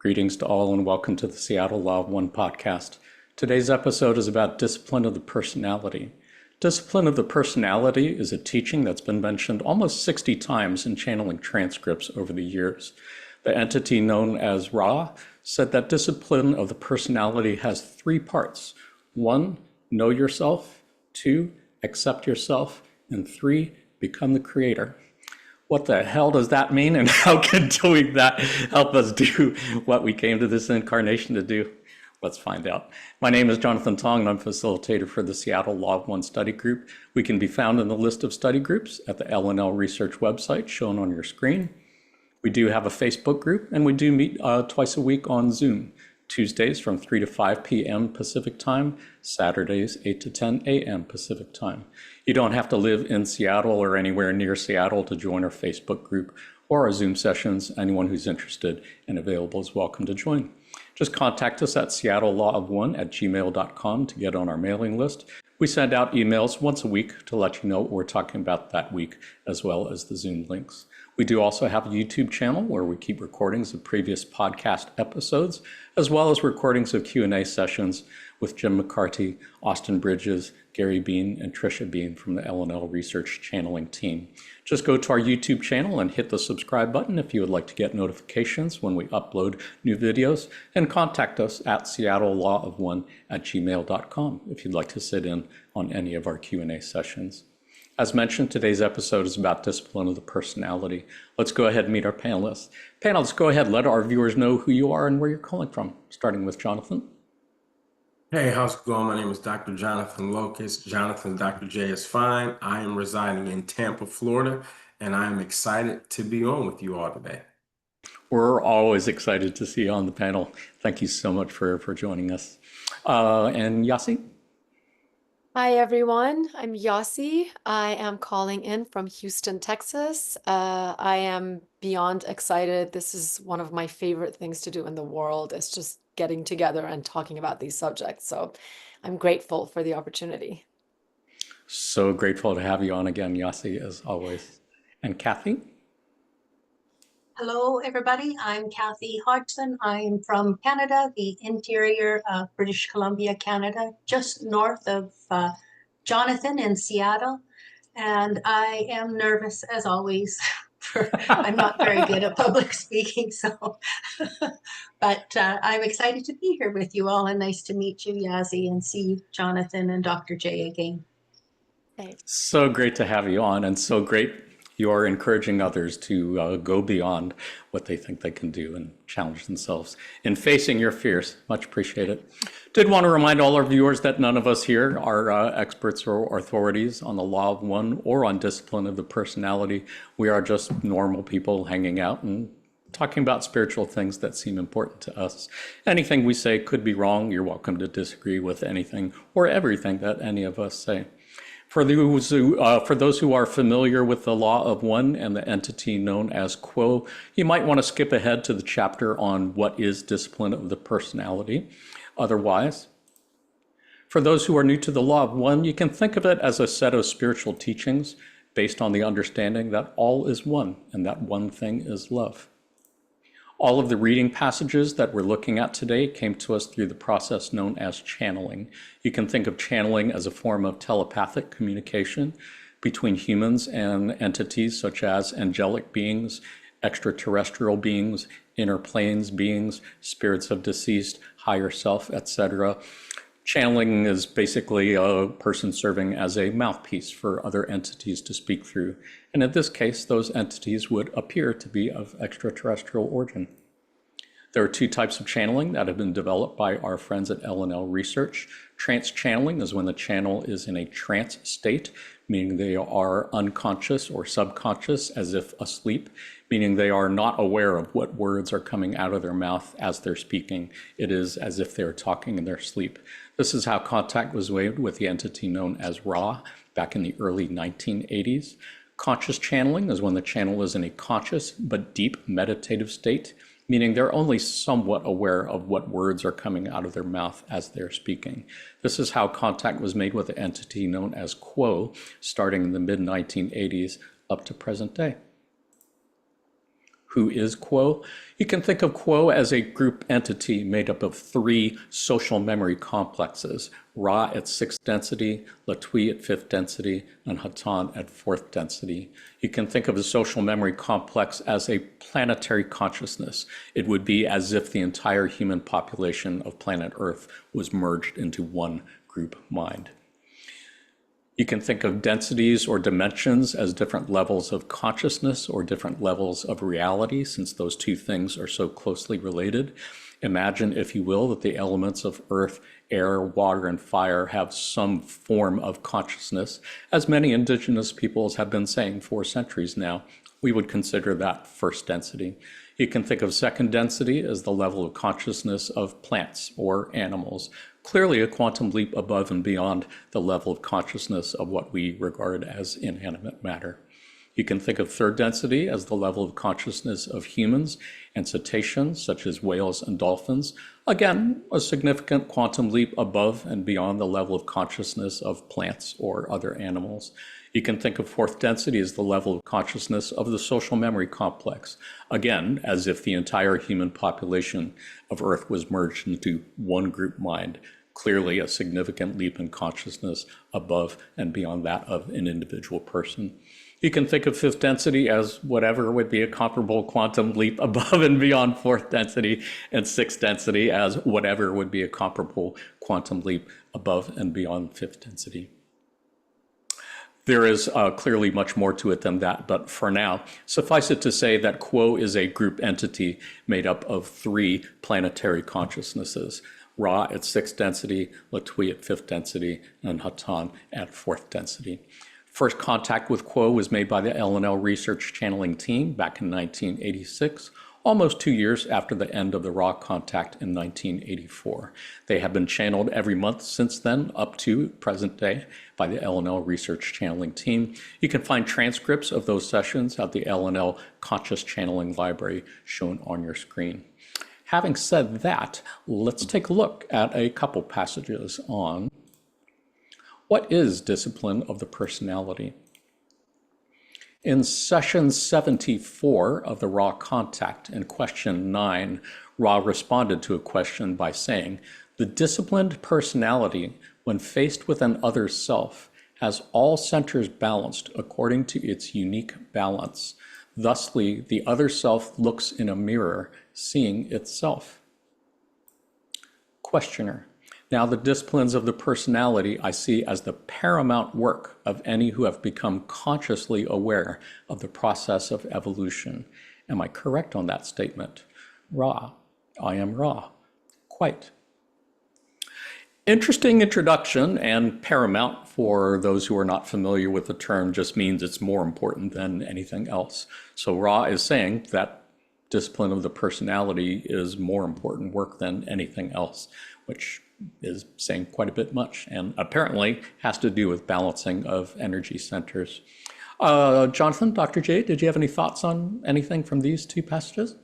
Greetings to all and welcome to the Seattle Law of One podcast. Today's episode is about discipline of the personality. Discipline of the personality is a teaching that's been mentioned almost 60 times in channeling transcripts over the years. The entity known as Ra said that discipline of the personality has three parts. 1, know yourself. 2, accept yourself. And 3, become the creator. What the hell does that mean, and how can doing that help us do what we came to this incarnation to do? Let's find out. My name is Jonathan Tong, and I'm facilitator for the Seattle Law of One study group. We can be found in the list of study groups at the L&L Research website shown on your screen. We do have a Facebook group, and we do meet twice a week on Zoom. Tuesdays from 3 to 5 p.m. Pacific time, Saturdays 8 to 10 a.m. Pacific time. You don't have to live in Seattle or anywhere near Seattle to join our Facebook group or our Zoom sessions. Anyone who's interested and available is welcome to join. Just contact us at seattlelawof1@gmail.com to get on our mailing list. We send out emails once a week to let you know what we're talking about that week, as well as the Zoom links. We do also have a YouTube channel where we keep recordings of previous podcast episodes, as well as recordings of Q&A sessions with Jim McCarty, Austin Bridges, Gary Bean, and Tricia Bean from the L&L Research channeling team. Just go to our YouTube channel and hit the subscribe button if you would like to get notifications when we upload new videos, and contact us at seattlelawof1@gmail.com if you'd like to sit in on any of our Q&A sessions. As mentioned, today's episode is about discipline of the personality. Let's go ahead and meet our panelists. Panelists, go ahead, let our viewers know who you are and where you're calling from, starting with Jonathan. Hey, how's it going? My name is Dr. Jonathan Locust. Jonathan, Dr. J is fine. I am residing in Tampa, Florida, and I am excited to be on with you all today. We're always excited to see you on the panel. Thank you so much for joining us. And Yasi? Hi, everyone. I'm Yasi. I am calling in from Houston, Texas. I am beyond excited. This is one of my favorite things to do in the world. It's just getting together and talking about these subjects. So I'm grateful for the opportunity. So grateful to have you on again, Yasi, as always. And Kathy? Hello, everybody. I'm Kathy Hodgson. I'm from Canada, the interior of British Columbia, Canada, just north of Jonathan in Seattle. And I am nervous, as always. I'm not very good at public speaking, but I'm excited to be here with you all, and nice to meet you, Yazzie, and see Jonathan and Dr. J again. Thanks. So great to have you on, and so great you are encouraging others to go beyond what they think they can do and challenge themselves in facing your fears. Much appreciated. Did want to remind all our viewers that none of us here are experts or authorities on the law of one or on discipline of the personality. We are just normal people hanging out and talking about spiritual things that seem important to us. Anything we say could be wrong. You're welcome to disagree with anything or everything that any of us say. For those who are familiar with the law of one and the entity known as Quo, you might want to skip ahead to the chapter on what is discipline of the personality. Otherwise, for those who are new to the law of one, you can think of it as a set of spiritual teachings based on the understanding that all is one and that one thing is love. All of the reading passages that we're looking at today came to us through the process known as channeling. You can think of channeling as a form of telepathic communication between humans and entities such as angelic beings, extraterrestrial beings, inner planes beings, spirits of deceased, higher self, etc. Channeling is basically a person serving as a mouthpiece for other entities to speak through. And in this case, those entities would appear to be of extraterrestrial origin. There are two types of channeling that have been developed by our friends at L&L Research. Trance channeling is when the channel is in a trance state, meaning they are unconscious or subconscious, as if asleep, meaning they are not aware of what words are coming out of their mouth as they're speaking. It is as if they're talking in their sleep. This is how contact was made with the entity known as Ra back in the early 1980s. Conscious channeling is when the channel is in a conscious but deep meditative state, meaning they're only somewhat aware of what words are coming out of their mouth as they're speaking. This is how contact was made with the entity known as Quo, starting in the mid-1980s up to present day. Who is Quo? You can think of Quo as a group entity made up of 3 social memory complexes, Ra at 6th density, Latwii at 5th density, and Hatan at 4th density. You can think of a social memory complex as a planetary consciousness. It would be as if the entire human population of planet Earth was merged into one group mind. You can think of densities or dimensions as different levels of consciousness or different levels of reality, since those two things are so closely related. Imagine, if you will, that the elements of earth, air, water, and fire have some form of consciousness, as many indigenous peoples have been saying for centuries now. We would consider that first density. You can think of second density as the level of consciousness of plants or animals, clearly a quantum leap above and beyond the level of consciousness of what we regard as inanimate matter. You can think of third density as the level of consciousness of humans and cetaceans, such as whales and dolphins. Again, a significant quantum leap above and beyond the level of consciousness of plants or other animals. You can think of fourth density as the level of consciousness of the social memory complex. Again, as if the entire human population of Earth was merged into one group mind. Clearly a significant leap in consciousness above and beyond that of an individual person. You can think of fifth density as whatever would be a comparable quantum leap above and beyond fourth density, and sixth density as whatever would be a comparable quantum leap above and beyond fifth density. There is clearly much more to it than that, but for now, suffice it to say that Quo is a group entity made up of 3 planetary consciousnesses, Ra at 6th density, Latwii at 5th density, and Hatan at 4th density. First contact with Quo was made by the L&L research channeling team back in 1986, almost 2 years after the end of the Ra contact in 1984. They have been channeled every month since then, up to present day, by the L&L research channeling team. You can find transcripts of those sessions at the L&L Conscious Channeling Library shown on your screen. Having said that, let's take a look at a couple passages on what is discipline of the personality. In session 74 of the Ra contact, in question 9, Ra responded to a question by saying, "The disciplined personality, when faced with an other self, has all centers balanced according to its unique balance. Thusly, the other self looks in a mirror, seeing itself." Questioner: Now, the disciplines of the personality I see as the paramount work of any who have become consciously aware of the process of evolution. Am I correct on that statement? Ra: I am Ra. Quite. Interesting introduction, and paramount, for those who are not familiar with the term, just means it's more important than anything else. So Ra is saying that discipline of the personality is more important work than anything else, which is saying quite a bit much, and apparently has to do with balancing of energy centers. Jonathan, Dr. J, did you have any thoughts on anything from these 2 passages?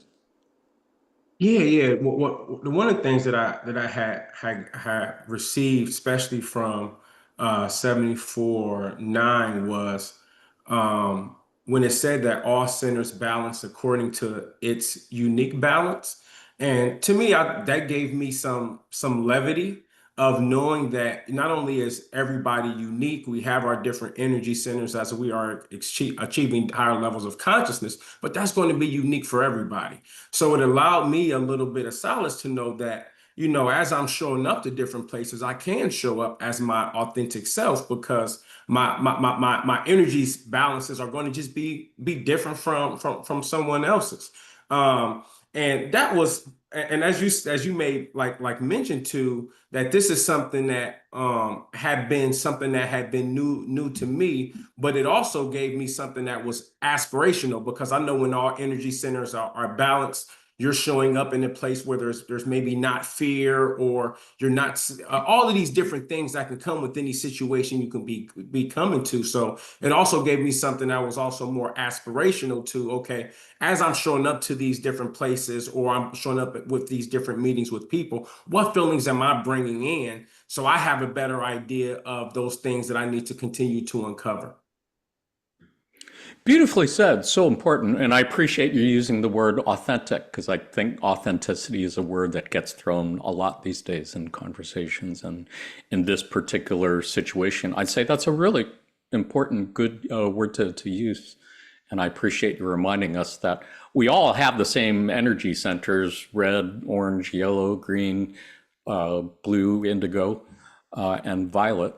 Yeah. One of the things that I had received, especially from 74:9, was when it said that all centers balance according to its unique balance. And to me, that gave me some levity of knowing that not only is everybody unique, we have our different energy centers as we are achieving higher levels of consciousness, but that's going to be unique for everybody. So it allowed me a little bit of solace to know that, as I'm showing up to different places, I can show up as my authentic self, because my energy balances are going to just be different from someone else's. And that was, and as you made like mention to, that this is something that had been new to me, but it also gave me something that was aspirational, because I know when all energy centers are balanced, you're showing up in a place where there's maybe not fear, or you're not all of these different things that can come with any situation you can be coming to. So it also gave me something that was also more aspirational to, okay, as I'm showing up to these different places, or I'm showing up with these different meetings with people, what feelings am I bringing in, so I have a better idea of those things that I need to continue to uncover. Beautifully said, so important. And I appreciate you using the word authentic because I think authenticity is a word that gets thrown a lot these days in conversations. And in this particular situation, I'd say that's a really important, good word to use. And I appreciate you reminding us that we all have the same energy centers: red, orange, yellow, green, blue, indigo, and violet.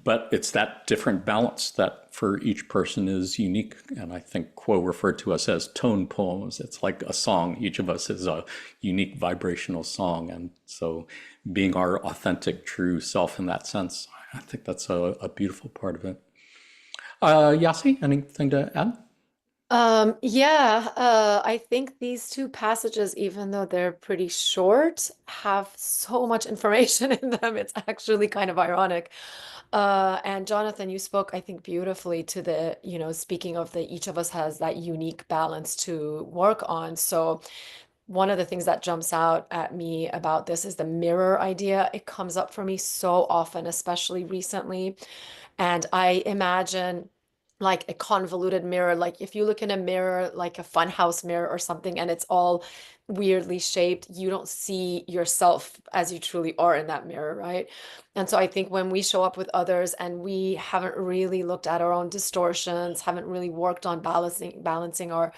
But it's that different balance that for each person is unique. And I think Quo referred to us as tone poems. It's like a song. Each of us is a unique vibrational song. And so being our authentic, true self in that sense, I think that's a beautiful part of it. Yasi, anything to add? I think these two passages, even though they're pretty short, have so much information in them. It's actually kind of ironic. And Jonathan, you spoke, I think, beautifully to the, speaking of the each of us has that unique balance to work on. So one of the things that jumps out at me about this is the mirror idea. It comes up for me so often, especially recently. And I imagine like a convoluted mirror, like if you look in a mirror, like a funhouse mirror or something, and it's all weirdly shaped, you don't see yourself as you truly are in that mirror, right? And so I think when we show up with others and we haven't really looked at our own distortions, haven't really worked on balancing our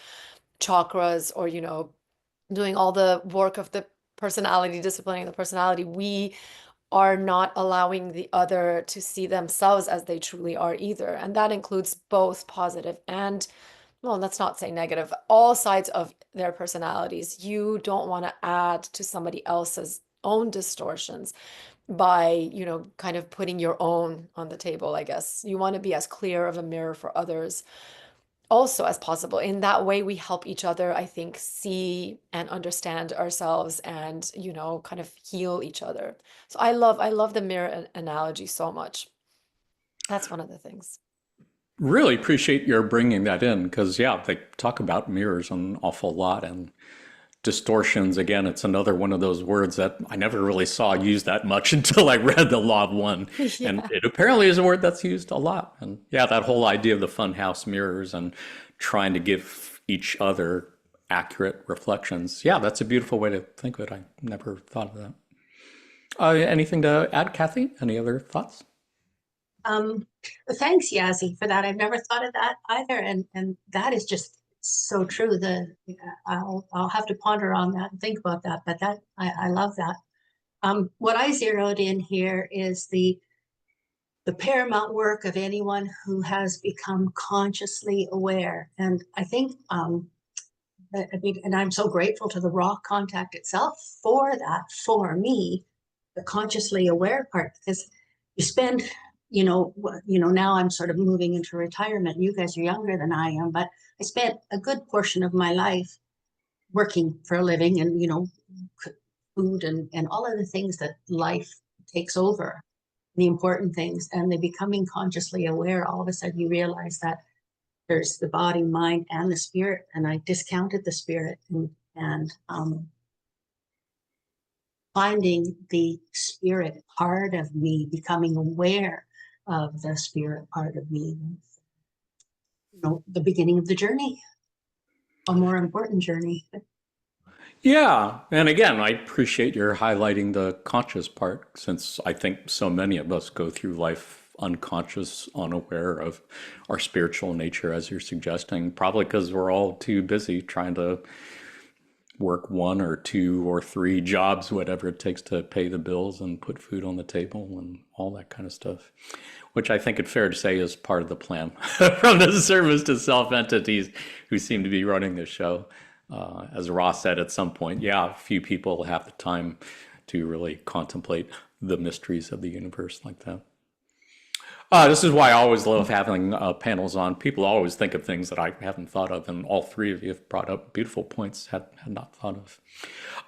chakras, or doing all the work of the personality, disciplining the personality, we are not allowing the other to see themselves as they truly are either. And that includes both positive and, well, let's not say negative, all sides of their personalities. You don't want to add to somebody else's own distortions by, kind of putting your own on the table, I guess. You want to be as clear of a mirror for others also as possible. In that way, we help each other, I think, see and understand ourselves and, kind of heal each other. So I love the mirror analogy so much. That's one of the things. Really appreciate your bringing that in because, yeah, they talk about mirrors an awful lot and distortions. Again, it's another one of those words that I never really saw used that much until I read The Law of One. And Yeah. it apparently is a word that's used a lot. And yeah, that whole idea of the funhouse mirrors and trying to give each other accurate reflections. Yeah, that's a beautiful way to think of it. I never thought of that. Anything to add, Kathy? Any other thoughts? Um, Thanks, Yazzie, for that. I've never thought of that either, and that is just so true. I'll have to ponder on that and think about that. But I love that. What I zeroed in here is the paramount work of anyone who has become consciously aware, and I think and I'm so grateful to the raw contact itself for that, for me, the consciously aware part, because you spend, now I'm sort of moving into retirement. You guys are younger than I am, but I spent a good portion of my life working for a living and, food and all of the things that life takes over, the important things, and the becoming consciously aware. All of a sudden you realize that there's the body, mind, and the spirit, and I discounted the spirit, and finding the spirit part of me, becoming aware of the spirit part of me, the beginning of the journey, a more important journey. Yeah. And again, I appreciate your highlighting the conscious part since I think so many of us go through life unconscious, unaware of our spiritual nature, as you're suggesting, probably because we're all too busy trying to work one or two or three jobs, whatever it takes to pay the bills and put food on the table and all that kind of stuff, which I think it's fair to say is part of the plan from the service to self entities who seem to be running the show. As Ross said at some point, yeah, few people have the time to really contemplate the mysteries of the universe like that. This is why I always love having panels on. People always think of things that I haven't thought of, and all three of you have brought up beautiful points had not thought of.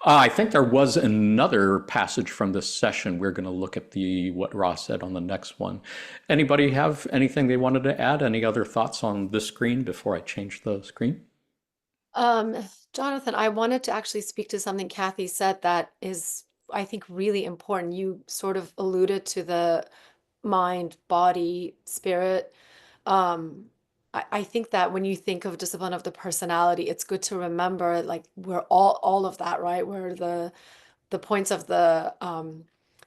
I think there was another passage from this session. We're going to look at what Ross said on the next one. Anybody have anything they wanted to add? Any other thoughts on this screen before I change the screen? Jonathan, I wanted to actually speak to something Kathy said that is, I think, really important. You sort of alluded to the mind, body, spirit. Um, I think that when you think of discipline of the personality, it's good to remember like we're all of that, right? We're the points of the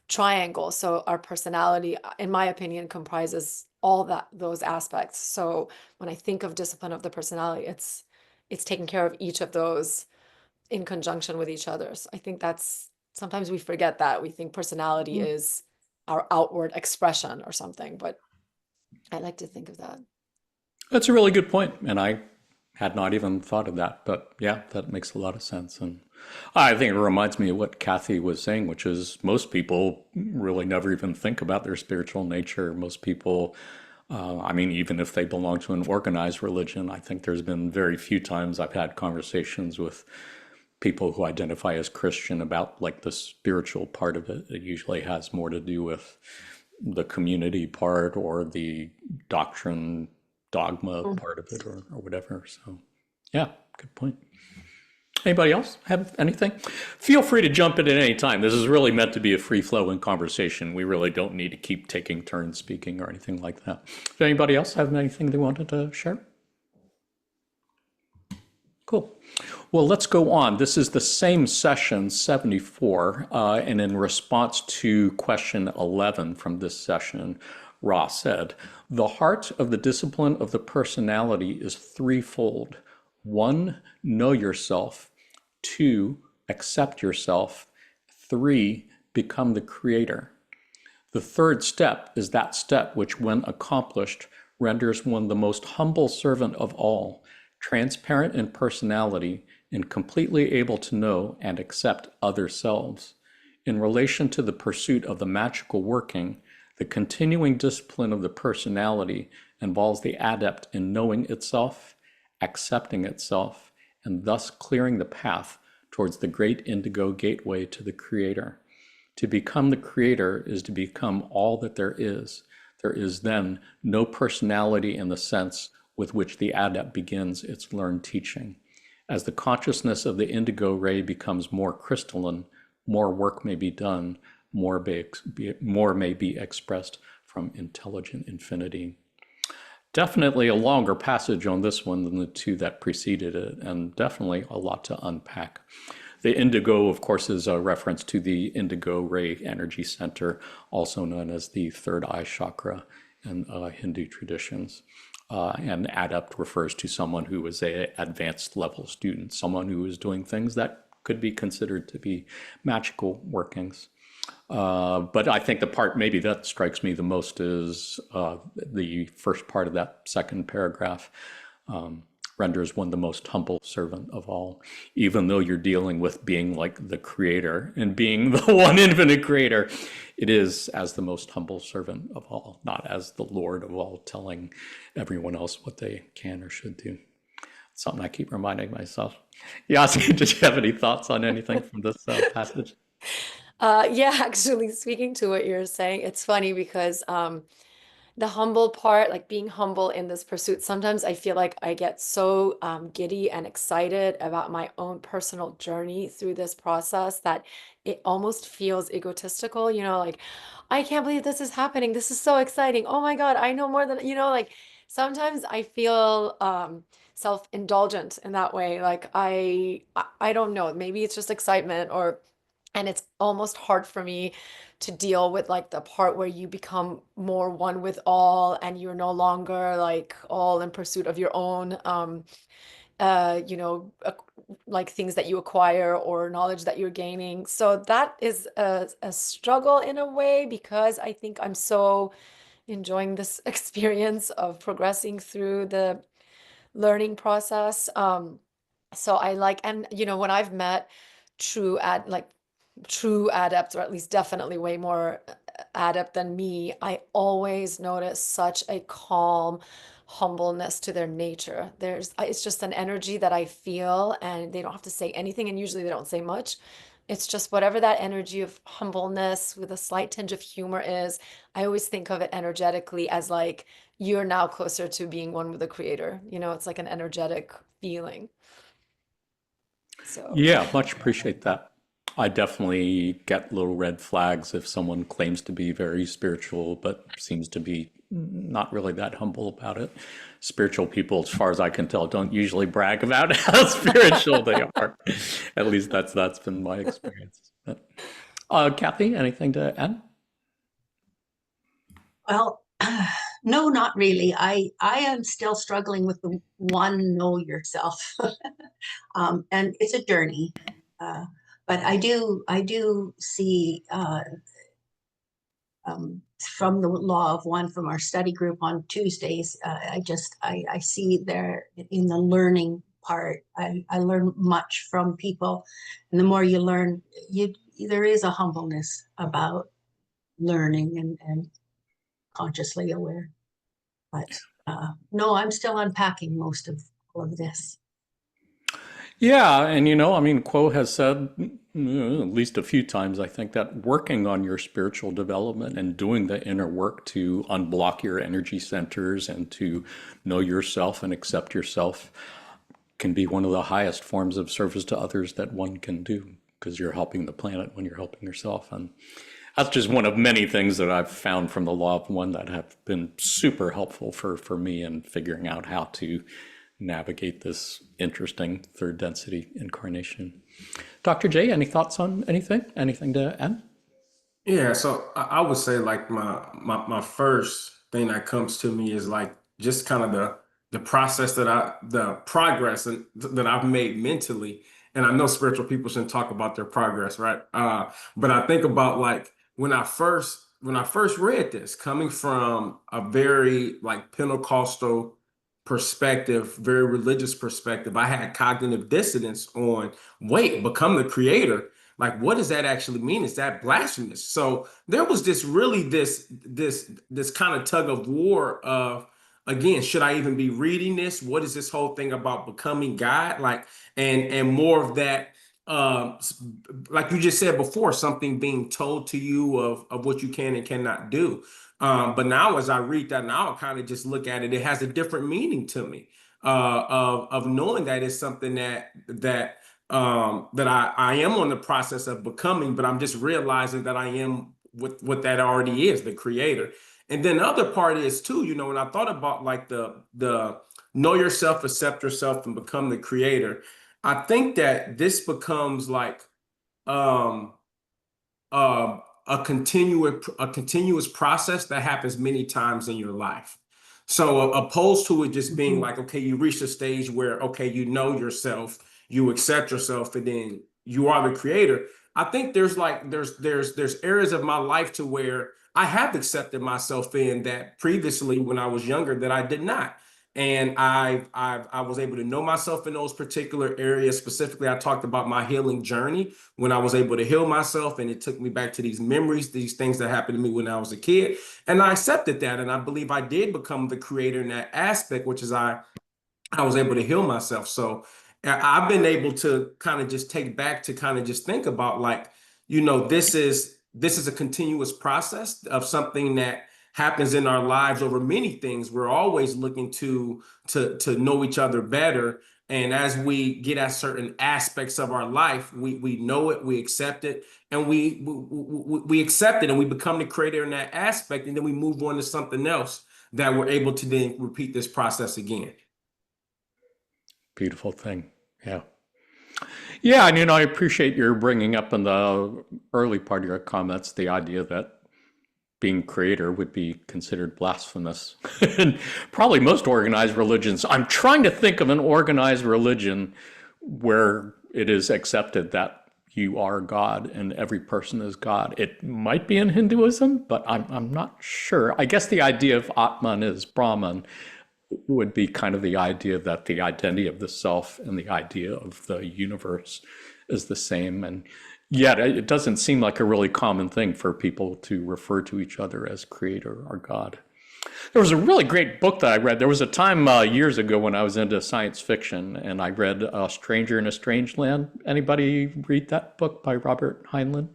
triangle. So our personality, in my opinion, comprises all those aspects. So when I think of discipline of the personality, it's taking care of each of those in conjunction with each other. So I think that's sometimes we forget that. We think personality is our outward expression or something, but I like to think of that. That's a really good point, and I had not even thought of that, but yeah, that makes a lot of sense. And I think it reminds me of what Kathy was saying, which is most people really never even think about their spiritual nature. Most people, I mean, even if they belong to an organized religion, I think there's been very few times I've had conversations with people who identify as Christian about like the spiritual part of it. It usually has more to do with the community part or the doctrine, dogma part of it, or whatever. So, yeah, good point. Anybody else have anything? Feel free to jump in at any time. This is really meant to be a free-flowing conversation. We really don't need to keep taking turns speaking or anything like that. Does anybody else have anything they wanted to share? Cool. Well, let's go on. This is the same session, 74, and in response to question 11 from this session, Ra said, the heart of the discipline of the personality is threefold. 1, know yourself. 2, accept yourself. 3, become the creator. The third step is that step which, when accomplished, renders one the most humble servant of all, transparent in personality, and completely able to know and accept other selves. In relation to the pursuit of the magical working, the continuing discipline of the personality involves the adept in knowing itself, accepting itself, and thus clearing the path towards the great indigo gateway to the creator. To become the creator is to become all that there is. There is then no personality in the sense with which the adept begins its learned teaching. As the consciousness of the indigo ray becomes more crystalline, more work may be done, more may be expressed from intelligent infinity. Definitely a longer passage on this one than the two that preceded it, and definitely a lot to unpack. The indigo, of course, is a reference to the indigo ray energy center, also known as the third eye chakra in Hindu traditions. And adept refers to someone who is an advanced level student, someone who is doing things that could be considered to be magical workings. But I think the part maybe that strikes me the most is the first part of that second paragraph. Renders one the most humble servant of all. Even though you're dealing with being like the creator and being the one infinite creator, it is as the most humble servant of all, not as the Lord of all, telling everyone else what they can or should do. It's something I keep reminding myself. Yasi, did you have any thoughts on anything from this passage? Yeah, actually, speaking to what you're saying, it's funny because the humble part, like being humble in this pursuit, sometimes I feel like I get so giddy and excited about my own personal journey through this process that it almost feels egotistical, like, I can't believe this is happening. This is so exciting. Oh my God, I know more than, like sometimes I feel self-indulgent in that way. Like I don't know, maybe it's just excitement and it's almost hard for me to deal with like the part where you become more one with all and you're no longer like all in pursuit of your own like things that you acquire or knowledge that you're gaining. So that is a struggle in a way because I think I'm so enjoying this experience of progressing through the learning process. So I like, and when I've met true adepts, or at least definitely way more adept than me, I always notice such a calm humbleness to their nature. It's just an energy that I feel, and they don't have to say anything, and usually they don't say much. It's just whatever that energy of humbleness with a slight tinge of humor is. I always think of it energetically as like you're now closer to being one with the creator. It's like an energetic feeling. So Yeah, much appreciate that. I definitely get little red flags if someone claims to be very spiritual, but seems to be not really that humble about it. Spiritual people, as far as I can tell, don't usually brag about how spiritual they are. At least that's been my experience. But, Kathy, anything to add? Well, no, not really. I am still struggling with the one know yourself, and it's a journey. Uh, but I do see from the law of one from our study group on Tuesdays. I see there in the learning part. I learn much from people, and the more you learn, there is a humbleness about learning and consciously aware. But no, I'm still unpacking most of all of this. Yeah, and I mean, Quo has said at least a few times, I think, that working on your spiritual development and doing the inner work to unblock your energy centers and to know yourself and accept yourself can be one of the highest forms of service to others that one can do, because you're helping the planet when you're helping yourself. And that's just one of many things that I've found from the Law of One that have been super helpful for me in figuring out how to navigate this interesting third density incarnation. Dr. J, any thoughts on anything? Anything to add? Yeah, so I would say like my first thing that comes to me is like just kind of the process the progress that I've made mentally. And I know spiritual people shouldn't talk about their progress, right? But I think about like when I first read this, coming from a very like Pentecostal perspective, very religious perspective, I had cognitive dissonance on, wait, become the creator. Like, what does that actually mean? Is that blasphemous? So there was this kind of tug of war of, again, should I even be reading this? What is this whole thing about becoming God? Like, and more of that, like you just said before, something being told to you of what you can and cannot do. But now, as I read that now, I kind of just look at it. It has a different meaning to me, of knowing that it's something that I am on the process of becoming, but I'm just realizing that I am what that already is, the creator. And then the other part is too, when I thought about like the know yourself, accept yourself, and become the creator, I think that this becomes like um a continuous process that happens many times in your life. So opposed to it just being like, okay, you reach a stage where, okay, you know yourself, you accept yourself, and then you are the creator. I think there's areas of my life to where I have accepted myself in that previously when I was younger that I did not. And I was able to know myself in those particular areas. Specifically, I talked about my healing journey when I was able to heal myself, and it took me back to these memories, these things that happened to me when I was a kid. And I accepted that. And I believe I did become the creator in that aspect, which is I was able to heal myself. So I've been able to kind of just take back to kind of just think about like, this is a continuous process of something that happens in our lives over many things. We're always looking to know each other better. And as we get at certain aspects of our life, we know it, we accept it, and we accept it, and we become the creator in that aspect, and then we move on to something else that we're able to then repeat this process again. Beautiful thing. Yeah. Yeah, and I appreciate your bringing up in the early part of your comments the idea that being creator would be considered blasphemous. And probably most organized religions, I'm trying to think of an organized religion where it is accepted that you are God and every person is God. It might be in Hinduism, but I'm not sure. I guess the idea of Atman is Brahman would be kind of the idea that the identity of the self and the idea of the universe is the same. And yet it doesn't seem like a really common thing for people to refer to each other as creator or God. There was a really great book that I read. There was a time years ago when I was into science fiction, and I read A Stranger in a Strange Land. Anybody read that book by Robert Heinlein?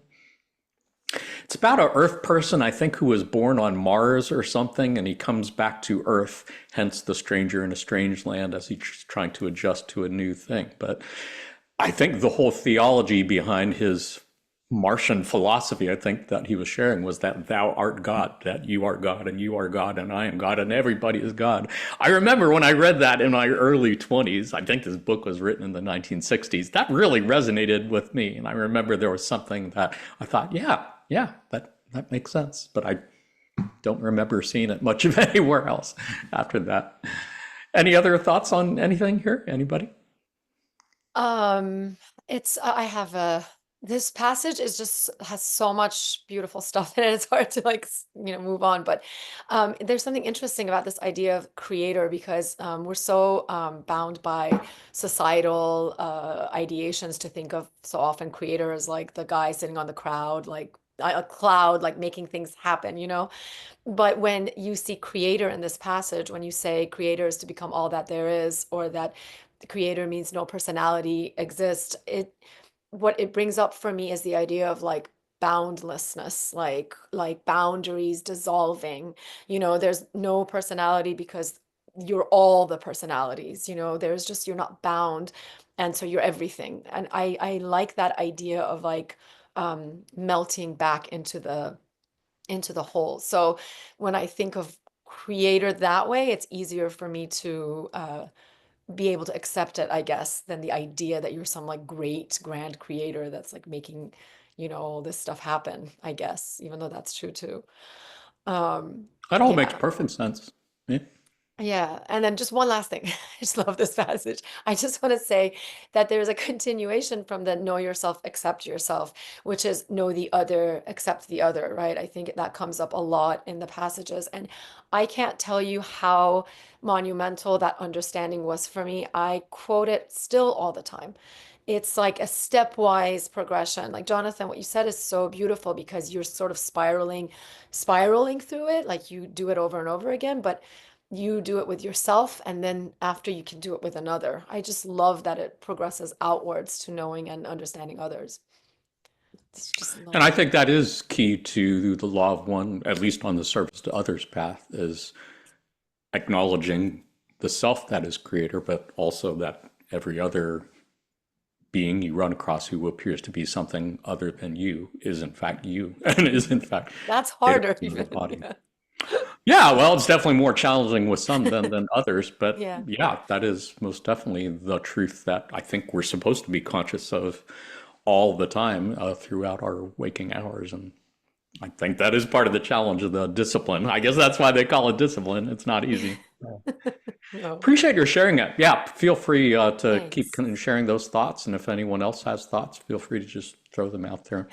It's about an Earth person, I think, who was born on Mars or something, and he comes back to Earth, hence the stranger in a strange land, as he's trying to adjust to a new thing. But I think the whole theology behind his Martian philosophy, I think, that he was sharing was that thou art God, that you are God, and you are God, and I am God, and everybody is God. I remember when I read that in my early 20s, I think this book was written in the 1960s, that really resonated with me. And I remember there was something that I thought, yeah, that makes sense. But I don't remember seeing it much of anywhere else after that. Any other thoughts on anything here? Anybody? Um, I have a this passage is just has so much beautiful stuff in it. It's hard to like move on. But there's something interesting about this idea of creator because we're so bound by societal ideations to think of so often creator as like the guy sitting on the crowd, like a cloud, like making things happen, you know? But when you see creator in this passage, when you say creator is to become all that there is, or that the creator means no personality exists, what it brings up for me is the idea of like boundlessness, like boundaries dissolving. There's no personality because you're all the personalities, there's just you're not bound. And so you're everything. And I like that idea of like melting back into the whole. So when I think of creator that way, it's easier for me to be able to accept it, I guess, than the idea that you're some like great grand creator that's like making, all this stuff happen, I guess, even though that's true too. Um, That all makes yeah. perfect sense. Yeah. Yeah, and then just one last thing. I just love this passage. I just want to say that there's a continuation from the know yourself, accept yourself, which is know the other, accept the other, right? I think that comes up a lot in the passages. And I can't tell you how monumental that understanding was for me. I quote it still all the time. It's like a stepwise progression. Like Jonathan, what you said is so beautiful because you're sort of spiraling through it, like you do it over and over again, but you do it with yourself and then after you can do it with another. I just love that it progresses outwards to knowing and understanding others. It's just And I lovely. think that is key to the law of one, at least on the service to others path, is acknowledging the self that is creator, but also that every other being you run across who appears to be something other than you is in fact you and is in fact That's creator harder in your even. body. Yeah. Yeah, well, it's definitely more challenging with some than others, but Yeah. yeah, that is most definitely the truth that I think we're supposed to be conscious of all the time throughout our waking hours. And I think that is part of the challenge of the discipline. I guess that's why they call it discipline. It's not easy. No, Appreciate your sharing it. Yeah, feel free to keep thanks. sharing those thoughts. And if anyone else has thoughts, feel free to just throw them out there.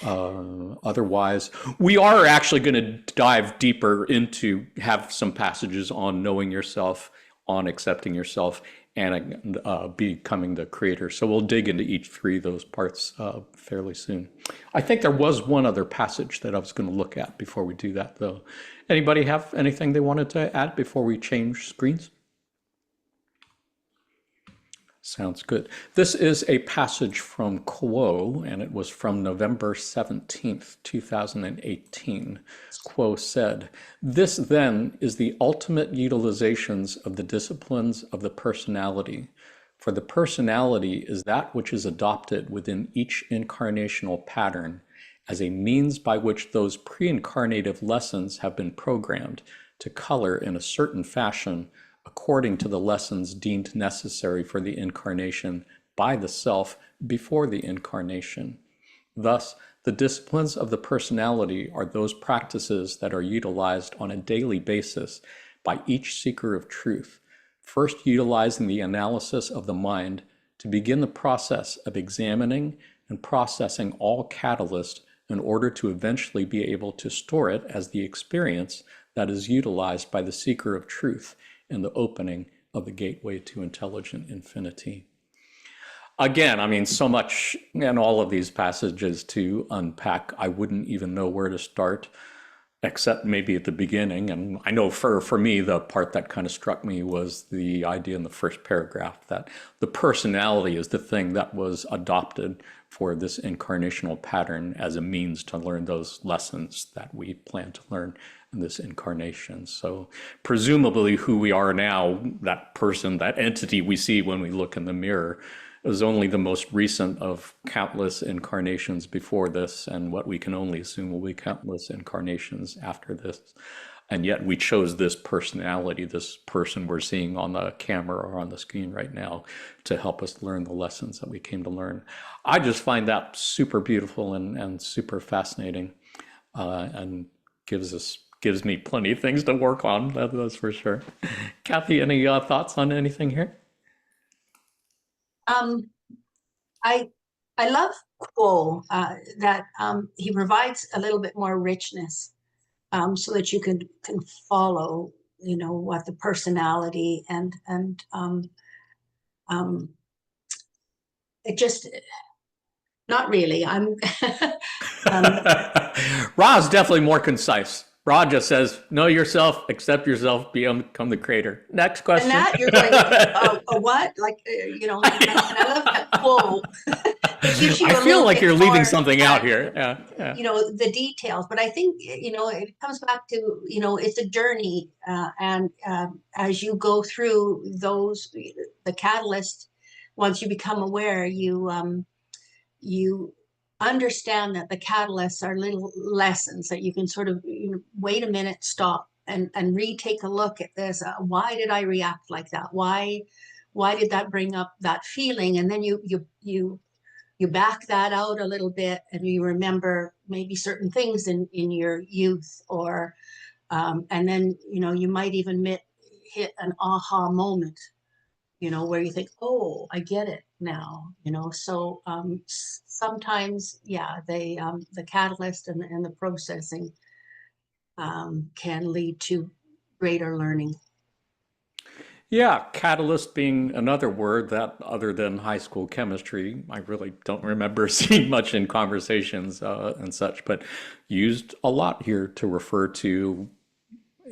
Otherwise, we are actually going to dive deeper into have some passages on knowing yourself, on accepting yourself, and becoming the creator. So we'll dig into each three of those parts fairly soon. I think there was one other passage that I was going to look at before we do that, though. Anybody have anything they wanted to add before we change screens? Sounds good. This is a passage from Quo, and it was from November 17th, 2018. Quo said, "This then is the ultimate utilizations of the disciplines of the personality. For the personality is that which is adopted within each incarnational pattern as a means by which those pre-incarnative lessons have been programmed to color in a certain fashion according to the lessons deemed necessary for the incarnation by the self before the incarnation. Thus, the disciplines of the personality are those practices that are utilized on a daily basis by each seeker of truth, first utilizing the analysis of the mind to begin the process of examining and processing all catalyst in order to eventually be able to store it as the experience that is utilized by the seeker of truth in the opening of the gateway to intelligent infinity." Again, I mean, so much in all of these passages to unpack. I wouldn't even know where to start, except maybe at the beginning. And I know for me, the part that kind of struck me was the idea in the first paragraph that the personality is the thing that was adopted for this incarnational pattern as a means to learn those lessons that we plan to learn in this incarnation. So presumably who we are now, that person, that entity we see when we look in the mirror, was only the most recent of countless incarnations before this, and what we can only assume will be countless incarnations after this. And yet we chose this personality, this person we're seeing on the camera or on the screen right now, to help us learn the lessons that we came to learn. I just find that super beautiful and super fascinating, and gives me plenty of things to work on, that's for sure. Kathy, any thoughts on anything here? I I love Quo, that he provides a little bit more richness, so that you can follow, what the personality and it just not really. I'm Ra's definitely more concise. Ra just says, know yourself, accept yourself, become the creator. Next question. and that you're going, what? Like, and I love that Quo. It gives you I a feel little like bit you're leaving more, something out here. Yeah. the details. But I think, it comes back to, it's a journey. And as you go through the catalyst, once you become aware, you understand that the catalysts are little lessons that you can sort of, wait a minute, stop and retake a look at this. Why did I react like that? Why did that bring up that feeling? And then you back that out a little bit and you remember maybe certain things in your youth, or and then you might even hit an aha moment, where you think, oh, I get it now. So sometimes, yeah, the catalyst and the processing can lead to greater learning. Yeah, catalyst being another word that, other than high school chemistry, I really don't remember seeing much in conversations and such, but used a lot here to refer to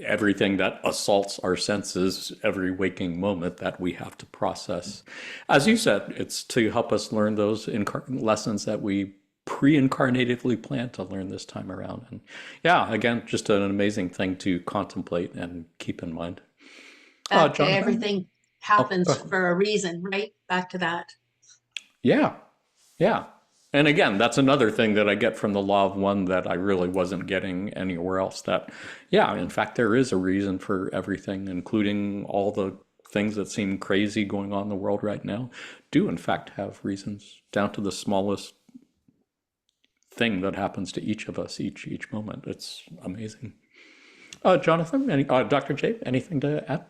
everything that assaults our senses every waking moment that we have to process. As you said, it's to help us learn those lessons that we pre-incarnatively plan to learn this time around. And yeah, again, just an amazing thing to contemplate and keep in mind. Back to Jonathan? everything happens for a reason, right? Back to that. Yeah, yeah. And again, that's another thing that I get from the law of one that I really wasn't getting anywhere else. That, yeah, in fact, there is a reason for everything, including all the things that seem crazy going on in the world right now, do in fact have reasons, down to the smallest thing that happens to each of us each moment. It's amazing. Jonathan, Dr. J, anything to add?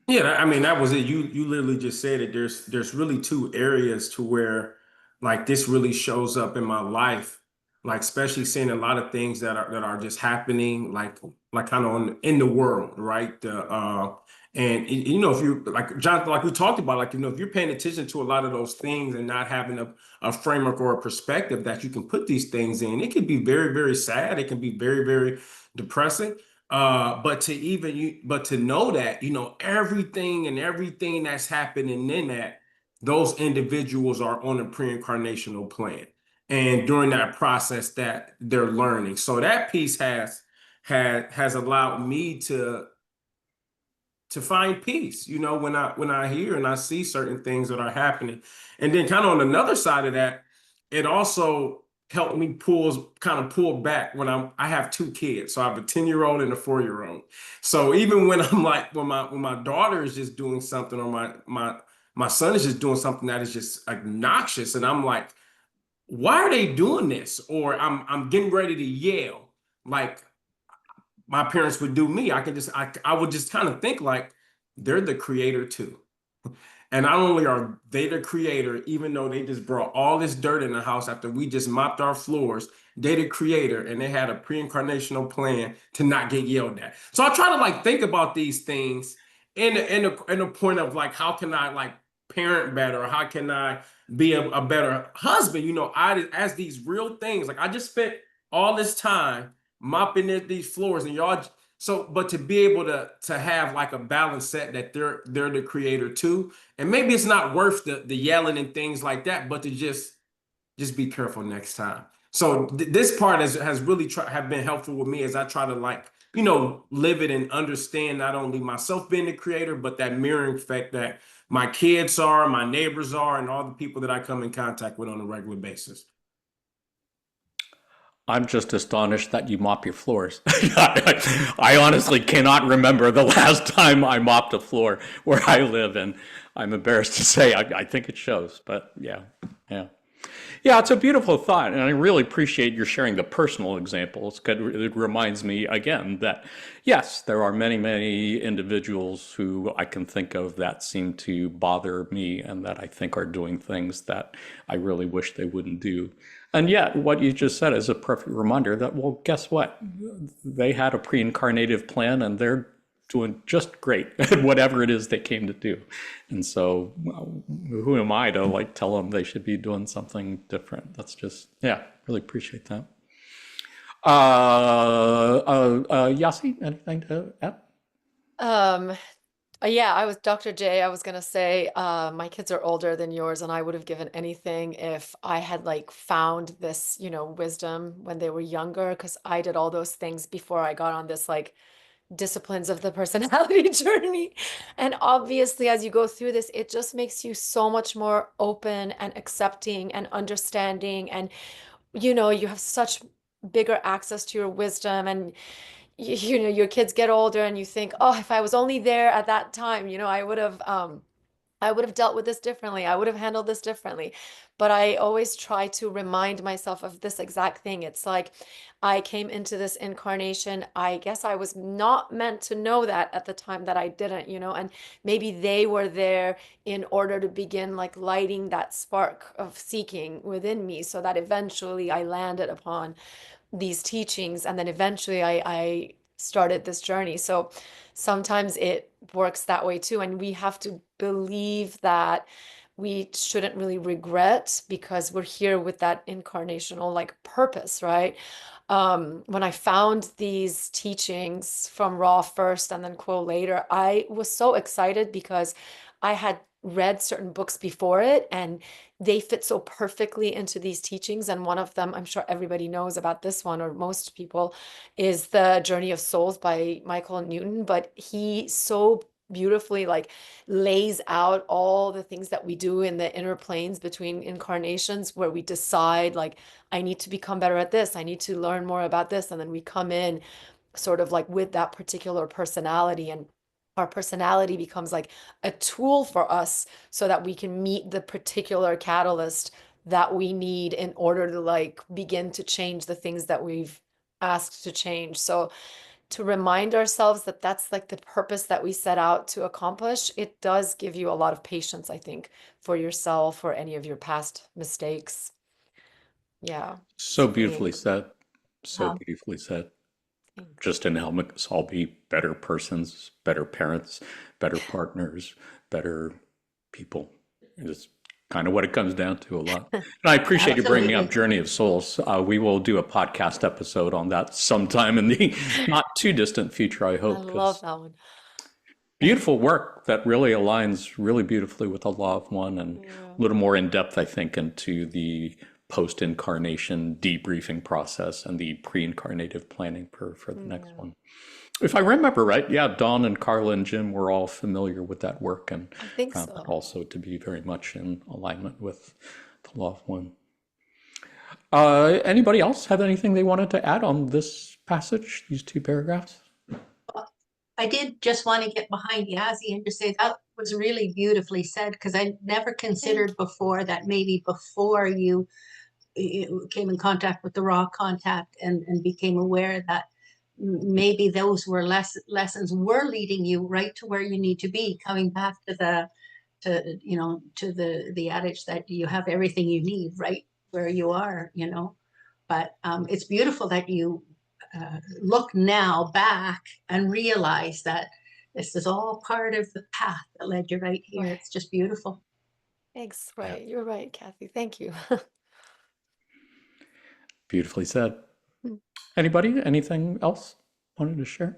Yeah, I mean, that was it. You literally just said it. There's really two areas to where like this really shows up in my life, like especially seeing a lot of things that are just happening like kind of in the world, right? And if you like Jonathan, like we talked about, like if you're paying attention to a lot of those things and not having a framework or a perspective that you can put these things in, it can be very, very sad. It can be very, very depressing. But to know that, everything that's happening in that, those individuals are on a pre-incarnational plan. And during that process that they're learning. So that piece has allowed me to find peace, when I hear and I see certain things that are happening. And then kind of on another side of that, it also helped me pull back when I have two kids. So I have a 10-year-old and a 4-year-old. So even when I'm like when my daughter is just doing something, or my son is just doing something that is just obnoxious, and I'm like, why are they doing this? Or I'm getting ready to yell like my parents would do me. I would just kind of think like they're the creator too. And not only are they the creator, even though they just brought all this dirt in the house after we just mopped our floors, they the creator, and they had a pre-incarnational plan to not get yelled at. So I try to like think about these things in a point of like, how can I like parent better? Or how can I be a better husband? As these real things, like I just spent all this time mopping these floors, and y'all. So, but to be able to have like a balanced set that they're the creator too, and maybe it's not worth the yelling and things like that, but to just be careful next time. So this part has really have been helpful with me as I try to like live it and understand not only myself being the creator, but that mirroring effect that my kids are, my neighbors are, and all the people that I come in contact with on a regular basis. I'm just astonished that you mop your floors. I honestly cannot remember the last time I mopped a floor where I live, and I'm embarrassed to say I think it shows, but yeah. Yeah, it's a beautiful thought, and I really appreciate your sharing the personal examples. It reminds me again that, yes, there are many, many individuals who I can think of that seem to bother me and that I think are doing things that I really wish they wouldn't do. And yet, what you just said is a perfect reminder that, well, guess what? They had a pre-incarnative plan and they're doing just great at whatever it is they came to do. And so who am I to like tell them they should be doing something different? That's just, yeah, really appreciate that. Yasi, anything to add? Yeah, I was Dr. J. I was gonna say, my kids are older than yours, and I would have given anything if I had like found this, wisdom when they were younger, because I did all those things before I got on this like disciplines of the personality journey. And obviously, as you go through this, it just makes you so much more open and accepting and understanding. And, you have such bigger access to your wisdom. And, your kids get older and you think, oh, if I was only there at that time, I would have dealt with this differently. I would have handled this differently. But I always try to remind myself of this exact thing. It's like I came into this incarnation. I guess I was not meant to know that at the time that I didn't, and maybe they were there in order to begin like lighting that spark of seeking within me so that eventually I landed upon these teachings, and then eventually I started this journey. So sometimes it works that way too, and we have to believe that we shouldn't really regret because we're here with that incarnational like purpose, right? When I found these teachings from Ra first and then Quo later, I was so excited because I had read certain books before it and they fit so perfectly into these teachings. And one of them, I'm sure everybody knows about this one, or most people, is The Journey of Souls by Michael Newton. But he so beautifully like lays out all the things that we do in the inner planes between incarnations, where we decide like, I need to become better at this, I need to learn more about this, and then we come in sort of like with that particular personality, and our personality becomes like a tool for us so that we can meet the particular catalyst that we need in order to like begin to change the things that we've asked to change. So to remind ourselves that that's like the purpose that we set out to accomplish, it does give you a lot of patience, I think, for yourself or any of your past mistakes. Yeah. So beautifully Thanks. said. So Wow. beautifully said. Thanks. Just to help us all be better persons, better parents, better partners, better people. It's kind of what it comes down to a lot. And I appreciate you bringing up Absolutely. Journey of Souls. We will do a podcast episode on that sometime in the not too distant future, I I hope, love because that one. beautiful work that really aligns really beautifully with the Law of One and Yeah. a little more in depth, I think, into the post-incarnation debriefing process and the pre-incarnative planning for the next Yeah. one. If I remember right, yeah, Dawn and Carla and Jim were all familiar with that work and I think found that so. also to be very much in alignment with the Law of One. Anybody else have anything they wanted to add on this passage, these two paragraphs? I did just want to get behind Yazzie and just say that was really beautifully said, because I never considered before that maybe before you came in contact with the raw contact and became aware that maybe those were lessons were leading you right to where you need to be, coming back to the adage that you have everything you need right where you are, but it's beautiful that you look now back and realize that this is all part of the path that led you right here. Right. It's just beautiful. Thanks. Right. You're right, Kathy. Thank you. Beautifully said. Hmm. Anybody, anything else wanted to share?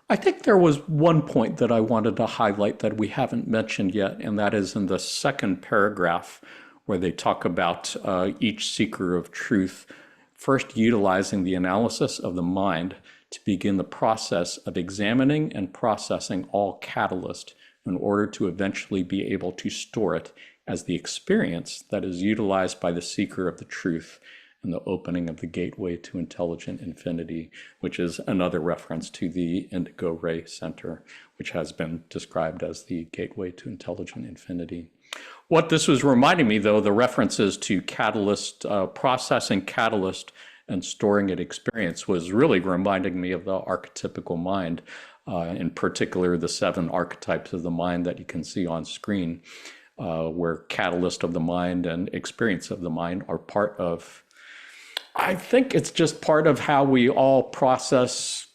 I think there was one point that I wanted to highlight that we haven't mentioned yet, and that is in the second paragraph where they talk about each seeker of truth first utilizing the analysis of the mind to begin the process of examining and processing all catalyst in order to eventually be able to store it as the experience that is utilized by the seeker of the truth and the opening of the gateway to intelligent infinity, which is another reference to the Indigo Ray Center, which has been described as the gateway to intelligent infinity. What this was reminding me, though, the references to catalyst, processing catalyst and storing it experience was really reminding me of the archetypical mind, in particular the 7 archetypes of the mind that you can see on screen, where catalyst of the mind and experience of the mind are part of, I think it's just part of how we all process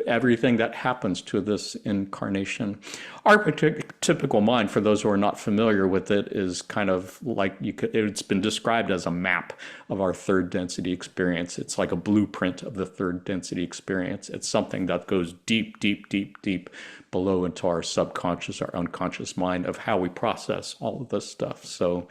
everything that happens to this incarnation. Archetypical mind, for those who are not familiar with it, is kind of like it's been described as a map of our third density experience. It's like a blueprint of the third density experience. It's something that goes deep, deep, deep, deep below into our subconscious, our unconscious mind of how we process all of this stuff. So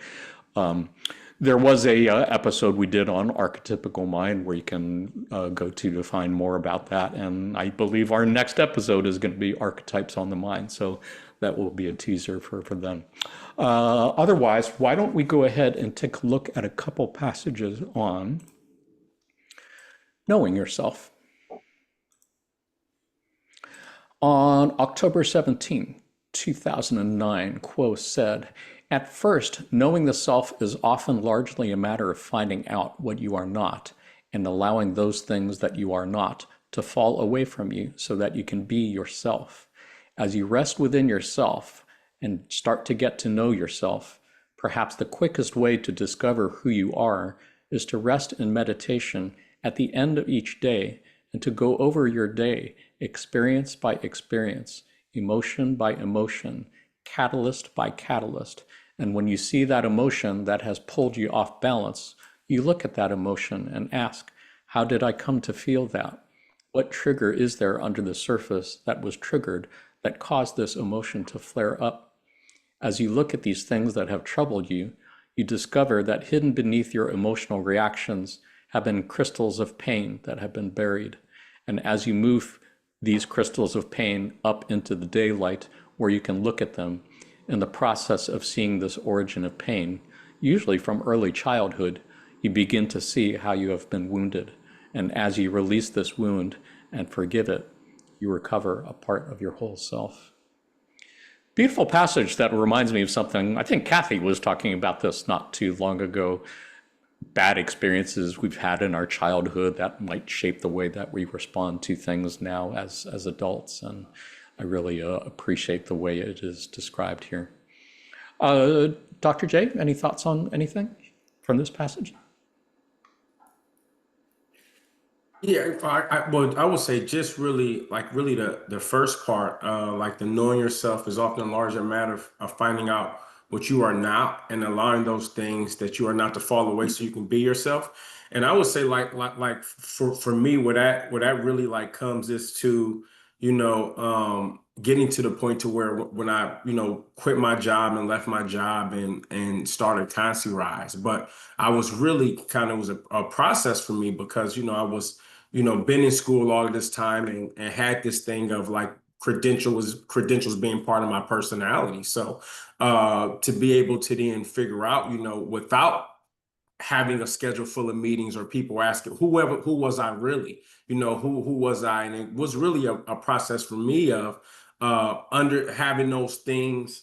there was a episode we did on archetypical mind where you can go to find more about that. And I believe our next episode is going to be archetypes on the mind. So that will be a teaser for them. Otherwise, why don't we go ahead and take a look at a couple passages on knowing yourself. On October 17, 2009, Quo said, "At first, knowing the self is often largely a matter of finding out what you are not and allowing those things that you are not to fall away from you so that you can be yourself. As you rest within yourself and start to get to know yourself, perhaps the quickest way to discover who you are is to rest in meditation at the end of each day and to go over your day, experience by experience, emotion by emotion, catalyst by catalyst. And when you see that emotion that has pulled you off balance, you look at that emotion and ask, how did I come to feel that? What trigger is there under the surface that was triggered that caused this emotion to flare up? As you look at these things that have troubled you, you discover that hidden beneath your emotional reactions have been crystals of pain that have been buried. And as you move these crystals of pain up into the daylight where you can look at them, in the process of seeing this origin of pain, usually from early childhood, you begin to see how you have been wounded. And as you release this wound and forgive it, you recover a part of your whole self." Beautiful passage that reminds me of something. I think Kathy was talking about this not too long ago. Bad experiences we've had in our childhood that might shape the way that we respond to things now as adults. And I really appreciate the way it is described here. Dr. J, any thoughts on anything from this passage? Yeah, I would say just really the first part, like the knowing yourself is often a larger matter of finding out what you are not and allowing those things that you are not to fall away so you can be yourself. And I would say like for me, what that really like comes is to, getting to the point to where when I, quit my job and left my job and started Consi Rise. But I was really it was a process for me because, I was, been in school all of this time and had this thing of like credentials being part of my personality. So to be able to then figure out, without having a schedule full of meetings or people asking who was I really, who was I? And it was really a process for me of under having those things.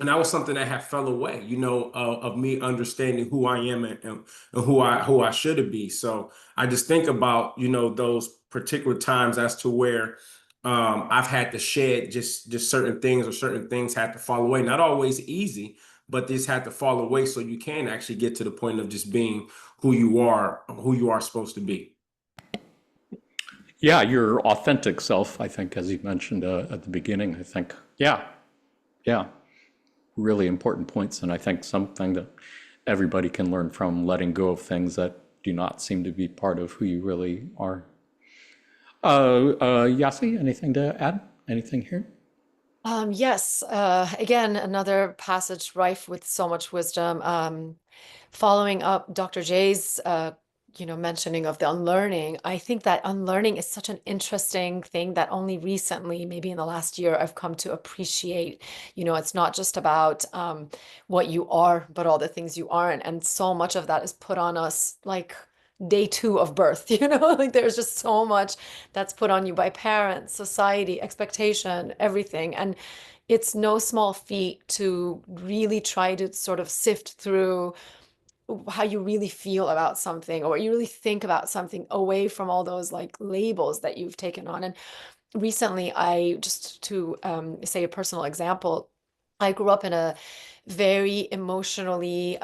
And that was something that had fell away, of me understanding who I am and who I should be. So I just think about, those particular times as to where I've had to shed just certain things, or certain things had to fall away. Not always easy, but this had to fall away so you can actually get to the point of just being who you are supposed to be. Yeah, your authentic self, I think, as you mentioned at the beginning, I think, yeah, really important points. And I think something that everybody can learn from, letting go of things that do not seem to be part of who you really are. Yasi, anything to add? Anything here? Yes, again, another passage rife with so much wisdom. Following up Dr. J's mentioning of the unlearning, I think that unlearning is such an interesting thing that only recently, maybe in the last year, I've come to appreciate. It's not just about what you are, but all the things you aren't. And so much of that is put on us like day two of birth, like there's just so much that's put on you by parents, society, expectation, everything. And it's no small feat to really try to sort of sift through how you really feel about something or what you really think about something away from all those like labels that you've taken on. And recently, I just to say a personal example, I grew up in a very emotionally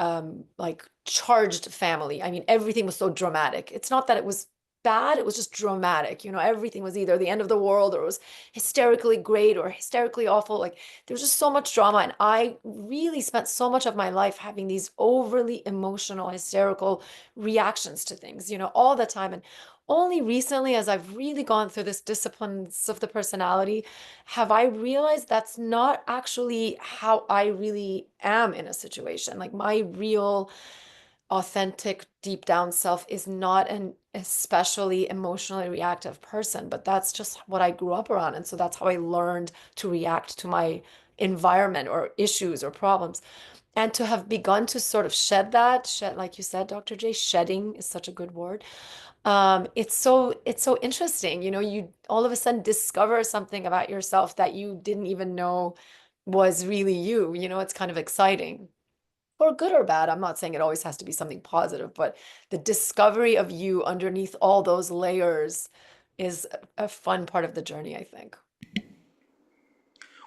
like charged family. I mean, everything was so dramatic. It's not that it was bad, it was just dramatic. Everything was either the end of the world or it was hysterically great or hysterically awful. Like there was just so much drama. And I really spent so much of my life having these overly emotional, hysterical reactions to things, all the time. And only recently, as I've really gone through this disciplines of the personality, have I realized that's not actually how I really am in a situation. Like my real, authentic, deep down self is not an especially emotionally reactive person, but that's just what I grew up around. And so that's how I learned to react to my environment or issues or problems. And to have begun to sort of shed, like you said, Dr. J, shedding is such a good word. It's so interesting. You all of a sudden discover something about yourself that you didn't even know was really you. It's kind of exciting. For good or bad. I'm not saying it always has to be something positive, but the discovery of you underneath all those layers is a fun part of the journey, I think.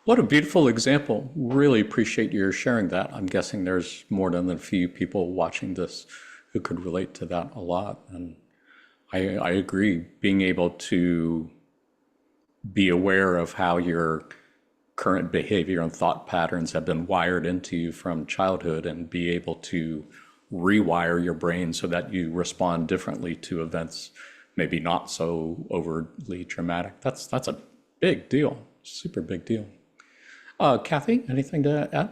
What a beautiful example. Really appreciate your sharing that. I'm guessing there's more than a few people watching this who could relate to that a lot. And I agree. Being able to be aware of how your current behavior and thought patterns have been wired into you from childhood and be able to rewire your brain so that you respond differently to events, maybe not so overly dramatic. That's a big deal, super big deal. Kathy, anything to add?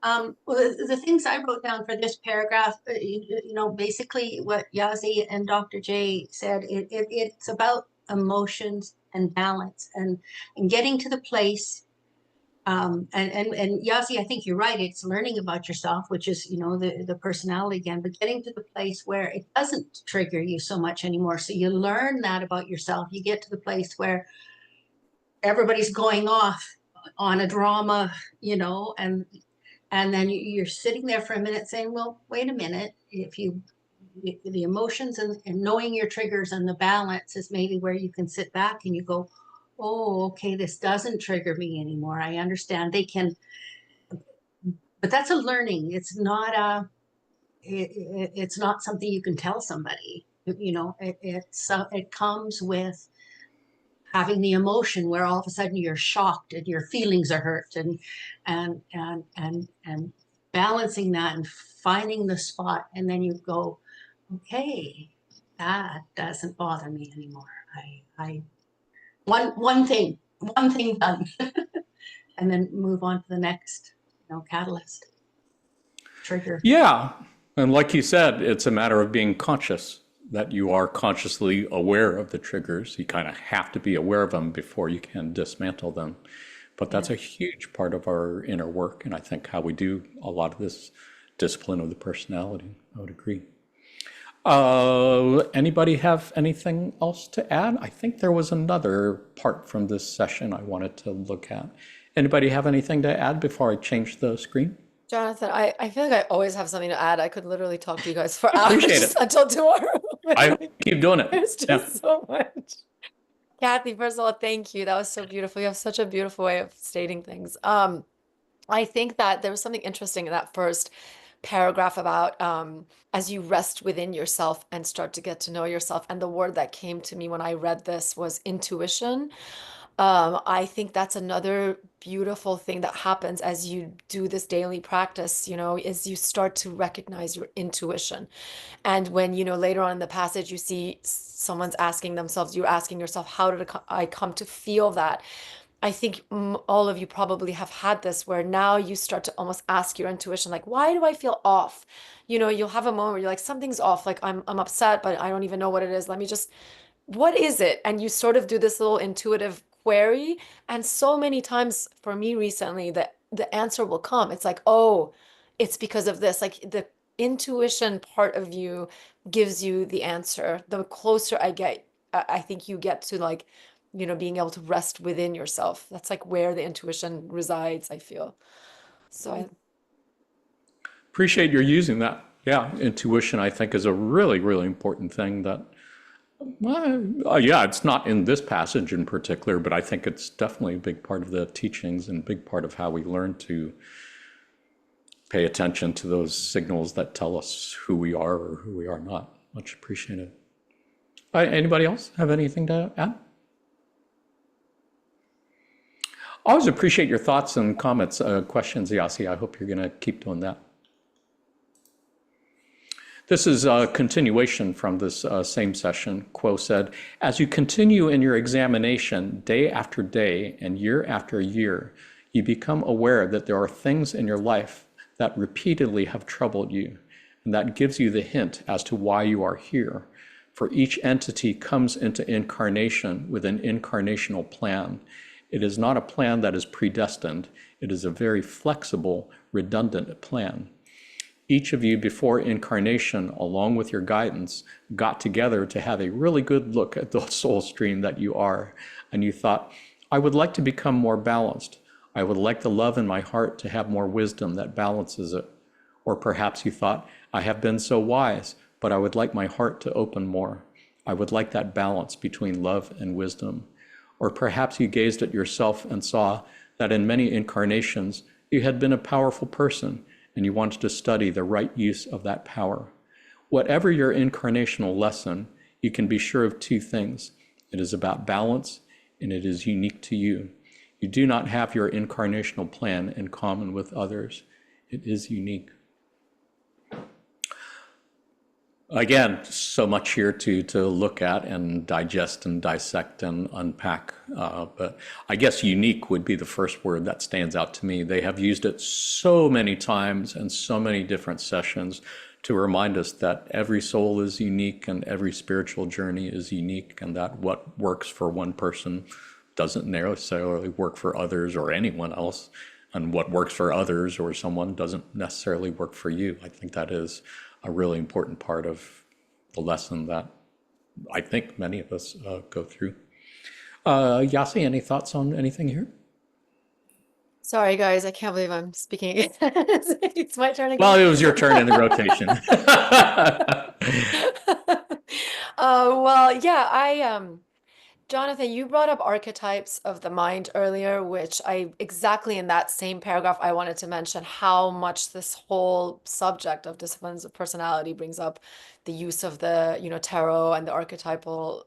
Well, the things I wrote down for this paragraph, basically what Yazi and Dr. J said, it's about emotions and balance and getting to the place. And Yazi, I think you're right. It's learning about yourself, which is, the personality again, but getting to the place where it doesn't trigger you so much anymore. So you learn that about yourself. You get to the place where everybody's going off on a drama, and then you're sitting there for a minute saying, well, wait a minute, the emotions and knowing your triggers and the balance is maybe where you can sit back and you go, oh, okay, this doesn't trigger me anymore. I understand they can, but that's a learning. It's not something you can tell somebody. It comes with having the emotion where all of a sudden you're shocked and your feelings are hurt and balancing that and finding the spot, and then you go, okay, that doesn't bother me anymore. I one thing done. And then move on to the next catalyst trigger. Yeah. And like you said, it's a matter of being conscious, that you are consciously aware of the triggers. You kind of have to be aware of them before you can dismantle them. But that's a huge part of our inner work, and I think how we do a lot of this discipline of the personality. I would agree. Anybody have anything else to add? I think there was another part from this session I wanted to look at. Anybody have anything to add before I change the screen? Jonathan, I feel like I always have something to add. I could literally talk to you guys for Appreciate hours it. until tomorrow. I keep doing it. There's Yeah. just so much. Kathy, first of all, thank you. That was so beautiful. You have such a beautiful way of stating things. I think that there was something interesting in that first paragraph about as you rest within yourself and start to get to know yourself. And the word that came to me when I read this was intuition. I think that's another beautiful thing that happens as you do this daily practice, is you start to recognize your intuition. And when, later on in the passage, you see someone's asking themselves, you're asking yourself, how did I come to feel that? I think all of you probably have had this where now you start to almost ask your intuition, like, why do I feel off? You'll have a moment where you're like, something's off, like I'm upset, but I don't even know what it is. Let me just, what is it? And you sort of do this little intuitive query. And so many times for me recently, the answer will come. It's like, oh, it's because of this. Like the intuition part of you gives you the answer. The closer I get, I think you get to like, being able to rest within yourself. That's like where the intuition resides, I feel. So Appreciate your using that. Yeah, intuition, I think, is a really, really important thing that, yeah, it's not in this passage in particular, but I think it's definitely a big part of the teachings and a big part of how we learn to pay attention to those signals that tell us who we are or who we are not. Much appreciated. Anybody else have anything to add? Always appreciate your thoughts and comments, questions, Yasi. I hope you're going to keep doing that. This is a continuation from this same session. Quo said, as you continue in your examination day after day and year after year, you become aware that there are things in your life that repeatedly have troubled you, and that gives you the hint as to why you are here. For each entity comes into incarnation with an incarnational plan. It is not a plan that is predestined. It is a very flexible, redundant plan. Each of you before incarnation, along with your guidance, got together to have a really good look at the soul stream that you are. And you thought, I would like to become more balanced. I would like the love in my heart to have more wisdom that balances it. Or perhaps you thought, I have been so wise, but I would like my heart to open more. I would like that balance between love and wisdom. Or perhaps you gazed at yourself and saw that in many incarnations, you had been a powerful person and you wanted to study the right use of that power. Whatever your incarnational lesson, you can be sure of two things. It is about balance and it is unique to you. You do not have your incarnational plan in common with others. It is unique. Again, so much here to look at and digest and dissect and unpack. But I guess unique would be the first word that stands out to me. They have used it so many times and so many different sessions to remind us that every soul is unique and every spiritual journey is unique, and that what works for one person doesn't necessarily work for others or anyone else. And what works for others or someone doesn't necessarily work for you. I think that is a really important part of the lesson that I think many of us go through. Yasi, any thoughts on anything here? sorry, guys, I can't believe I'm speaking. It's my turn again. Well, it was your turn in the rotation. Well, yeah, Jonathan, you brought up archetypes of the mind earlier, which I exactly in that same paragraph I wanted to mention how much this whole subject of disciplines of personality brings up the use of the, tarot and the archetypal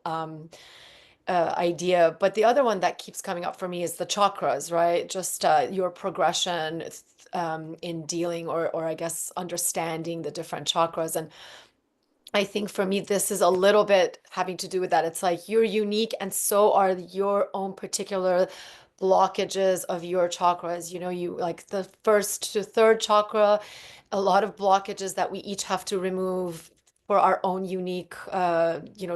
idea. But the other one that keeps coming up for me is the chakras, right? Just your progression in dealing or I guess understanding the different chakras. And I think for me, this is a little bit having to do with that. It's like you're unique, and so are your own particular blockages of your chakras. You like the first to third chakra, a lot of blockages that we each have to remove for our own unique,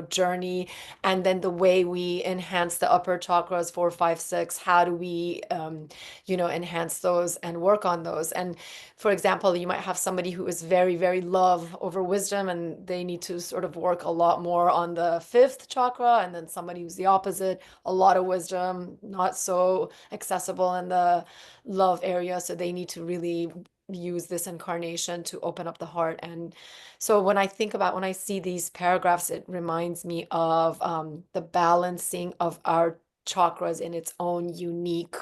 journey. And then the way we enhance the upper chakras, 4, 5, 6, how do we, enhance those and work on those? And for example, you might have somebody who is very, very love over wisdom, and they need to sort of work a lot more on the 5th chakra. And then somebody who's the opposite, a lot of wisdom, not so accessible in the love area. So they need to really use this incarnation to open up the heart. And so when I see these paragraphs, it reminds me of the balancing of our chakras in its own unique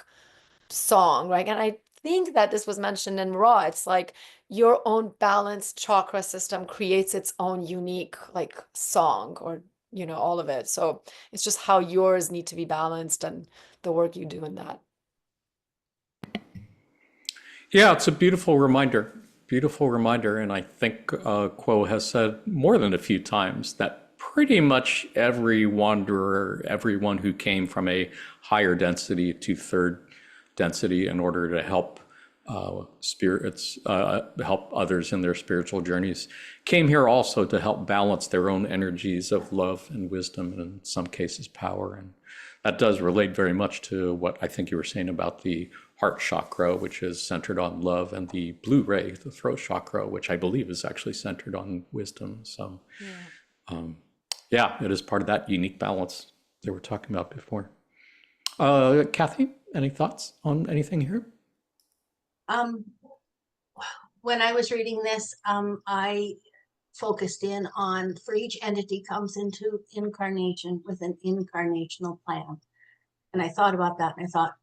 song, right? And I think that this was mentioned in Ra. It's like your own balanced chakra system creates its own unique like song or all of it. So it's just how yours need to be balanced and the work you do in that. Yeah, it's a beautiful reminder, and I think Quo has said more than a few times that pretty much every wanderer, everyone who came from a higher density to third density in order to help spirits, help others in their spiritual journeys, came here also to help balance their own energies of love and wisdom, and in some cases power. And that does relate very much to what I think you were saying about the heart chakra, which is centered on love, and the blue ray, the throat chakra, which I believe is actually centered on wisdom. So yeah, it is part of that unique balance that we're talking about before. Kathy, any thoughts on anything here? When I was reading this, I focused in on, for each entity comes into incarnation with an incarnational plan. And I thought about that and I thought,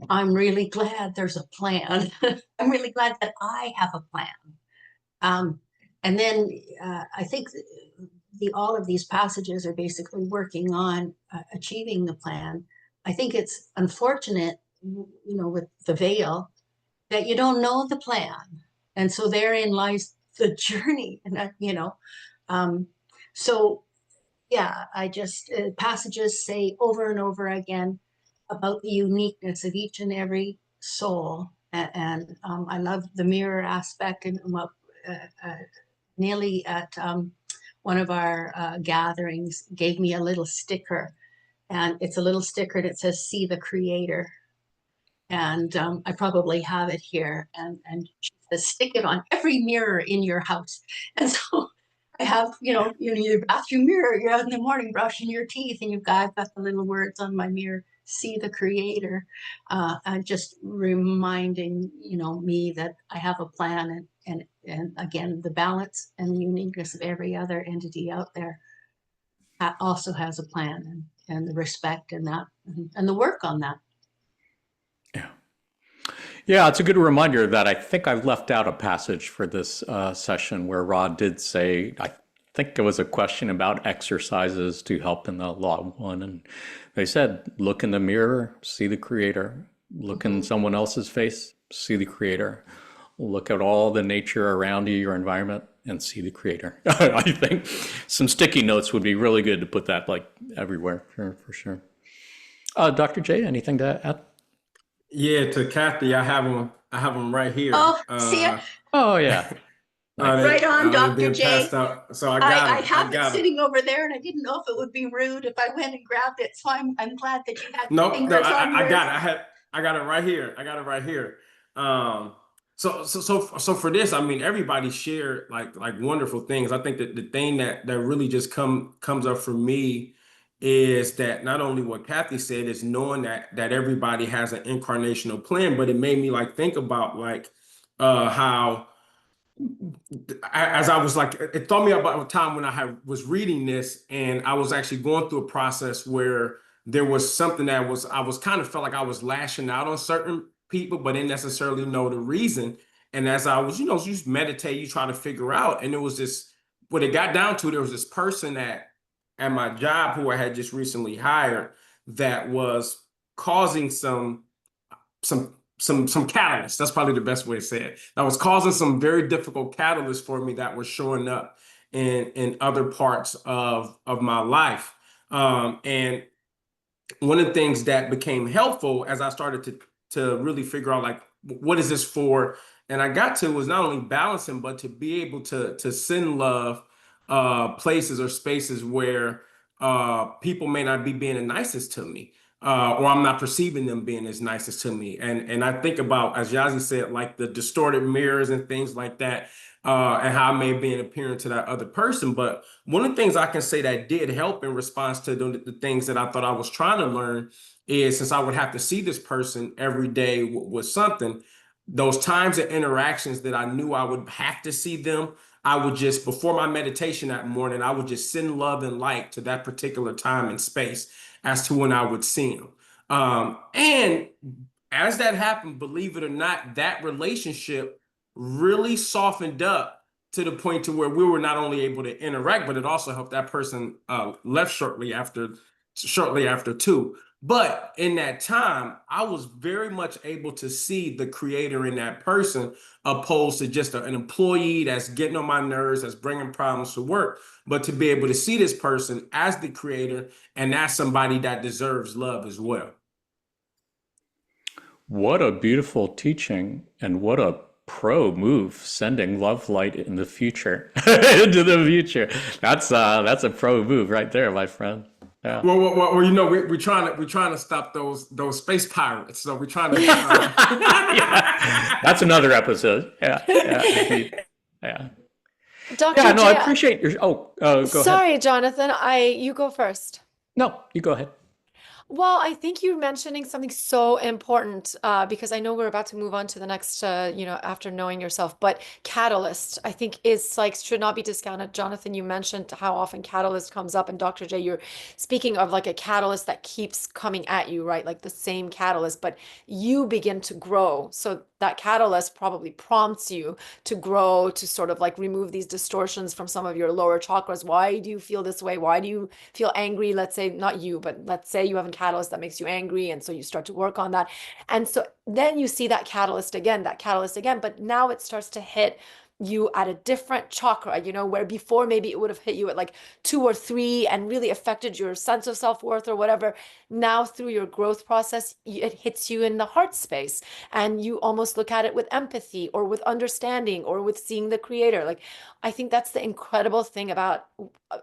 I'm really glad there's a plan. I'm really glad that I have a plan. And then I think all of these passages are basically working on achieving the plan. I think it's unfortunate, with the veil, that you don't know the plan. And so therein lies the journey. And so yeah, I just, passages say over and over again about the uniqueness of each and every soul. And I love the mirror aspect. And what Nearly at one of our gatherings gave me a little sticker. And it's a little sticker that says, "See the Creator." And I probably have it here. And she says, stick it on every mirror in your house. And so I have, your bathroom mirror, you're out in the morning brushing your teeth, and I've got the little words on my mirror, "See the Creator," and just reminding, me that I have a plan, and again, the balance and the uniqueness of every other entity out there also has a plan, and the respect and that, and the work on that. Yeah, it's a good reminder that I think I've left out a passage for this session where Rod did say, I think it was a question about exercises to help in the Law of One. And they said, look in the mirror, see the Creator. Look in someone else's face, see the Creator. Look at all the nature around you, your environment, and see the Creator. I think some sticky notes would be really good to put that like everywhere, for sure. Dr. J, anything to add? Yeah, to Kathy, I have them right here. Oh, see ya. Oh, yeah. Right on, they're Dr. being J. passed out. So I got I them. have it got them. sitting over there, and I didn't know if it would be rude if I went and grabbed it. So I'm glad that you had No, fingers on I yours. got it. I got it right here. I got it right here. So for this, I mean, everybody shared like wonderful things. I think that the thing that really just comes up for me is that not only what Kathy said is knowing that everybody has an incarnational plan, but it made me like think about like how as I was like, it thought me about a time when was reading this, and I was actually going through a process where there was something that I was kind of felt like I was lashing out on certain people, but didn't necessarily know the reason. And as I was, you just meditate, you try to figure out, and it was this, what it got down to, there was this person at my job who I had just recently hired that was causing some catalysts. That's probably the best way to say it. That was causing some very difficult catalysts for me that were showing up in other parts of my life. And one of the things that became helpful as I started to really figure out like what is this for, and I got to, was not only balancing but to be able to send love places or spaces where people may not be being the nicest to me, or I'm not perceiving them being as nicest to me. And I think about, as Yazi said, like the distorted mirrors and things like that, and how I may be an appearing to that other person. But one of the things I can say that did help in response to the things that I thought I was trying to learn is, since I would have to see this person every day with something, those times and interactions that I knew I would have to see them, I would just, before my meditation that morning, I would just send love and light to that particular time and space as to when I would see them. And as that happened, believe it or not, that relationship really softened up to the point to where we were not only able to interact, but it also helped that person left shortly after too. But in that time, I was very much able to see the creator in that person, opposed to just an employee that's getting on my nerves, that's bringing problems to work. But to be able to see this person as the creator and as somebody that deserves love as well. What a beautiful teaching, and what a pro move, sending love light in the future into the future. That's a pro move right there, my friend. Yeah. Well, you know, we're trying to stop those space pirates. So we're trying to. Yeah, that's another episode. Yeah, yeah, indeed. Yeah. Dr. Yeah, no, I J, appreciate your. Go ahead. sorry, Jonathan, you go first. No, you go ahead. Well, I think you're mentioning something so important because I know we're about to move on to the next, after knowing yourself. But catalyst, I think, is like should not be discounted. Jonathan, you mentioned how often catalyst comes up, and Dr. J, you're speaking of like a catalyst that keeps coming at you, right? Like the same catalyst, but you begin to grow. So that catalyst probably prompts you to grow, to sort of like remove these distortions from some of your lower chakras. Why do you feel this way? Why do you feel angry? Let's say not you, but let's say you have a catalyst that makes you angry, and so you start to work on that, and so then you see that catalyst again, but now it starts to hit you at a different chakra, where before maybe it would have hit you at like 2 or 3 and really affected your sense of self-worth or whatever. Now through your growth process, it hits you in the heart space, and you almost look at it with empathy or with understanding or with seeing the creator. Like, I think that's the incredible thing about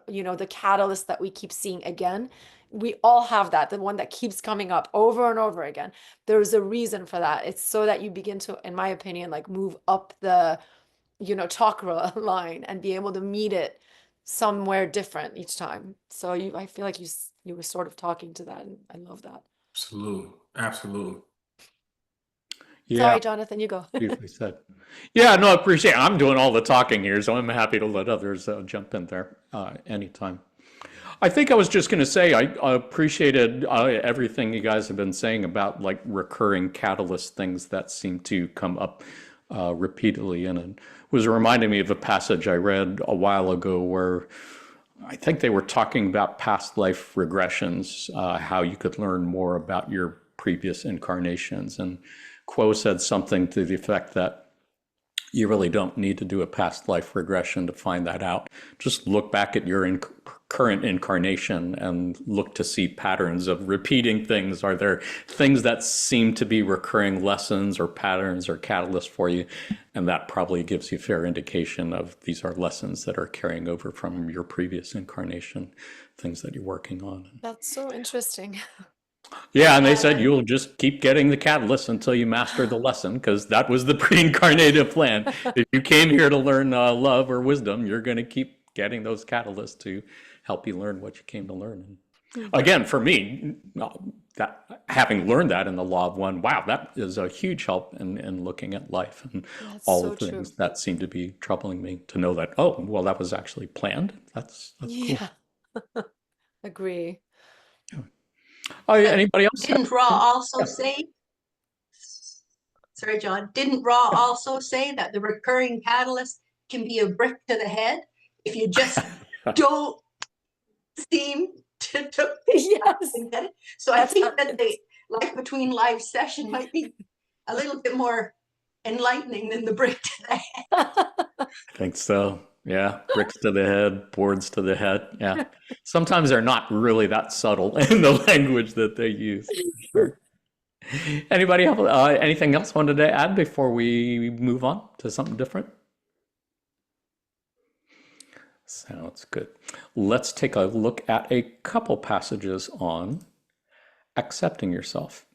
the catalyst that we keep seeing again. We all have that, the one that keeps coming up over and over again. There's a reason for that. It's so that you begin to, in my opinion, like move up the chakra line and be able to meet it somewhere different each time. So I feel like you were sort of talking to that, and I love that. Absolutely, absolutely. Yeah, Sorry, Jonathan, you go. beautifully said. Yeah, no, I appreciate it. I'm doing all the talking here, so I'm happy to let others jump in there anytime. I think I was just going to say I appreciated everything you guys have been saying about like recurring catalyst things that seem to come up repeatedly, and it was reminding me of a passage I read a while ago where I think they were talking about past life regressions, how you could learn more about your previous incarnations, and Quo said something to the effect that you really don't need to do a past life regression to find that out. Just look back at your current incarnation and look to see patterns of repeating things. Are there things that seem to be recurring lessons or patterns or catalysts for you? And that probably gives you a fair indication of these are lessons that are carrying over from your previous incarnation, things that you're working on. That's so interesting. Yeah, and they said you'll just keep getting the catalyst until you master the lesson, because that was the pre-incarnative plan. If you came here to learn love or wisdom, you're going to keep getting those catalysts to help you learn what you came to learn. And again, for me, that having learned that in the Law of One, wow, that is a huge help in looking at life and all so the things true. that seem to be troubling me. To know that, oh, well, that was actually planned. That's cool. Yeah. Agree. Anybody else? Didn't Ra also say, sorry, John, didn't Ra also say that the recurring catalyst can be a brick to the head if you just don't seem to Yes. get it? So I think that the life between life session might be a little bit more enlightening than the brick to the head. I think so. Yeah, bricks to the head, boards to the head. Yeah, sometimes they're not really that subtle in the language that they use. Sure. Anybody have anything else wanted to add before we move on to something different? Sounds good. Let's take a look at a couple passages on accepting yourself.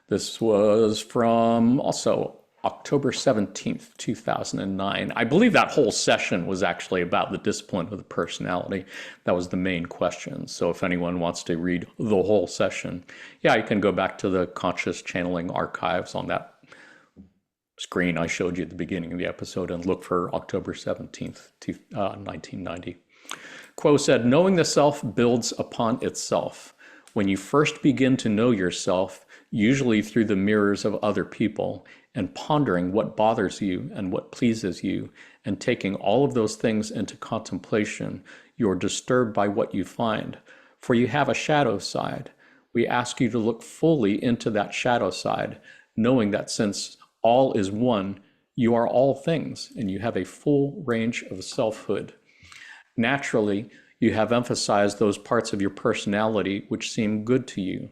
This was from also October 17th, 2009. I believe that whole session was actually about the discipline of the personality. That was the main question. So if anyone wants to read the whole session, yeah, you can go back to the Conscious Channeling archives on that screen I showed you at the beginning of the episode and look for October 17th, 1990. Quo said, knowing the self builds upon itself. When you first begin to know yourself, usually through the mirrors of other people, and pondering what bothers you and what pleases you, and taking all of those things into contemplation, you're disturbed by what you find. For you have a shadow side. We ask you to look fully into that shadow side, knowing that since all is one, you are all things, and you have a full range of selfhood. Naturally, you have emphasized those parts of your personality which seem good to you,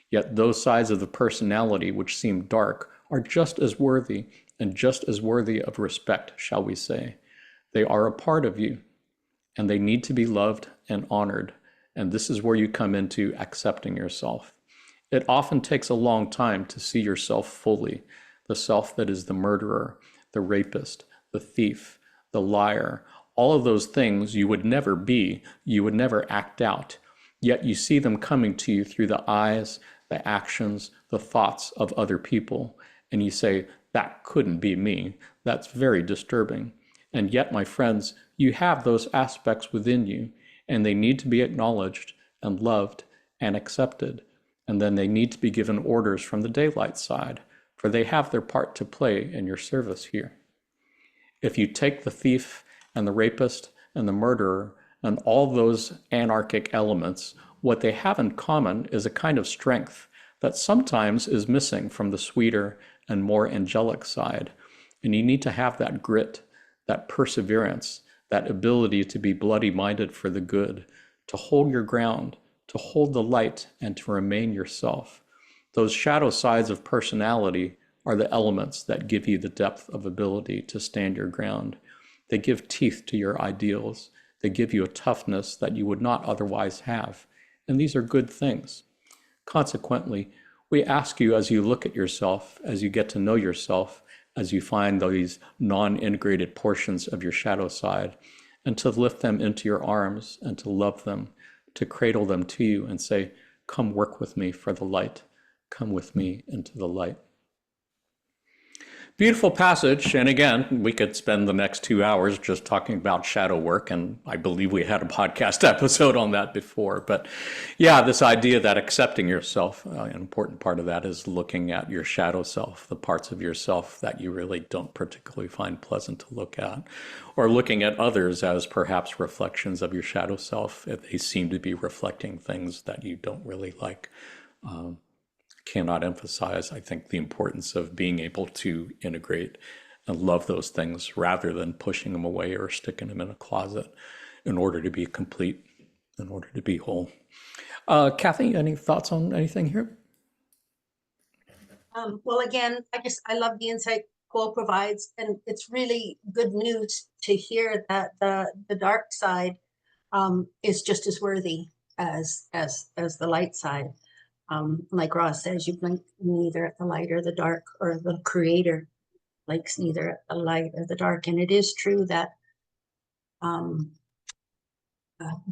yet those sides of the personality which seem dark are just as worthy and just as worthy of respect, shall we say. They are a part of you, and they need to be loved and honored. And this is where you come into accepting yourself. It often takes a long time to see yourself fully, the self that is the murderer, the rapist, the thief, the liar, all of those things you would never be, you would never act out, yet you see them coming to you through the eyes, the actions, the thoughts of other people, and you say, that couldn't be me. That's very disturbing. And yet, my friends, you have those aspects within you, and they need to be acknowledged and loved and accepted. And then they need to be given orders from the daylight side, for they have their part to play in your service here. If you take the thief and the rapist and the murderer and all those anarchic elements, what they have in common is a kind of strength that sometimes is missing from the sweeter and more angelic side. And you need to have that grit, that perseverance, that ability to be bloody-minded for the good, to hold your ground, to hold the light, and to remain yourself. Those shadow sides of personality are the elements that give you the depth of ability to stand your ground. They give teeth to your ideals. They give you a toughness that you would not otherwise have. And these are good things. Consequently, we ask you as you look at yourself, as you get to know yourself, as you find these non-integrated portions of your shadow side, and to lift them into your arms and to love them, to cradle them to you and say, come work with me for the light. Come with me into the light. Beautiful passage, and again, we could spend the next 2 hours just talking about shadow work, and I believe we had a podcast episode on that before. But yeah, this idea that accepting yourself, an important part of that is looking at your shadow self, the parts of yourself that you really don't particularly find pleasant to look at, or looking at others as perhaps reflections of your shadow self if they seem to be reflecting things that you don't really like. Cannot emphasize, I think, the importance of being able to integrate and love those things rather than pushing them away or sticking them in a closet in order to be complete, in order to be whole. Kathy, any thoughts on anything here? Well, again, I love the insight Cole provides, and it's really good news to hear that the dark side is just as worthy as the light side. Like Ross says, you blink neither at the light or the dark, or the creator blinks neither at the light or the dark. And it is true that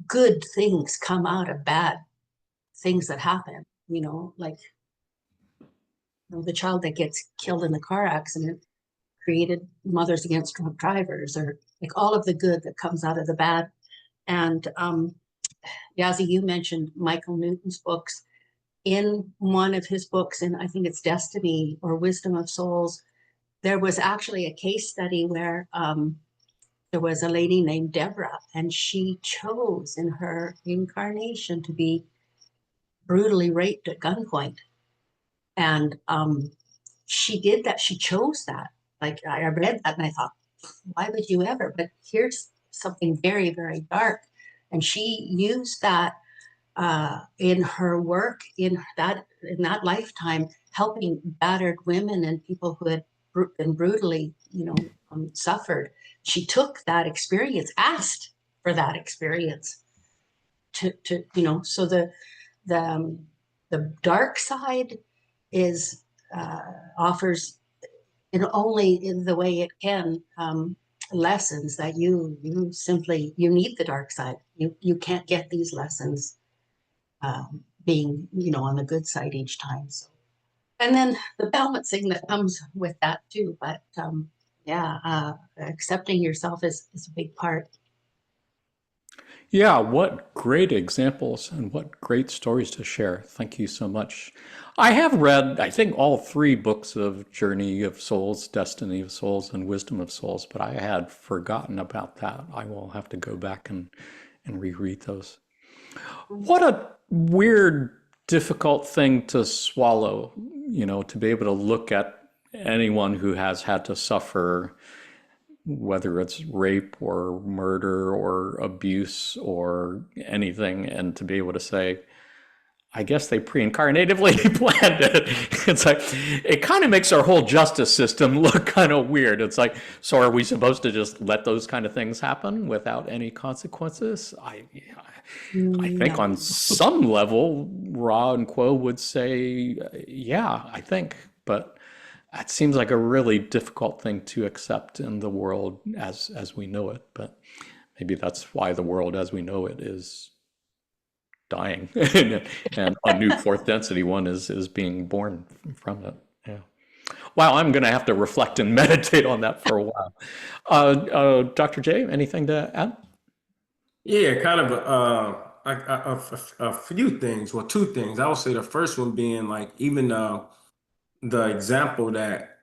good things come out of bad things that happen, like the child that gets killed in the car accident created Mothers Against Drunk Drivers, or like all of the good that comes out of the bad. And Yazzie, you mentioned Michael Newton's books. In one of his books, and I think it's Destiny or Wisdom of Souls, there was actually a case study where there was a lady named Deborah, and she chose in her incarnation to be brutally raped at gunpoint. And she did that. She chose that. Like, I read that and I thought, why would you ever? But here's something very, very dark. And she used that in her work in that lifetime, helping battered women and people who had been brutally, suffered. She took that experience, asked for that experience to so the dark side is offers in only in the way it can lessons that you need the dark side. You can't get these lessons being, on the good side each time. So, and then the balancing that comes with that too. But accepting yourself is a big part. Yeah, what great examples and what great stories to share. Thank you so much. I have read, I think, all 3 books of Journey of Souls, Destiny of Souls, and Wisdom of Souls, but I had forgotten about that. I will have to go back and reread those. What a weird, difficult thing to swallow, to be able to look at anyone who has had to suffer, whether it's rape or murder or abuse or anything, and to be able to say, I guess they pre-incarnatively planned it. It's like, it kind of makes our whole justice system look kind of weird. It's like, so are we supposed to just let those kind of things happen without any consequences? I think No. on some level, Ra and Quo would say, yeah, I think, but that seems like a really difficult thing to accept in the world as we know it. But maybe that's why the world as we know it is dying, and a new fourth density one is being born from it. Yeah. Wow, I'm going to have to reflect and meditate on that for a while. Dr. J, anything to add? Yeah, kind of a few things. Well, two things. I would say the first one being like even the example that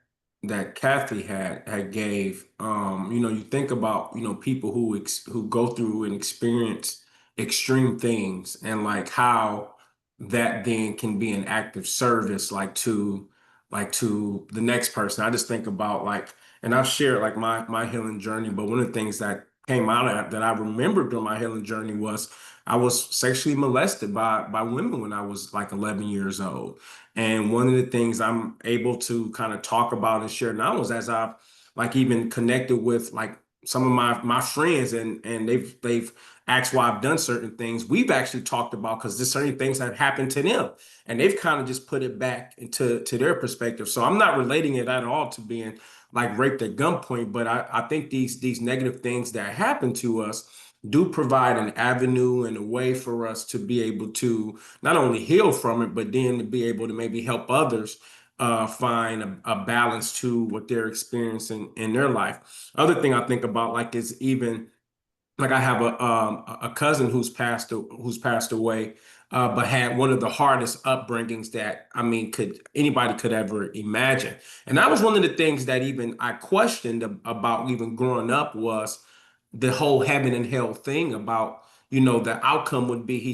Kathy had gave. You think about people who go through and experience extreme things, and like how that then can be an act of service, like to the next person. I just think about like, and I've shared like my healing journey, but one of the things that came out of that I remember during my healing journey was I was sexually molested by women when I was like 11 years old. And one of the things I'm able to kind of talk about and share now is as I've like even connected with like some of my friends, and they've asked why I've done certain things. We've actually talked about because there's certain things that happened to them, and they've kind of just put it back into their perspective. So I'm not relating it at all to being like raped at gunpoint, but I think these negative things that happen to us do provide an avenue and a way for us to be able to not only heal from it, but then to be able to maybe help others find a balance to what they're experiencing in their life. Other thing I think about like is even like I have a cousin who's passed away, but had one of the hardest upbringings that I mean could anybody could ever imagine. And that was one of the things that even I questioned about even growing up was the whole heaven and hell thing about the outcome would be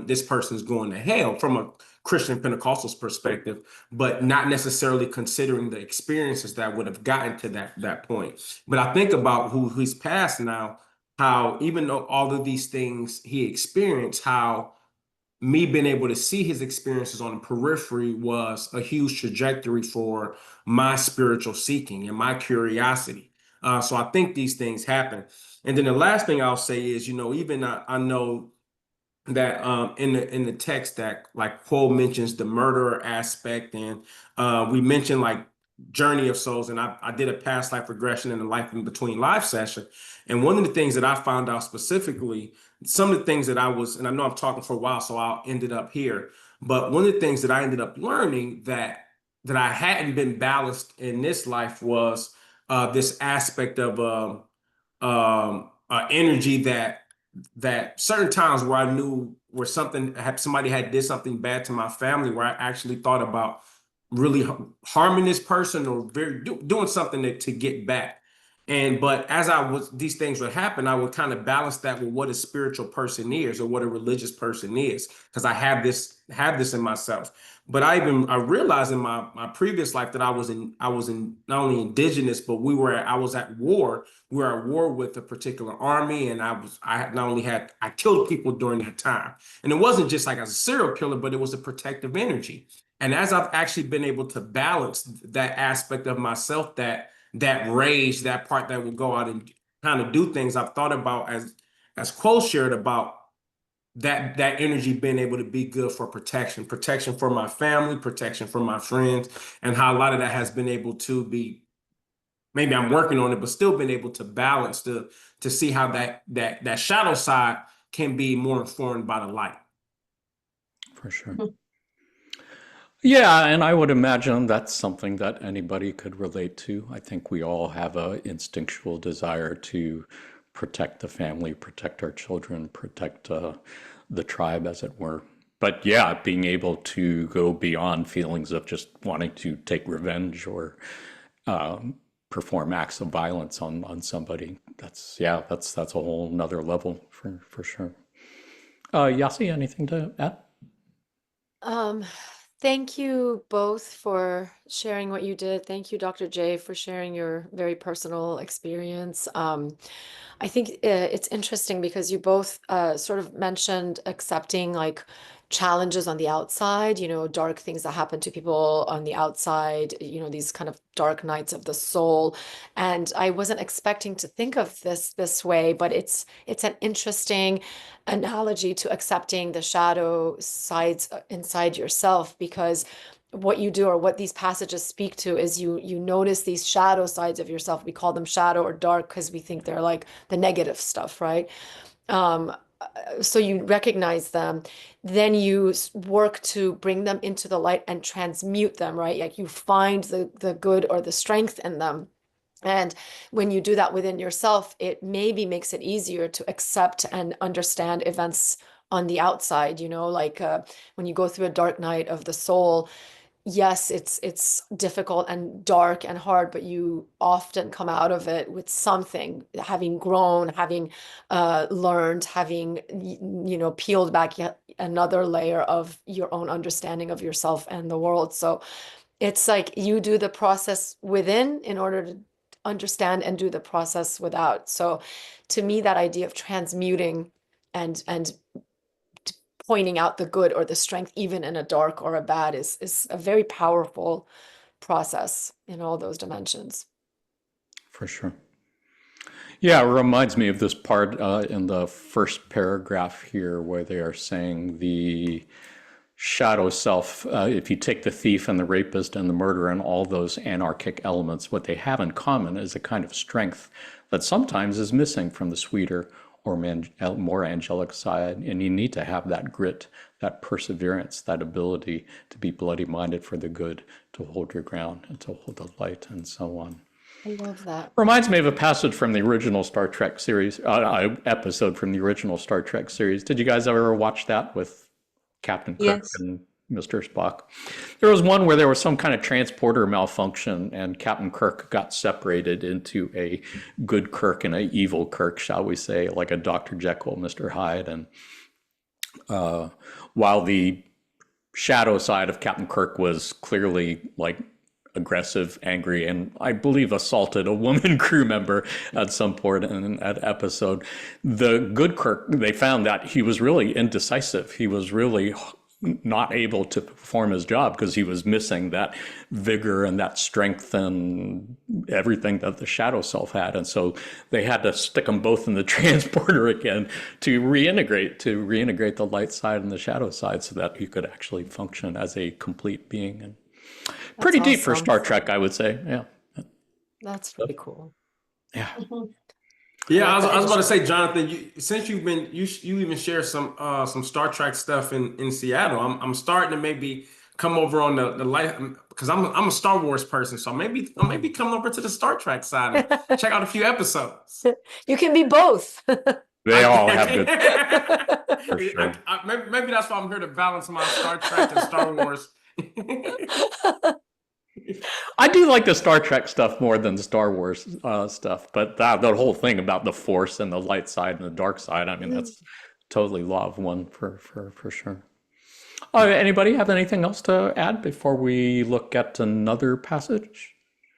this person's going to hell from a Christian Pentecostal's perspective, but not necessarily considering the experiences that would have gotten to that point. But I think about who he's passed now, how even though all of these things he experienced, how me being able to see his experiences on the periphery was a huge trajectory for my spiritual seeking and my curiosity. So I think these things happen. And then the last thing I'll say is, even I know that in the text that like Paul mentions the murderer aspect, and we mentioned like journey of souls, and I did a past life regression and a life in between life session, and one of the things that I found out specifically, some of the things that I was, and I know I'm talking for a while so I'll end it up here, but one of the things that I ended up learning that I hadn't been balanced in this life was this aspect of energy that certain times where I knew where somebody had did something bad to my family, where I actually thought about really harming this person or doing something to get back. But as these things would happen, I would kind of balance that with what a spiritual person is or what a religious person is, because I have this in myself. But I realized in my previous life that I was in not only indigenous, but I was at war. We were at war with a particular army, and I killed people during that time. And it wasn't just like as a serial killer, but it was a protective energy. And as I've actually been able to balance that aspect of myself, that rage, that part that will go out and kind of do things, I've thought about as Cole shared about that energy being able to be good for protection for my family, protection for my friends, and how a lot of that has been able to be, maybe I'm working on it, but still been able to balance to see how that shadow side can be more informed by the light. For sure. Yeah, and I would imagine that's something that anybody could relate to. I think we all have a instinctual desire to protect the family, protect our children, protect the tribe, as it were. But yeah, being able to go beyond feelings of just wanting to take revenge or perform acts of violence on somebody, that's a whole nother level for sure. Yasi, anything to add? Um, Thank you both for sharing what you did. Thank you, Dr. J, for sharing your very personal experience. I think it's interesting because you both sort of mentioned accepting like challenges on the outside, dark things that happen to people on the outside, these kind of dark nights of the soul. And I wasn't expecting to think of this way, but it's an interesting analogy to accepting the shadow sides inside yourself, because what you do, or what these passages speak to, is you notice these shadow sides of yourself. We call them shadow or dark because we think they're like the negative stuff, right? Um, so you recognize them, then you work to bring them into the light and transmute them, right? Like you find the good or the strength in them. And when you do that within yourself, it maybe makes it easier to accept and understand events on the outside, like when you go through a dark night of the soul. Yes, it's difficult and dark and hard, but you often come out of it with something, having grown, having learned, having peeled back yet another layer of your own understanding of yourself and the world. So it's like you do the process within in order to understand and do the process without. So to me, that idea of transmuting and pointing out the good or the strength, even in a dark or a bad, is a very powerful process in all those dimensions. For sure. Yeah, it reminds me of this part in the first paragraph here where they are saying the shadow self, if you take the thief and the rapist and the murderer and all those anarchic elements, what they have in common is a kind of strength that sometimes is missing from the sweeter or more angelic side. And you need to have that grit, that perseverance, that ability to be bloody minded for the good, to hold your ground and to hold the light and so on. I love that. Reminds me of a passage from the original Star Trek series, episode from the original Star Trek series. Did you guys ever watch that with Captain Kirk Yes. and Mr. Spock? There was one where there was some kind of transporter malfunction and Captain Kirk got separated into a good Kirk and an evil Kirk, shall we say, like a Dr. Jekyll, Mr. Hyde. And while the shadow side of Captain Kirk was clearly like aggressive, angry, and I believe assaulted a woman crew member at some point in that episode. The good Kirk, they found that he was really indecisive. He was really not able to perform his job because he was missing that vigor and that strength and everything that the shadow self had. And so they had to stick them both in the transporter again to reintegrate the light side and the shadow side so that he could actually function as a complete being. And pretty deep for awesome. Star Trek, I would say. Yeah. That's really cool. Yeah. Mhm. Yeah, I was about to say, Jonathan, since you've been you even share some Star Trek stuff in Seattle. I'm starting to maybe come over on the light because I'm a Star Wars person, so I'll maybe come over to the Star Trek side and check out a few episodes. You can be both. They all have good. For I, sure. maybe that's why I'm here to balance my Star Trek and Star Wars. I do like the Star Trek stuff more than the Star Wars stuff, but the whole thing about the Force and the light side and the dark side, I mean, that's totally law of one for sure. Anybody have anything else to add before we look at another passage?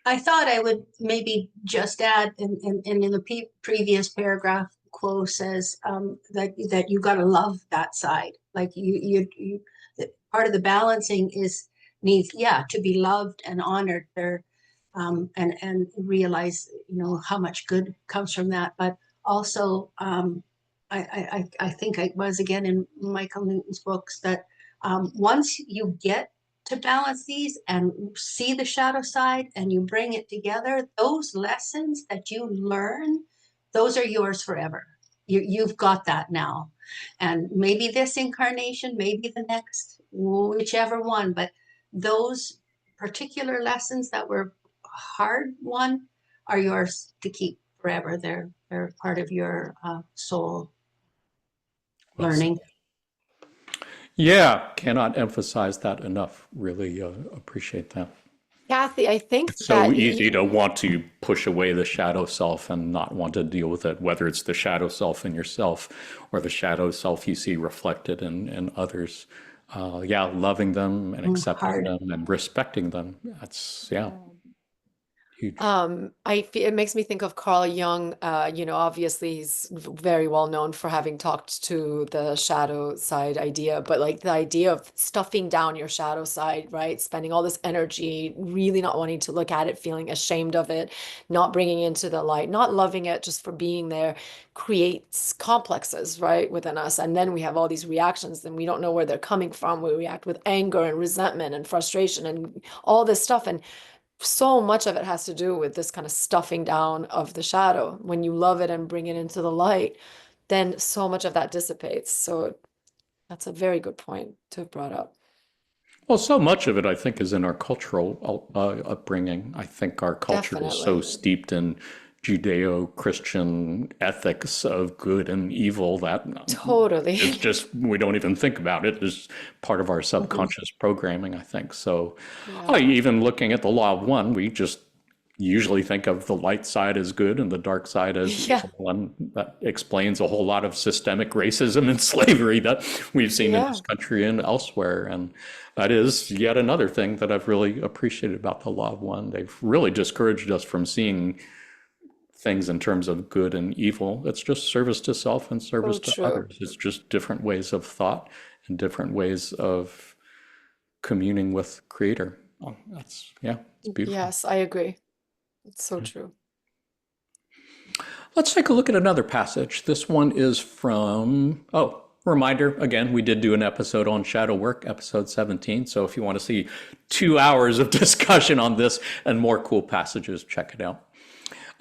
I thought I would maybe just add in the previous paragraph, Quo says that you got to love that side. Like that part of the balancing needs to be loved and honored there, and realize how much good comes from that. But also, I think it was again in Michael Newton's books that once you get to balance these and see the shadow side and you bring it together, those lessons that you learn, those are yours forever. You've got that now. And maybe this incarnation, maybe the next, whichever one, but those particular lessons that were hard won are yours to keep forever. They're part of your soul learning. Yeah, cannot emphasize that enough. Really appreciate that. Kathy, I think It's so that easy to want to push away the shadow self and not want to deal with it, whether it's the shadow self in yourself or the shadow self you see reflected in others. Yeah, loving them and accepting Hard. them and respecting them. That's, yeah, huge. it makes me think of Carl Jung. Obviously he's very well known for having talked to the shadow side idea, but like the idea of stuffing down your shadow side, right? Spending all this energy, really not wanting to look at it, feeling ashamed of it, not bringing it into the light, not loving it just for being there, creates complexes, right, within us. And then we have all these reactions, and we don't know where they're coming from. We react with anger and resentment and frustration and all this stuff. And so much of it has to do with this kind of stuffing down of the shadow. When you love it and bring it into the light, then so much of that dissipates. So that's a very good point to have brought up. Well, so much of it, I think, is in our cultural upbringing. I think our culture is so Definitely. steeped in Judeo-Christian ethics of good and evil that Totally. it's just, we don't even think about it. It's part of our Mhm. subconscious programming, I think. So, Yeah. even looking at the law of one, we just usually think of the light side as good and the dark side as Yeah. evil. And that explains a whole lot of systemic racism and slavery that we've seen in this Yeah. country and elsewhere. And that is yet another thing that I've really appreciated about the law of one. They've really discouraged us from seeing things in terms of good and evil. It's just service to self and So service to true. others. It's just different ways of thought and different ways of communing with Creator. Oh, that's, yeah, it's beautiful. Yes, I agree. It's so true. Let's take a look at another passage. This one is from, reminder again, we did do an episode on shadow work, episode 17. So if you want to see 2 hours of discussion on this and more cool passages, check it out.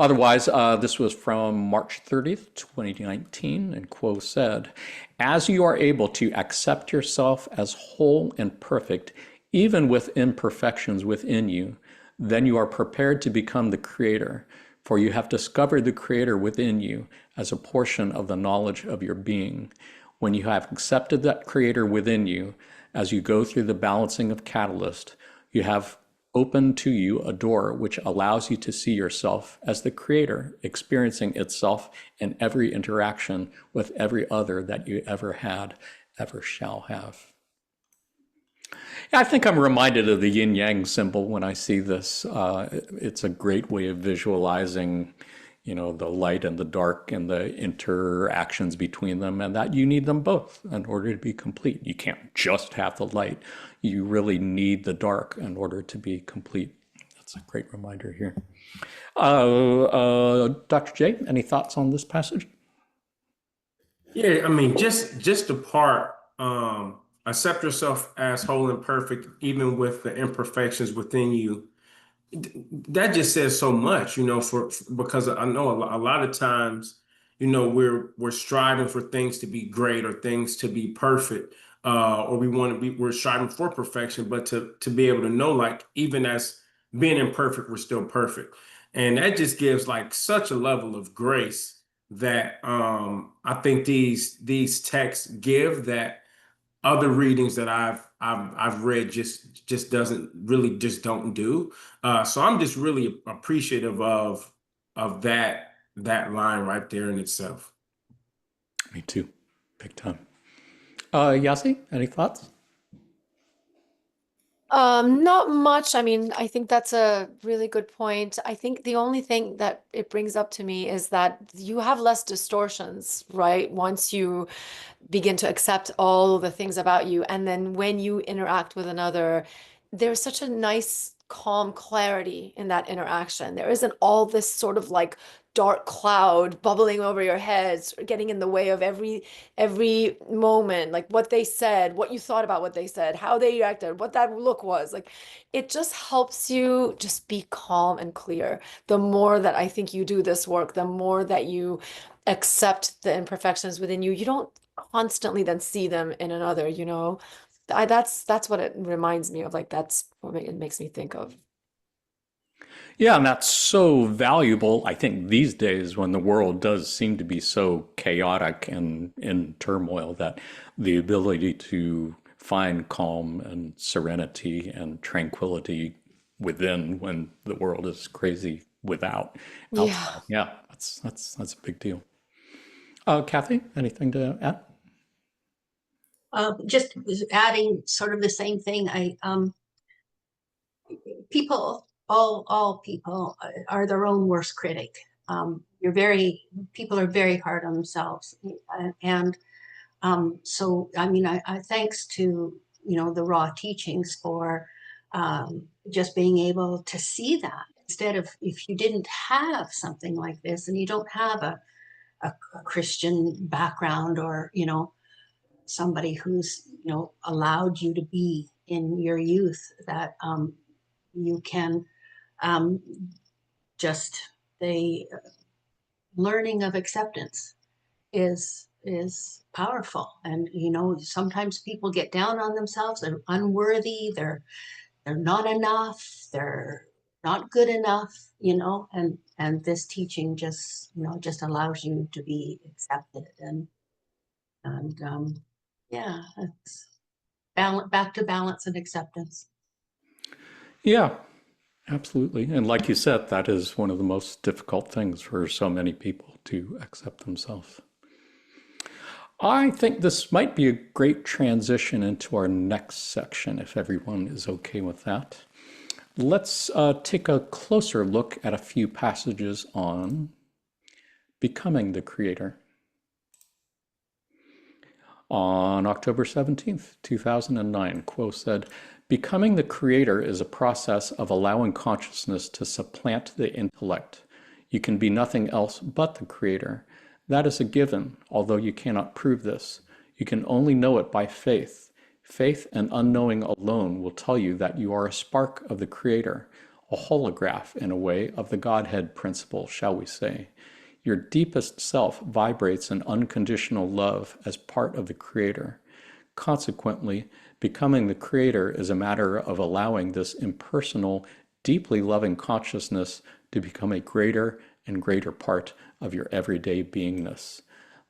Otherwise, this was from March 30th, 2019, and Quo said, as you are able to accept yourself as whole and perfect, even with imperfections within you, then you are prepared to become the creator, for you have discovered the creator within you as a portion of the knowledge of your being. When you have accepted that creator within you, as you go through the balancing of catalyst, you have open to you a door which allows you to see yourself as the creator, experiencing itself in every interaction with every other that you ever had, ever shall have. I think I'm reminded of the yin yang symbol when I see this. It's a great way of visualizing, the light and the dark and the interactions between them, and that you need them both in order to be complete. You can't just have the light. You really need the dark in order to be complete. That's a great reminder here. Dr. J, any thoughts on this passage? Yeah, I mean, just the part, accept yourself as whole and perfect, even with the imperfections within you. That just says so much, because I know a lot of times, we're striving for things to be great or things to be perfect, or we're striving for perfection, but to be able to know, like, even as being imperfect, we're still perfect, and that just gives like such a level of grace that I think these texts give that other readings that I've read just doesn't really just don't do. So I'm just really appreciative of that line right there in itself. Me too, big time. Yasi, any thoughts? Not much. I mean, I think that's a really good point. I think the only thing that it brings up to me is that you have less distortions, right? Once you begin to accept all the things about you. And then when you interact with another, there's such a nice, calm clarity in that interaction. There isn't all this sort of like dark cloud bubbling over your heads, getting in the way of every moment, like what they said, what you thought about what they said, how they reacted, what that look was. Like it just helps you just be calm and clear. The more that I think you do this work, the more that you accept the imperfections within you, you don't constantly then see them in another, that's what it reminds me of. Like that's what it makes me think of. Yeah, and that's so valuable, I think, these days when the world does seem to be so chaotic and in turmoil, that the ability to find calm and serenity and tranquility within when the world is crazy without Yeah. outside. Yeah, that's a big deal. Kathy, anything to add? Just was adding sort of the same thing. People, all people are their own worst critic. People are very hard on themselves, and so I mean, I thanks to the raw teachings for just being able to see that instead of, if you didn't have something like this and you don't have a Christian background, or somebody who's allowed you to be in your youth, that you can um, just the learning of acceptance is powerful. And sometimes people get down on themselves, they're unworthy, they're not enough, they're not good enough, and this teaching just allows you to be accepted. And yeah, it's back to balance and acceptance. Yeah, absolutely. And like you said, that is one of the most difficult things for so many people, to accept themselves. I think this might be a great transition into our next section, if everyone is okay with that. Let's take a closer look at a few passages on becoming the creator. On October 17th, 2009, Quo said, "Becoming the creator is a process of allowing consciousness to supplant the intellect. You can be nothing else but the creator. That is a given, although you cannot prove this. You can only know it by faith. Faith and unknowing alone will tell you that you are a spark of the creator, a holograph, in a way, of the Godhead principle, shall we say. Your deepest self vibrates in unconditional love as part of the creator. Consequently, becoming the creator is a matter of allowing this impersonal, deeply loving consciousness to become a greater and greater part of your everyday beingness.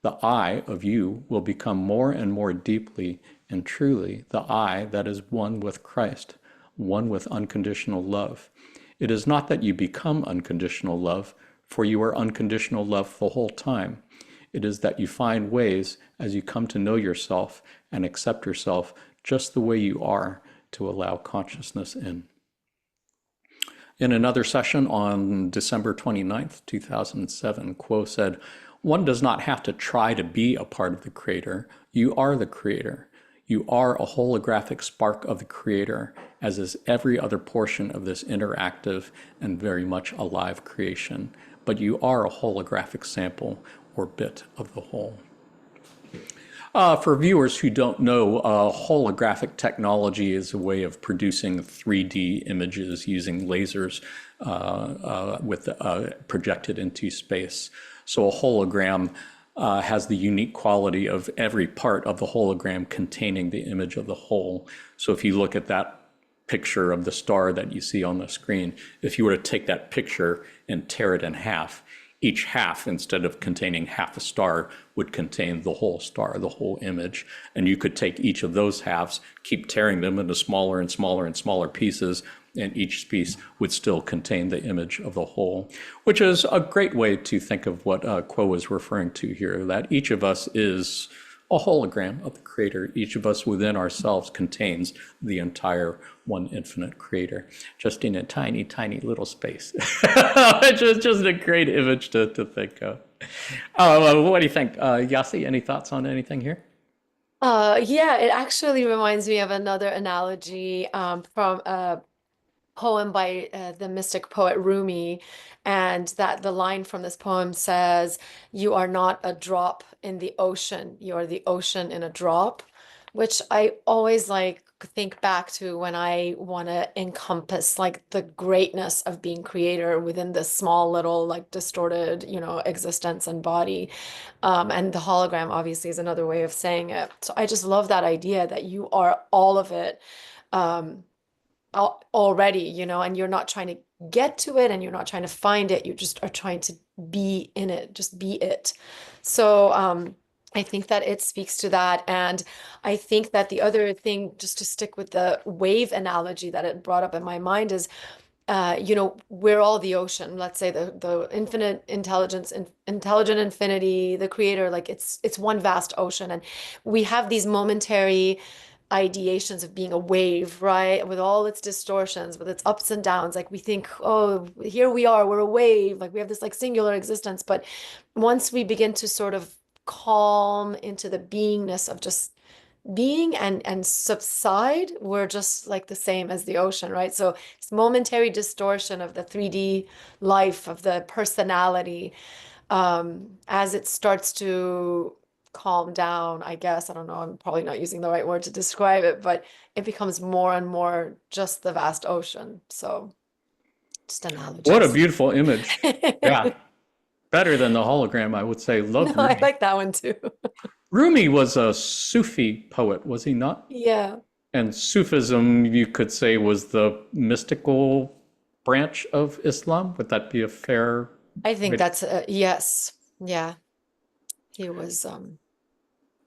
The I of you will become more and more deeply and truly the I that is one with Christ, one with unconditional love. It is not that you become unconditional love, for you are unconditional love the whole time. It is that you find ways, as you come to know yourself and accept yourself just the way you are, to allow consciousness in." In another session on December 29th, 2007, Quo said, "One does not have to try to be a part of the creator. You are the creator. You are a holographic spark of the creator, as is every other portion of this interactive and very much alive creation. But you are a holographic sample or bit of the whole." For viewers who don't know, holographic technology is a way of producing 3D images using lasers projected into space. So a hologram has the unique quality of every part of the hologram containing the image of the whole. So if you look at that picture of the star that you see on the screen, if you were to take that picture and tear it in half, each half, instead of containing half a star, would contain the whole star, the whole image. And you could take each of those halves, keep tearing them into smaller and smaller and smaller pieces, and each piece would still contain the image of the whole, which is a great way to think of what Quo was referring to here, that each of us is a hologram of the creator. Each of us within ourselves contains the entire one infinite creator, just in a tiny, tiny little space. It's just a great image to think of. What do you think? Yasi, any thoughts on anything here? Yeah, it actually reminds me of another analogy from a poem by the mystic poet Rumi, and that the line from this poem says, "You are not a drop in the ocean, you are the ocean in a drop," which I always like think back to when I want to encompass like the greatness of being creator within this small little like distorted, existence and body. And the hologram obviously is another way of saying it. So I just love that idea that you are all of it. Um, already, and you're not trying to get to it and you're not trying to find it. You just are trying to be in it, just be it. So, I think that it speaks to that. And I think that the other thing, just to stick with the wave analogy that it brought up in my mind, is we're all the ocean. Let's say the infinite intelligence, intelligent infinity, the creator, like it's one vast ocean. And we have these momentary ideations of being a wave, right? With all its distortions, with its ups and downs. Like we think, oh, here we are, we're a wave, like we have this like singular existence. But once we begin to sort of calm into the beingness of just being and subside, we're just like the same as the ocean, right? So it's momentary distortion of the 3D life, of the personality, as it starts to calm down, I guess. I don't know, I'm probably not using the right word to describe it, but it becomes more and more just the vast ocean. So just What a analogies. beautiful image. Yeah. Better than the hologram, I would say. Love No, I Rumi. like that one too. Rumi was a Sufi poet, was he not? Yeah, And Sufism, you could say, was the mystical branch of Islam. Would that be a fair I think way that's yes. Yeah, he was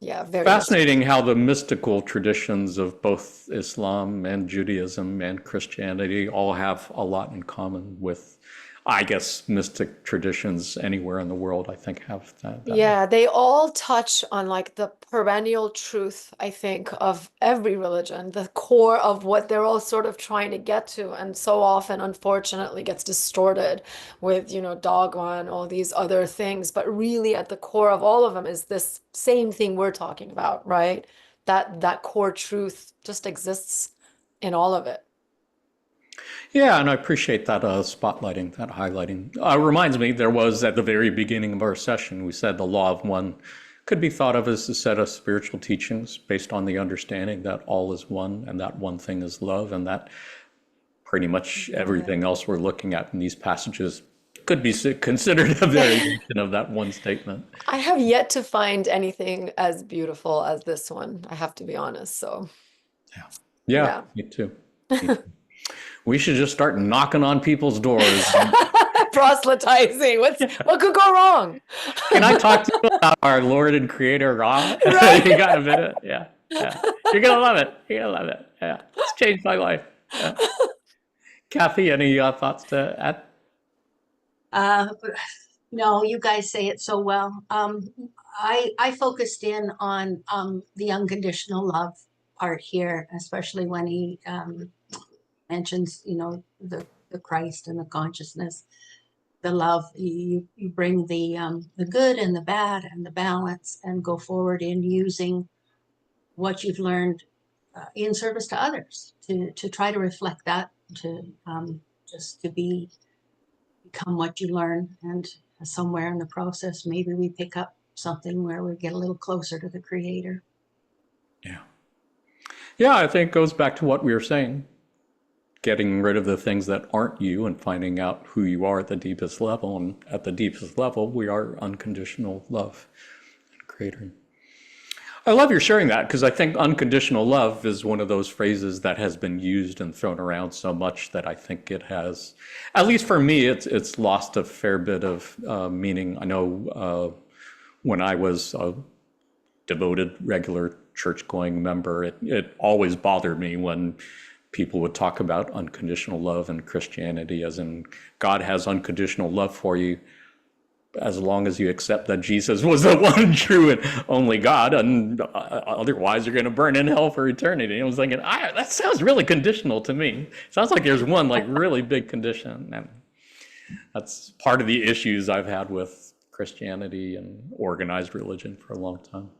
yeah, very mystical. Fascinating how the mystical traditions of both Islam and Judaism and Christianity all have a lot in common with, I guess, mystic traditions anywhere in the world, I think, have that. Yeah, they all touch on like the perennial truth, I think, of every religion, the core of what they're all sort of trying to get to, and so often, unfortunately, gets distorted with, dogma and all these other things. But really, at the core of all of them is this same thing we're talking about, right? That core truth just exists in all of it. Yeah, and I appreciate that spotlighting, that highlighting. Reminds me, there was at the very beginning of our session, we said the law of one could be thought of as a set of spiritual teachings based on the understanding that all is one and that one thing is love, and that pretty much everything else we're looking at in these passages could be considered a variation of that one statement. I have yet to find anything as beautiful as this one, I have to be honest. So, Yeah, yeah. me too. Me too. We should just start knocking on people's doors. Proselytizing. What could go wrong? Can I talk to you about our Lord and Creator, Ra? Right. You got a minute? Yeah. Yeah. You're going to love it. You're going to love it. Yeah. It's changed my life. Yeah. Kathy, any thoughts to add? No, you guys say it so well. I focused in on the unconditional love part here, especially when he mentions, the Christ and the consciousness, the love. You bring the good and the bad and the balance, and go forward in using what you've learned in service to others, to try to reflect that, to just to become what you learn. And somewhere in the process, maybe we pick up something where we get a little closer to the Creator. Yeah. Yeah, I think it goes back to what we were saying. Getting rid of the things that aren't you and finding out who you are at the deepest level. And at the deepest level, we are unconditional love and Creator. I love your sharing that, because I think unconditional love is one of those phrases that has been used and thrown around so much that I think it has, at least for me, it's lost a fair bit of meaning. I know when I was a devoted, regular church-going member, it always bothered me when people would talk about unconditional love and Christianity, as in God has unconditional love for you as long as you accept that Jesus was the one true and only God, and otherwise you're going to burn in hell for eternity. And I was thinking, that sounds really conditional to me. Sounds like there's one like really big condition. And that's part of the issues I've had with Christianity and organized religion for a long time.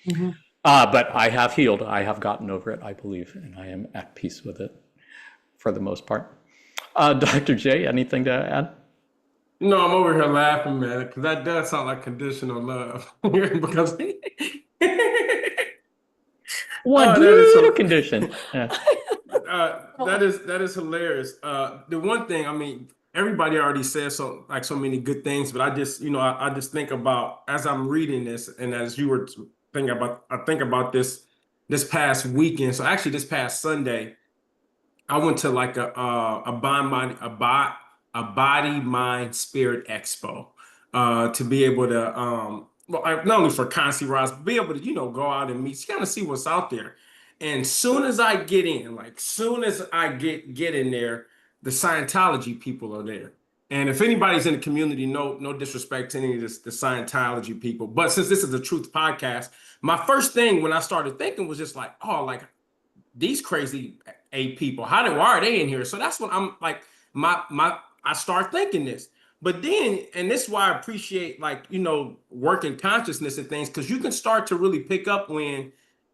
Mm-hmm. But I have healed. I have gotten over it, I believe, and I am at peace with it for the most part. Dr. J, anything to add? No, I'm over here laughing, man, because that does sound like conditional love. Because One that is little so, condition. Yeah. that is hilarious. The one thing, I mean, everybody already said so many good things, but I just, I just think about, as I'm reading this, and as you were thinking about, I think about this past weekend. So actually, this past Sunday, I went to like a body mind spirit expo, to be able to well, not only for Concy Ross, but be able to, go out and meet, kind of see what's out there. And soon as I get in, like soon as I get in there, the Scientology people are there. And if anybody's in the community, no disrespect to any of the Scientology people, but since this is a truth podcast, my first thing when I started thinking was just like, oh, like these crazy people, why are they in here? So that's when I'm like, I start thinking this. But then, and this is why I appreciate like, working consciousness and things, because you can start to really pick up when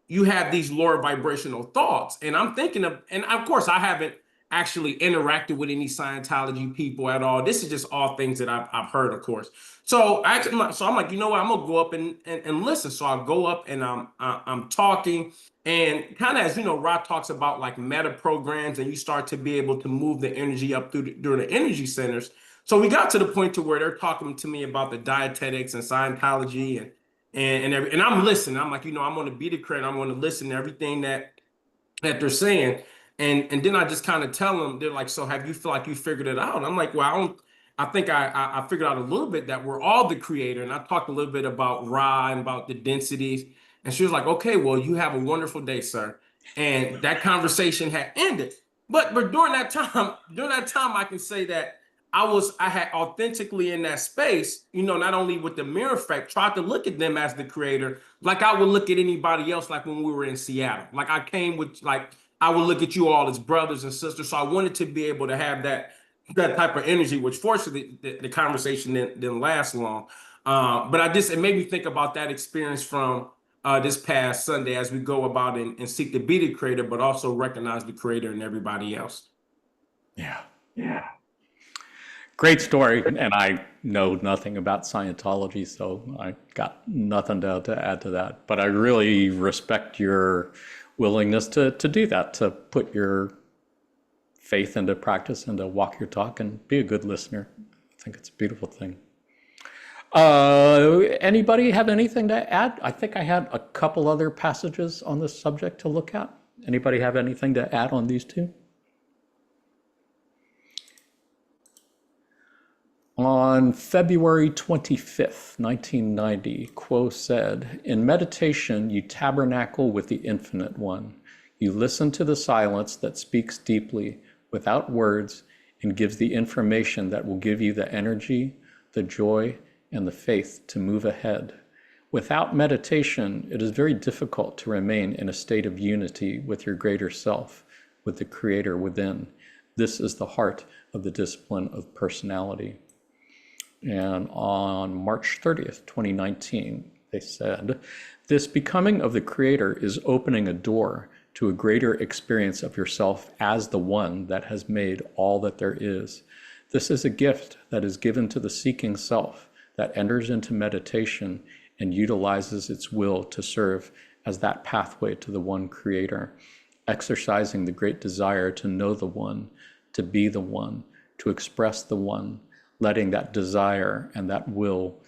you have these lower vibrational thoughts. And I'm thinking of, and of course I haven't actually interacted with any Scientology people at all. This is just all things that I've heard, of course. So I'm like, you know what? I'm gonna go up and listen. So I go up and I'm talking, and kind of as Rod talks about like meta programs, and you start to be able to move the energy up during the energy centers. So we got to the point to where they're talking to me about the dietetics and Scientology and I'm listening. I'm like, I'm going to be the creator. I'm going to listen to everything that they're saying. And then I just kind of tell them, they're like, so have you feel like you figured it out? I'm like, well, I think I figured out a little bit that we're all the creator. And I talked a little bit about Ra and about the densities. And she was like, okay, well, you have a wonderful day, sir. And that conversation had ended. But during that time, I can say that I had authentically in that space, not only with the mirror effect, tried to look at them as the creator, like I would look at anybody else, like when we were in Seattle. Like I came with, like, I would look at you all as brothers and sisters. So I wanted to be able to have that type of energy, which fortunately the conversation didn't last long. But it made me think about that experience from this past Sunday as we go about and seek to be the creator, but also recognize the creator and everybody else. Yeah. Great story, and I know nothing about Scientology, so I got nothing to add to that. But I really respect your willingness to do that, to put your faith into practice and to walk your talk and be a good listener. I think it's a beautiful thing. Anybody have anything to add? I think I had a couple other passages on this subject to look at. Anybody have anything to add on these two? On February 25th, 1990, Quo said, "In meditation, you tabernacle with the Infinite One. You listen to the silence that speaks deeply, without words, and gives the information that will give you the energy, the joy, and the faith to move ahead. Without meditation, it is very difficult to remain in a state of unity with your greater self, with the Creator within. This is the heart of the discipline of personality." And on March 30th, 2019, they said, "This becoming of the Creator is opening a door to a greater experience of yourself as the one that has made all that there is. This is a gift that is given to the seeking self that enters into meditation and utilizes its will to serve as that pathway to the one Creator, exercising the great desire to know the one, to be the one, to express the one, letting that desire and that will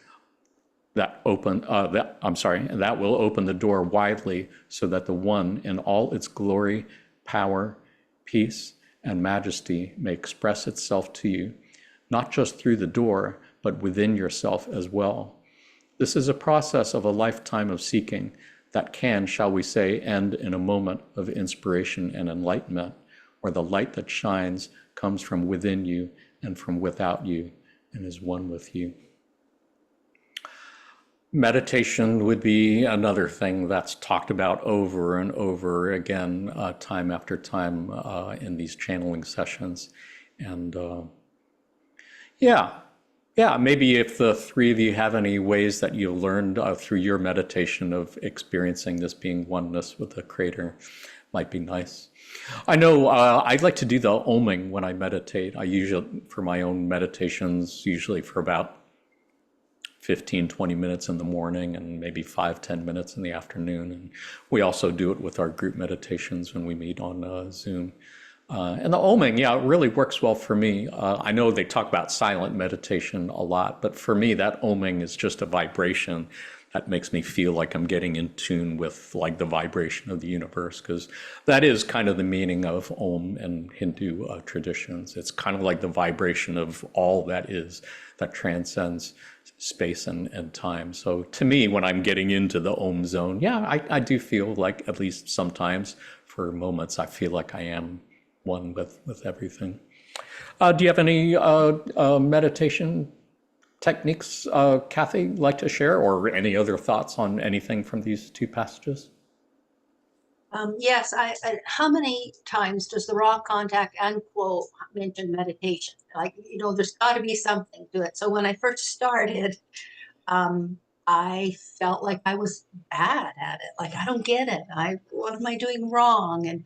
that will open the door widely so that the one in all its glory, power, peace, and majesty may express itself to you, not just through the door, but within yourself as well. This is a process of a lifetime of seeking that can, shall we say, end in a moment of inspiration and enlightenment, where the light that shines comes from within you and from without you and is one with you." Meditation would be another thing that's talked about over and over again, time after time in these channeling sessions. And maybe if the three of you have any ways that you've learned through your meditation of experiencing this being oneness with the Creator, might be nice. I know I like to do the oming when I meditate. I usually, for my own meditations, usually for about 15, 20 minutes in the morning and maybe 5-10 minutes in the afternoon. And we also do it with our group meditations when we meet on Zoom. And the oming, it really works well for me. I know they talk about silent meditation a lot, but for me, that oming is just a vibration that makes me feel like I'm getting in tune with like the vibration of the universe, because that is kind of the meaning of Om in Hindu traditions. It's kind of like the vibration of all that is, that transcends space and time. So to me, when I'm getting into the Om zone, yeah, I do feel like, at least sometimes for moments, I feel like I am one with everything. Do you have any meditation techniques, Kathy, like to share, or any other thoughts on anything from these two passages? Yes, how many times does the raw contact and quote mention meditation? Like, there's got to be something to it. So when I first started, I felt like I was bad at it. Like, I don't get it. What am I doing wrong? And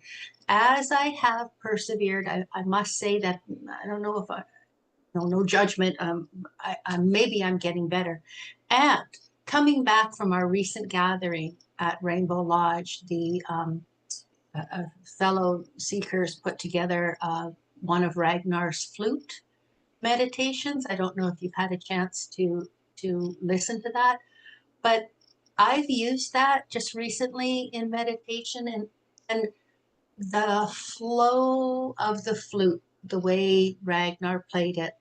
as I have persevered, I must say that I don't know if no judgment. Maybe I'm getting better. And coming back from our recent gathering at Rainbow Lodge, the fellow seekers put together one of Ragnar's flute meditations. I don't know if you've had a chance to listen to that, but I've used that just recently in meditation, and the flow of the flute, the way Ragnar played it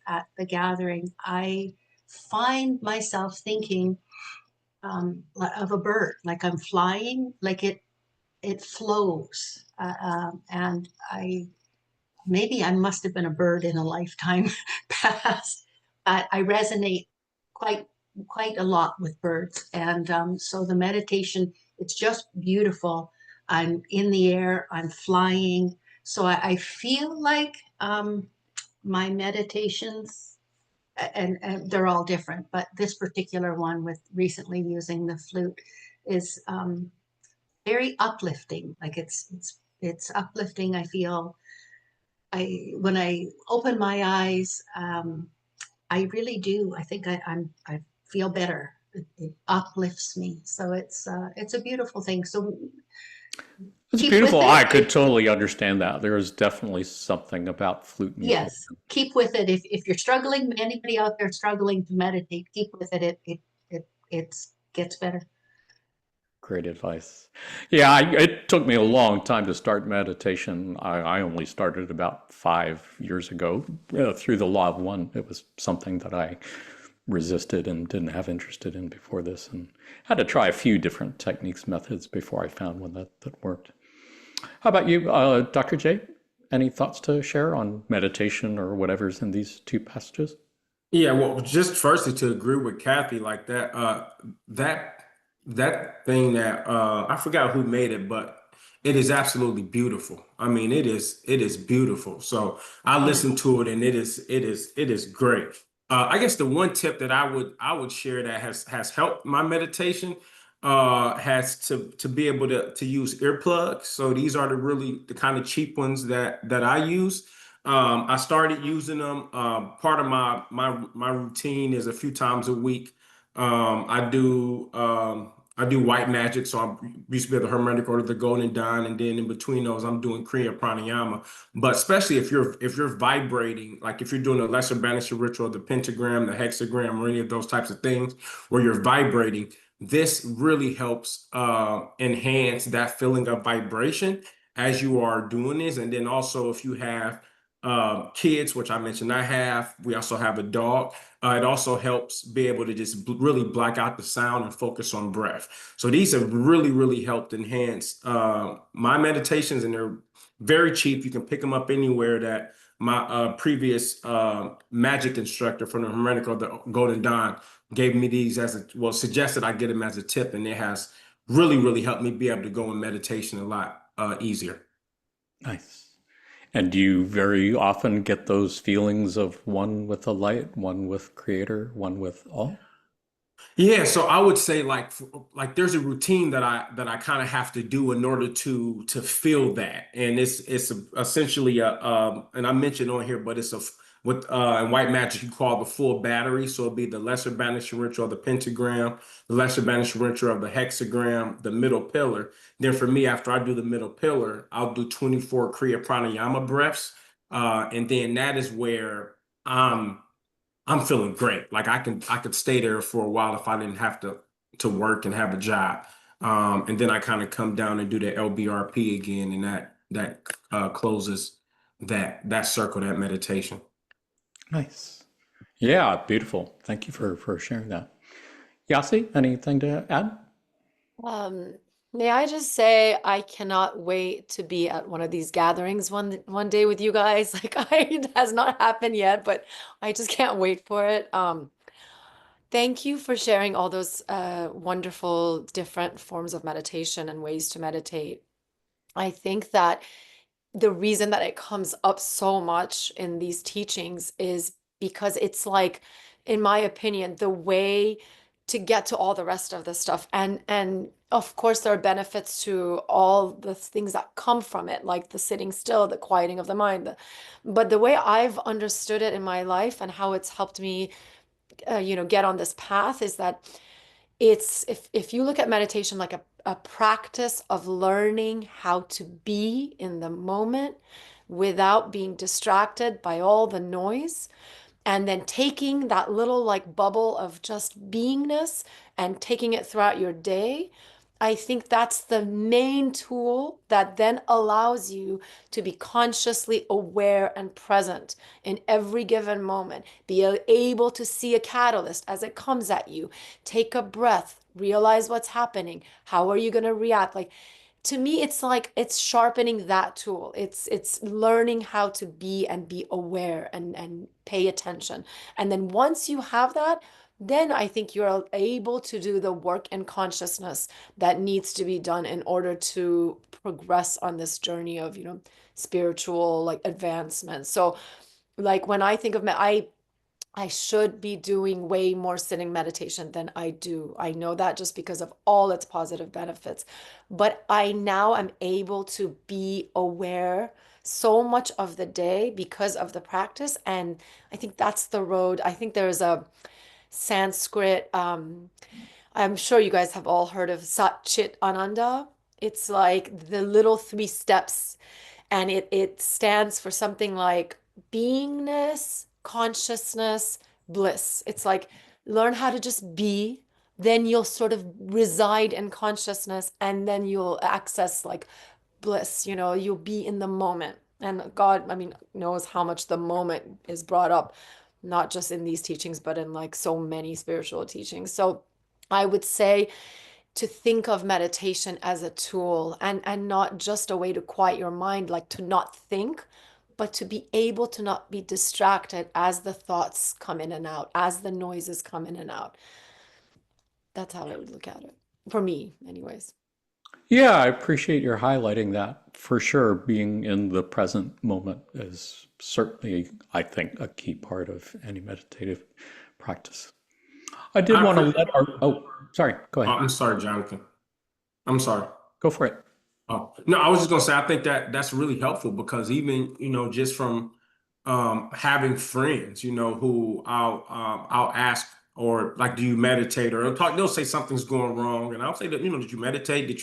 at the gathering, I find myself thinking of a bird, like I'm flying, like it flows, and maybe I must have been a bird in a lifetime past. I resonate quite a lot with birds, and so the meditation, it's just beautiful. I'm in the air, I'm flying, so I feel like my meditations, and they're all different, but this particular one with recently using the flute is very uplifting. Like it's uplifting. I feel when I open my eyes, I really do. I think I feel better. It uplifts me. So it's a beautiful thing. So It's keep with beautiful. I it. could totally understand that. There is definitely something about flute music. Yes, keep with it. If you're struggling, anybody out there struggling to meditate, keep with it. It gets better. Great advice. Yeah, it took me a long time to start meditation. I only started about 5 years ago through the law of one. It was something that I resisted and didn't have interested in before this, and had to try a few different techniques, methods before I found one that worked. How about you, Dr. J? Any thoughts to share on meditation or whatever's in these two passages? Yeah, well, just firstly to agree with Kathy like that, that that thing that I forgot who made it, but it is absolutely beautiful. I mean, it is beautiful. So I Yeah. listened to it, and it is great. I guess the one tip that I would share that has helped my meditation has to be able to use earplugs. So these are the kind of cheap ones that I use. I started using them. Part of my routine is a few times a week. I do white magic, so I used to be the Hermetic Order, the Golden Dawn, and then in between those, I'm doing Kriya Pranayama. But especially if you're vibrating, like if you're doing a lesser banishing ritual, the pentagram, the hexagram, or any of those types of things where you're vibrating, this really helps enhance that feeling of vibration as you are doing this. And then also, if you have kids, which I mentioned I have. We also have a dog. It also helps be able to just really black out the sound and focus on breath. So these have really, really helped enhance my meditations, and they're very cheap. You can pick them up anywhere. That my previous magic instructor from the Hermetic or the Golden Dawn gave me these suggested I get them as a tip, and it has really, really helped me be able to go in meditation a lot easier. Nice. And do you very often get those feelings of one with the light, one with creator, one with all? Yeah, so I would say like there's a routine that I kind of have to do in order to feel that, and essentially and I mentioned on here, but it's what in white magic you call the full battery. So it'll be the lesser banishing ritual of the pentagram, the lesser banishing ritual of the hexagram, the middle pillar. Then for me, after I do the middle pillar, I'll do 24 Kriya Pranayama breaths, and then that is where I'm feeling great. Like I could stay there for a while if I didn't have to to work and have a job. And then I kind of come down and do the LBRP again, and that closes that circle, that meditation. Nice. Yeah, beautiful. Thank you for sharing that. Yasi, anything to add? Um, May I just say I cannot wait to be at one of these gatherings one day with you guys. Like it has not happened yet, but I just can't wait for it. Thank you for sharing all those wonderful different forms of meditation and ways to meditate. I think that the reason that it comes up so much in these teachings is because it's like, in my opinion, the way to get to all the rest of the stuff. And of course there are benefits to all the things that come from it, like the sitting still, the quieting of the mind. But the way I've understood it in my life and how it's helped me, get on this path is that it's if you look at meditation like a practice of learning how to be in the moment without being distracted by all the noise, and then taking that little like bubble of just beingness and taking it throughout your day. I think that's the main tool that then allows you to be consciously aware and present in every given moment. Be able to see a catalyst as it comes at you. Take a breath, realize what's happening. How are you going to react? Like, to me, it's like it's sharpening that tool. It's learning how to be and be aware and pay attention. And then once you have that, then I think you're able to do the work in consciousness that needs to be done in order to progress on this journey of, spiritual like advancement. So like when I think of I should be doing way more sitting meditation than I do. I know that just because of all its positive benefits. But I now am able to be aware so much of the day because of the practice. And I think that's the road. I think there's a Sanskrit, I'm sure you guys have all heard of Sat Chit Ananda. It's like the little three steps, and it stands for something like beingness, consciousness, bliss. It's like learn how to just be, then you'll sort of reside in consciousness, and then you'll access like bliss, you'll be in the moment. And God, I mean, knows how much the moment is brought up, not just in these teachings, but in like so many spiritual teachings. So I would say to think of meditation as a tool and not just a way to quiet your mind, like to not think, but to be able to not be distracted as the thoughts come in and out, as the noises come in and out. That's how I would look at it. For me, anyways. Yeah, I appreciate your highlighting that. For sure, being in the present moment is certainly, I think, a key part of any meditative practice. I did I want to appreciate. let sorry, go ahead. I'm sorry, Jonathan. I'm sorry. Go for it. Oh, no, I was just gonna say I think that's really helpful because even just from having friends who I'll ask or like do you meditate or they'll say something's going wrong and I'll say that did you meditate,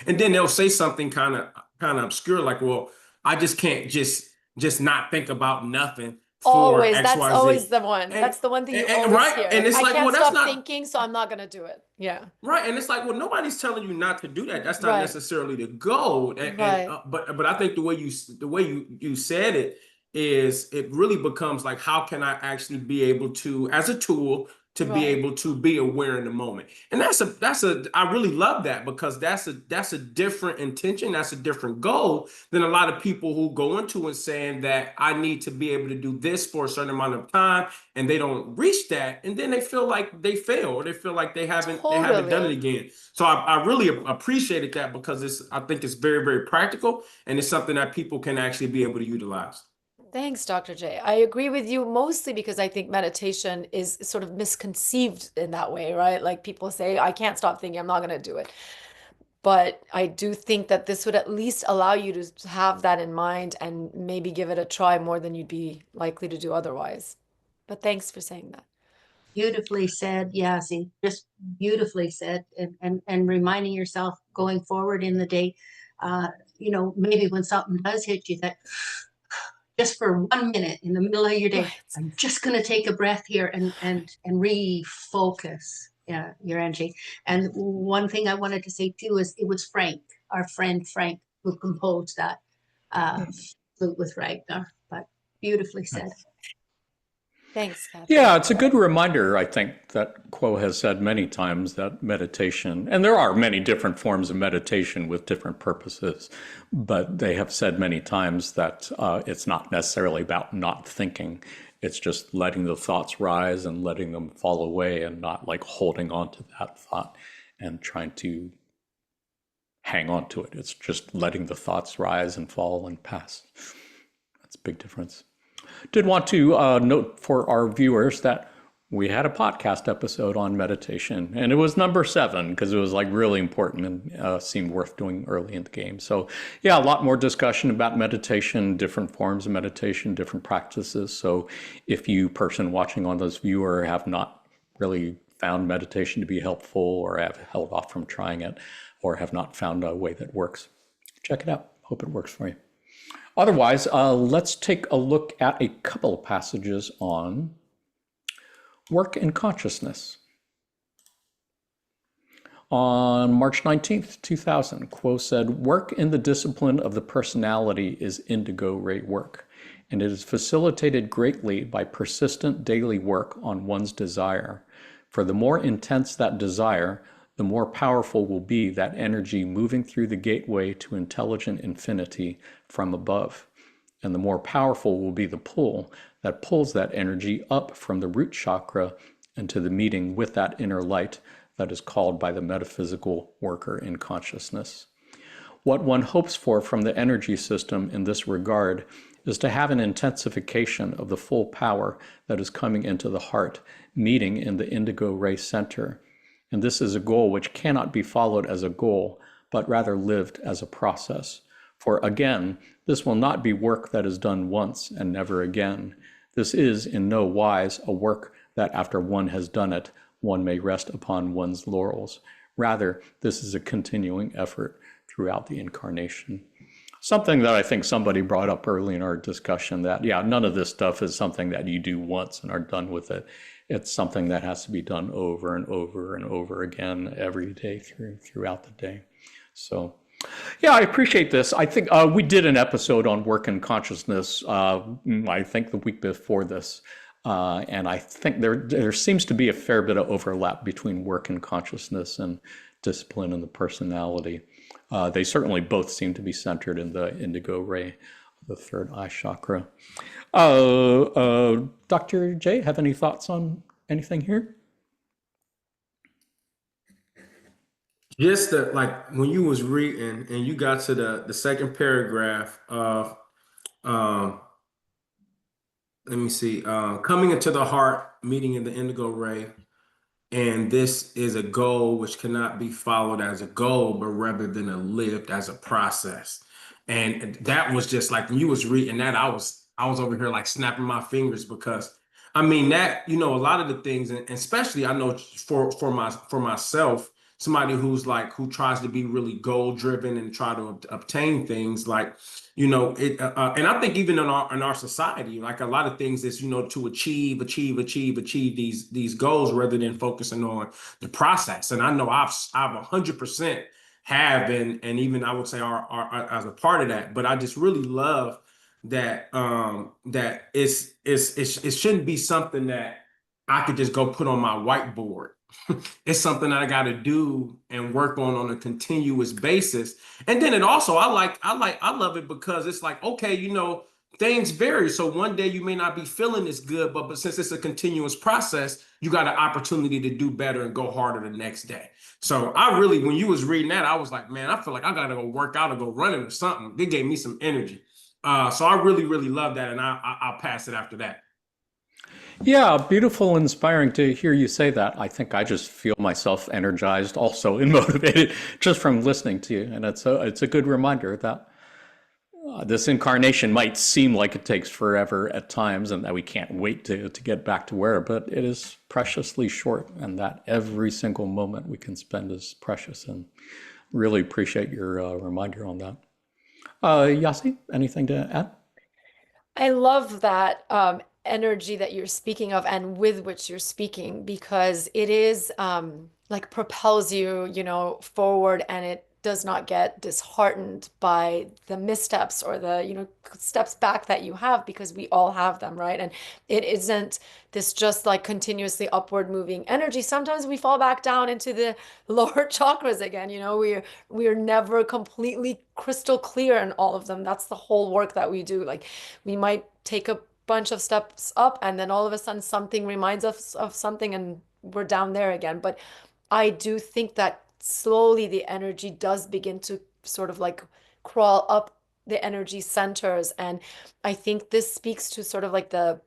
and then they'll say something kind of obscure like, well, I just can't just not think about nothing for Always, that's always XYZ. the one. and, That's the one thing you and always right, and hear. it's I like, well, can't that's stop not thinking, so I'm not gonna do it. Yeah. right, and it's like, well, nobody's telling you not to do that. That's not Right. necessarily the goal. And Right. but I think the way you said it is it really becomes like, how can I actually be able to, as a tool, to be Right. able to be aware in the moment? And that's a I really love that because that's a different intention. That's a different goal than a lot of people who go into and saying that I need to be able to do this for a certain amount of time and they don't reach that, and then they feel like they fail or they feel like they haven't done it Totally. again. So I really appreciated that because I think it's very, very practical and it's something that people can actually be able to utilize. Thanks, Dr. J. I agree with you mostly because I think meditation is sort of misconceived in that way, right? Like people say, I can't stop thinking, I'm not going to do it. But I do think that this would at least allow you to have that in mind and maybe give it a try more than you'd be likely to do otherwise. But thanks for saying that. Beautifully said, Yasi. Just beautifully said, and reminding yourself going forward in the day, maybe when something does hit you, that just for 1 minute in the middle of your day, Right. I'm just going to take a breath here and refocus. your Angie. And one thing I wanted to say too is it was Frank, our friend Frank, who composed that flute with Ragnar. But beautifully said. Thanks, Kathy. Yeah, it's a good reminder, I think, that Quo has said many times that meditation, and there are many different forms of meditation with different purposes, but they have said many times that it's not necessarily about not thinking. It's just letting the thoughts rise and letting them fall away and not like holding on to that thought and trying to hang on to it. It's just letting the thoughts rise and fall and pass. That's a big difference. Did want to note for our viewers that we had a podcast episode on meditation, and it was number 7 because it was like really important and seemed worth doing early in the game. So yeah, a lot more discussion about meditation, different forms of meditation, different practices. So if you person watching on this viewer have not really found meditation to be helpful or have held off from trying it or have not found a way that works, check it out. Hope it works for you. Otherwise, let's take a look at a couple of passages on work and consciousness. On March 19th, 2000, Quo said, "Work in the discipline of the personality is indigo ray work, and it is facilitated greatly by persistent daily work on one's desire. For the more intense that desire, the more powerful will be that energy moving through the gateway to intelligent infinity from above. And the more powerful will be the pull that pulls that energy up from the root chakra into the meeting with that inner light that is called by the metaphysical worker in consciousness. What one hopes for from the energy system in this regard is to have an intensification of the full power that is coming into the heart, meeting in the indigo ray center. And this is a goal which cannot be followed as a goal, but rather lived as a process. For again, this will not be work that is done once and never again. This is in no wise a work that after one has done it, one may rest upon one's laurels. Rather, this is a continuing effort throughout the incarnation." Something that I think somebody brought up early in our discussion, that, yeah, none of this stuff is something that you do once and are done with it. It's something that has to be done over and over and over again every day throughout the day. So, yeah, I appreciate this. I think we did an episode on work and consciousness, I think the week before this. And I think there seems to be a fair bit of overlap between work and consciousness and discipline and the personality. They certainly both seem to be centered in the indigo ray, the third eye chakra. Dr. J, have any thoughts on anything here? Just that, like when you was reading and you got to the second paragraph of let me see, coming into the heart, meeting in the indigo ray, and this is a goal which cannot be followed as a goal, but rather than a lived as a process. And that was just like when you was reading that, I was over here like snapping my fingers because I mean that, a lot of the things, and especially I know for myself, somebody who tries to be really goal driven and try to obtain things like, it, and I think even in our society, like a lot of things is, to achieve these goals rather than focusing on the process. And I know I've 100% have, and even I would say are as a part of that, but I just really love that, that it shouldn't be something that I could just go put on my whiteboard. It's something that I got to do and work on a continuous basis. And then it also, I love it because it's like, okay, things vary. So one day you may not be feeling as good, but since it's a continuous process, you got an opportunity to do better and go harder the next day. So I really, when you was reading that, I was like, man, I feel like I got to go work out or go running or something. It gave me some energy. So I really, really love that. And I'll pass it after that. Yeah, beautiful, inspiring to hear you say that. I think I just feel myself energized also and motivated just from listening to you. And it's a good reminder that this incarnation might seem like it takes forever at times and that we can't wait to get back to where, but it is preciously short, and that every single moment we can spend is precious. And really appreciate your reminder on that. Yasi, anything to add? I love that energy that you're speaking of and with which you're speaking, because it is like propels you, forward, and it does not get disheartened by the missteps or the, steps back that you have, because we all have them, right? And it isn't this just like continuously upward moving energy. Sometimes we fall back down into the lower chakras again, we're never completely crystal clear in all of them. That's the whole work that we do. Like, we might take a bunch of steps up, and then all of a sudden something reminds us of something, and we're down there again. But I do think that slowly the energy does begin to sort of like crawl up the energy centers. And I think this speaks to sort of like the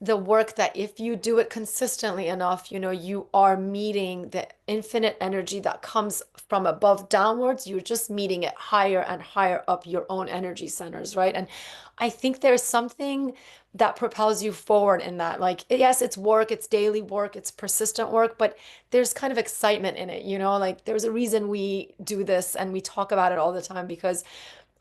work that if you do it consistently enough, you are meeting the infinite energy that comes from above downwards. You're just meeting it higher and higher up your own energy centers, right? And I think there's something that propels you forward in that. Like, yes, it's work, it's daily work, it's persistent work, but there's kind of excitement in it, like there's a reason we do this and we talk about it all the time, because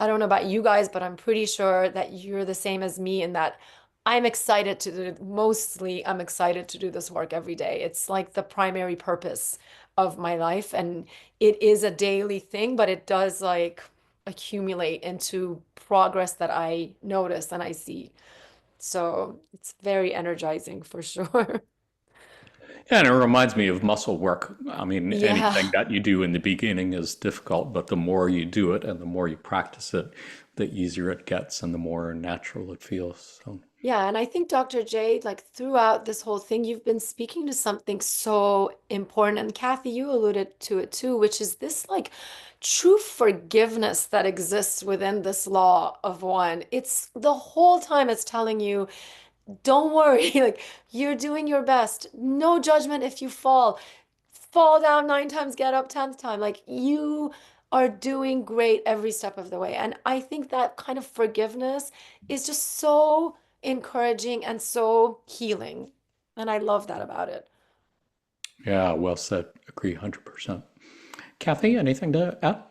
I don't know about you guys, but I'm pretty sure that you're the same as me in that I'm excited to do, mostly I'm excited to do this work every day. It's like the primary purpose of my life. And it is a daily thing, but it does like accumulate into progress that I notice and I see. So it's very energizing for sure. Yeah, and it reminds me of muscle work. I mean, anything Yeah. that you do in the beginning is difficult, but the more you do it and the more you practice it, the easier it gets and the more natural it feels. So, Yeah, and I think Dr. J, like throughout this whole thing, you've been speaking to something so important. And Kathy, you alluded to it too, which is this like true forgiveness that exists within this law of one. It's the whole time it's telling you, don't worry, like you're doing your best. No judgment if you fall. Fall down 9 times, get up 10th time. Like you are doing great every step of the way. And I think that kind of forgiveness is just so encouraging and so healing. And I love that about it. yeah, well said. Agree 100%. Kathy, anything to add?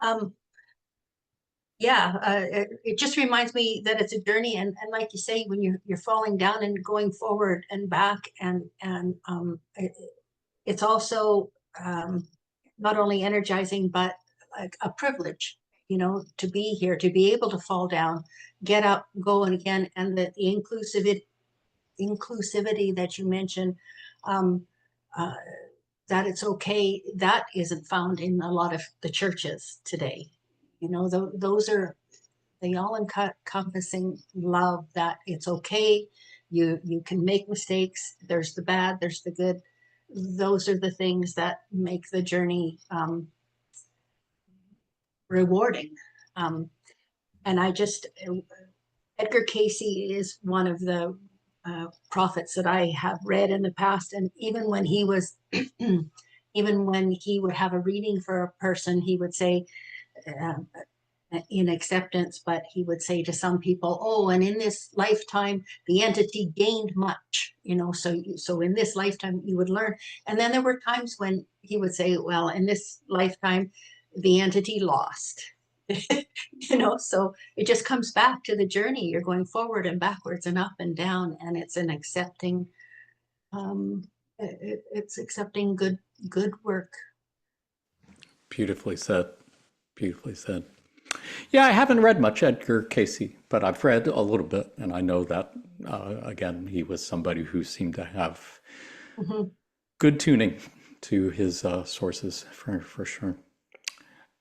Um, yeah, it just reminds me that it's a journey, and like you say, when you're falling down and going forward and back, it's also not only energizing but like a privilege, to be here, to be able to fall down, get up, go and again, and the inclusivity that you mentioned, um, uh, that it's okay, that isn't found in a lot of the churches today. Those are the all-encompassing love, that it's okay, you can make mistakes, there's the bad, there's the good. Those are the things that make the journey rewarding. Um, and I just, Edgar Casey is one of the prophets that I have read in the past. And even when he was, even when he would have a reading for a person, he would say, uh, in acceptance, but he would say to some people, "Oh, and in this lifetime, the entity gained much, so in this lifetime you would learn." And then there were times when he would say, "Well, in this lifetime, the entity lost." So it just comes back to the journey. You're going forward and backwards and up and down, and it's an accepting. It's accepting good work. Beautifully said. Beautifully said. Yeah, I haven't read much Edgar Casey, but I've read a little bit, and I know that, again, he was somebody who seemed to have Mhm. good tuning to his sources for sure.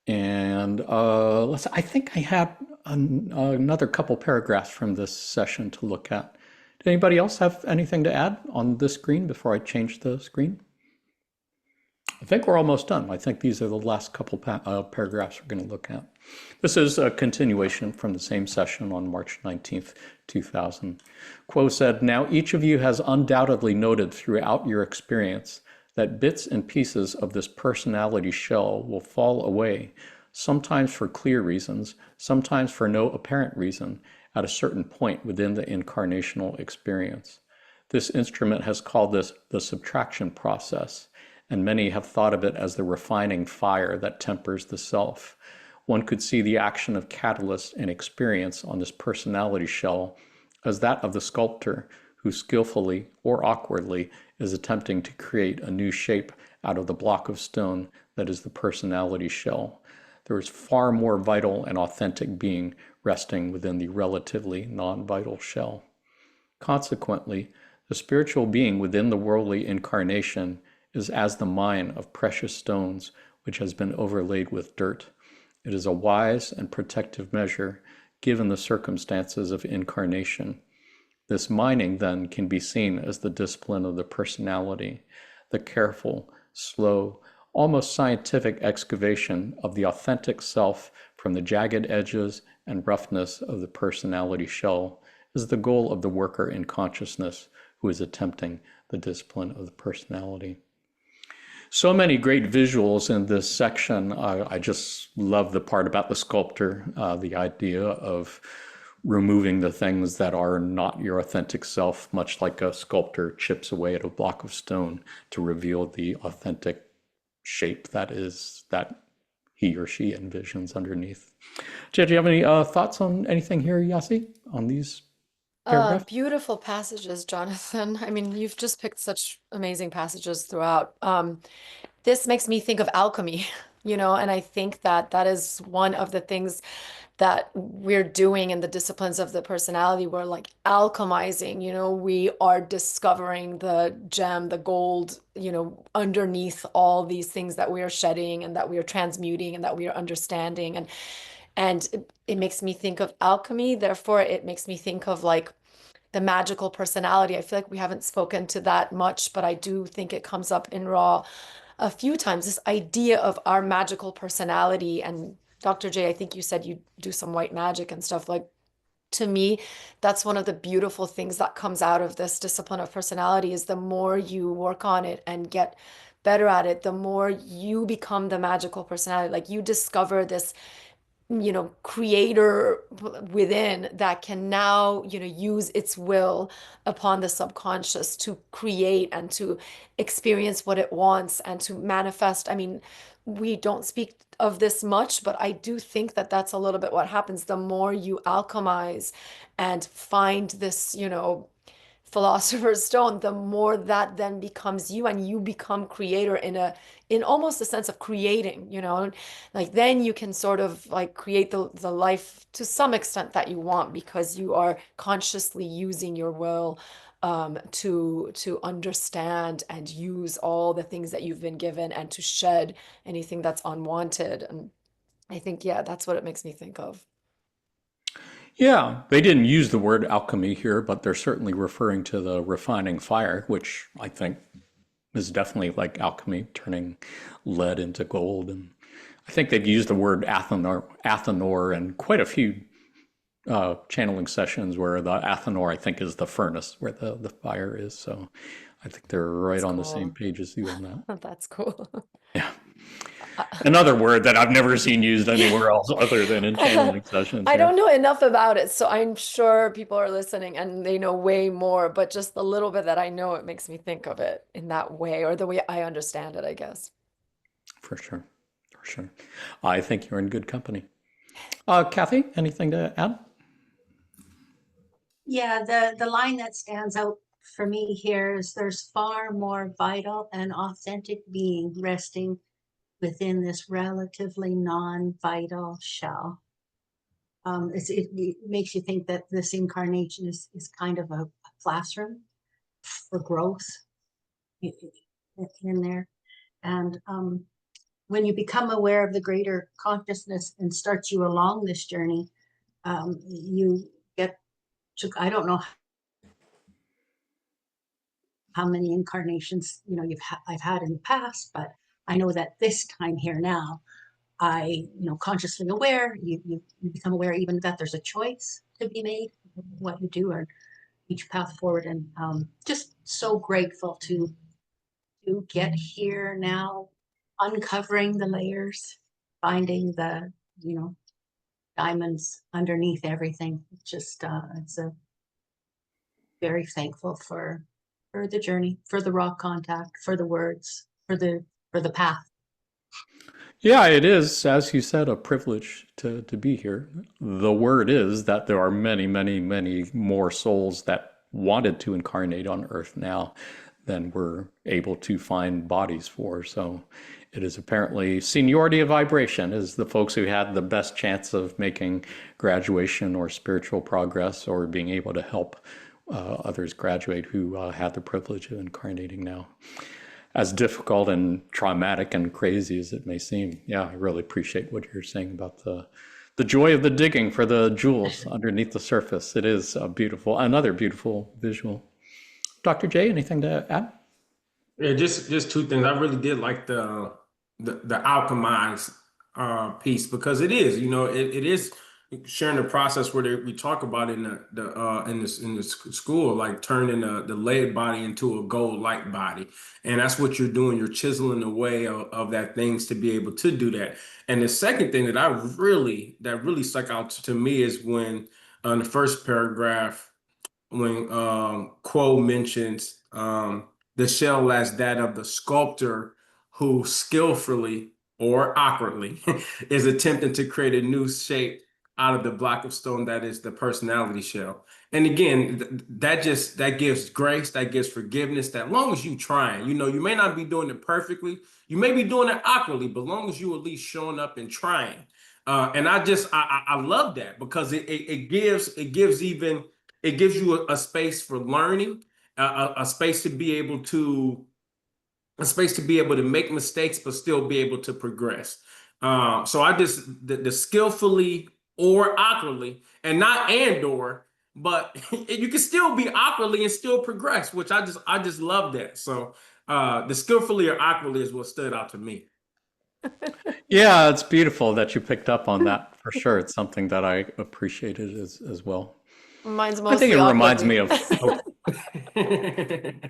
And I think I had another couple paragraphs from this session to look at. Did anybody else have anything to add on this screen before I change the screen? I think we're almost done. I think these are the last couple paragraphs we're going to look at. This is a continuation from the same session on March 19th, 2000. Quo said, "Now each of you has undoubtedly noted throughout your experience that bits and pieces of this personality shell will fall away, sometimes for clear reasons, sometimes for no apparent reason, at a certain point within the incarnational experience. This instrument has called this the subtraction process, and many have thought of it as the refining fire that tempers the self. One could see the action of catalyst and experience on this personality shell as that of the sculptor who skillfully or awkwardly is attempting to create a new shape out of the block of stone that is the personality shell. There is far more vital and authentic being resting within the relatively non-vital shell. Consequently, the spiritual being within the worldly incarnation is as the mine of precious stones which has been overlaid with dirt. It is a wise and protective measure given the circumstances of incarnation. This mining, then, can be seen as the discipline of the personality, the careful, slow, almost scientific excavation of the authentic self from the jagged edges and roughness of the personality shell is the goal of the worker in consciousness who is attempting the discipline of the personality. So many great visuals in this section. I just love the part about the sculptor, the idea of removing the things that are not your authentic self, much like a sculptor chips away at a block of stone to reveal the authentic shape that he or she envisions underneath. Do you have any thoughts on anything here, Yasi, on these paragraphs? Beautiful passages, Jonathan. I mean, you've just picked such amazing passages throughout. This makes me think of alchemy, and I think that that is one of the things that we're doing in the disciplines of the personality. We're like alchemizing, we are discovering the gem, the gold, underneath all these things that we are shedding and that we are transmuting and that we are understanding. And it makes me think of alchemy. Therefore, it makes me think of like the magical personality. I feel like we haven't spoken to that much, but I do think it comes up in Raw a few times, this idea of our magical personality. And Dr. J, I think you said you do some white magic and stuff. Like, to me, that's one of the beautiful things that comes out of this discipline of personality is the more you work on it and get better at it, the more you become the magical personality. Like you discover this creator within that can now, use its will upon the subconscious to create and to experience what it wants and to manifest. I mean, we don't speak of this much, but I do think that that's a little bit what happens. The more you alchemize and find this, philosopher's stone, the more that then becomes you and you become creator in almost a sense of creating, like then you can sort of like create the life to some extent that you want because you are consciously using your will to understand and use all the things that you've been given and to shed anything that's unwanted. And I think, yeah, that's what it makes me think of. Yeah, they didn't use the word alchemy here, but they're certainly referring to the refining fire, which I think is definitely like alchemy, turning lead into gold. And I think they've used the word Athanor in quite a few channeling sessions where the Athanor, I think, is the furnace where the fire is. So I think they're right That's on the cool. same page as you on that. That's cool. Yeah. Another word that I've never seen used anywhere else other than in channeling sessions. I Yeah. don't know enough about it, so I'm sure people are listening and they know way more, but just the little bit that I know, it makes me think of it in that way, or the way I understand it, I guess. For sure. For sure. I think you're in good company. Kathy, anything to add? Yeah, the line that stands out for me here is there's far more vital and authentic being resting within this relatively non-vital shell. It makes you think that this incarnation is kind of a classroom for growth in there. And when you become aware of the greater consciousness and starts you along this journey, you get to, I don't know how many incarnations I've had in the past, but I know that this time here now, I consciously aware. You become aware even that there's a choice to be made, what you do or each path forward, and just so grateful to get here now, uncovering the layers, finding the diamonds underneath everything. Just it's a very thankful for the journey, for the raw contact, for the words, for the path. Yeah, it is, as you said, a privilege to be here. The word is that there are many, many, many more souls that wanted to incarnate on Earth now than we're able to find bodies for. So it is apparently seniority of vibration is the folks who had the best chance of making graduation or spiritual progress or being able to help others graduate who had the privilege of incarnating now. As difficult and traumatic and crazy as it may seem, yeah, I really appreciate what you're saying about the joy of the digging for the jewels underneath the surface. It is a beautiful, another beautiful visual. Dr. J, anything to add? Yeah, just two things. I really did like the alchemize piece because it is, it is sharing the process where we talk about in the school, like turning the lead body into a gold light body, and that's what you're doing. You're chiseling away of that things to be able to do that. And the second thing that really stuck out to me is when in the first paragraph when Quo mentions the shell as that of the sculptor who skillfully or awkwardly is attempting to create a new shape out of the block of stone that is the personality shell. And again, that gives grace, that gives forgiveness. That long as you trying, you may not be doing it perfectly, you may be doing it awkwardly, but long as you at least showing up and trying. And I love that because it gives you a space for learning, a space to be able to make mistakes, but still be able to progress. So the skillfully or awkwardly, and not or, but you can still be awkwardly and still progress, which I just love that. So the skillfully or awkwardly is what stood out to me. Yeah, it's beautiful that you picked up on that for sure. It's something that I appreciated as well. Mine's I think mostly it reminds me awkwardly. of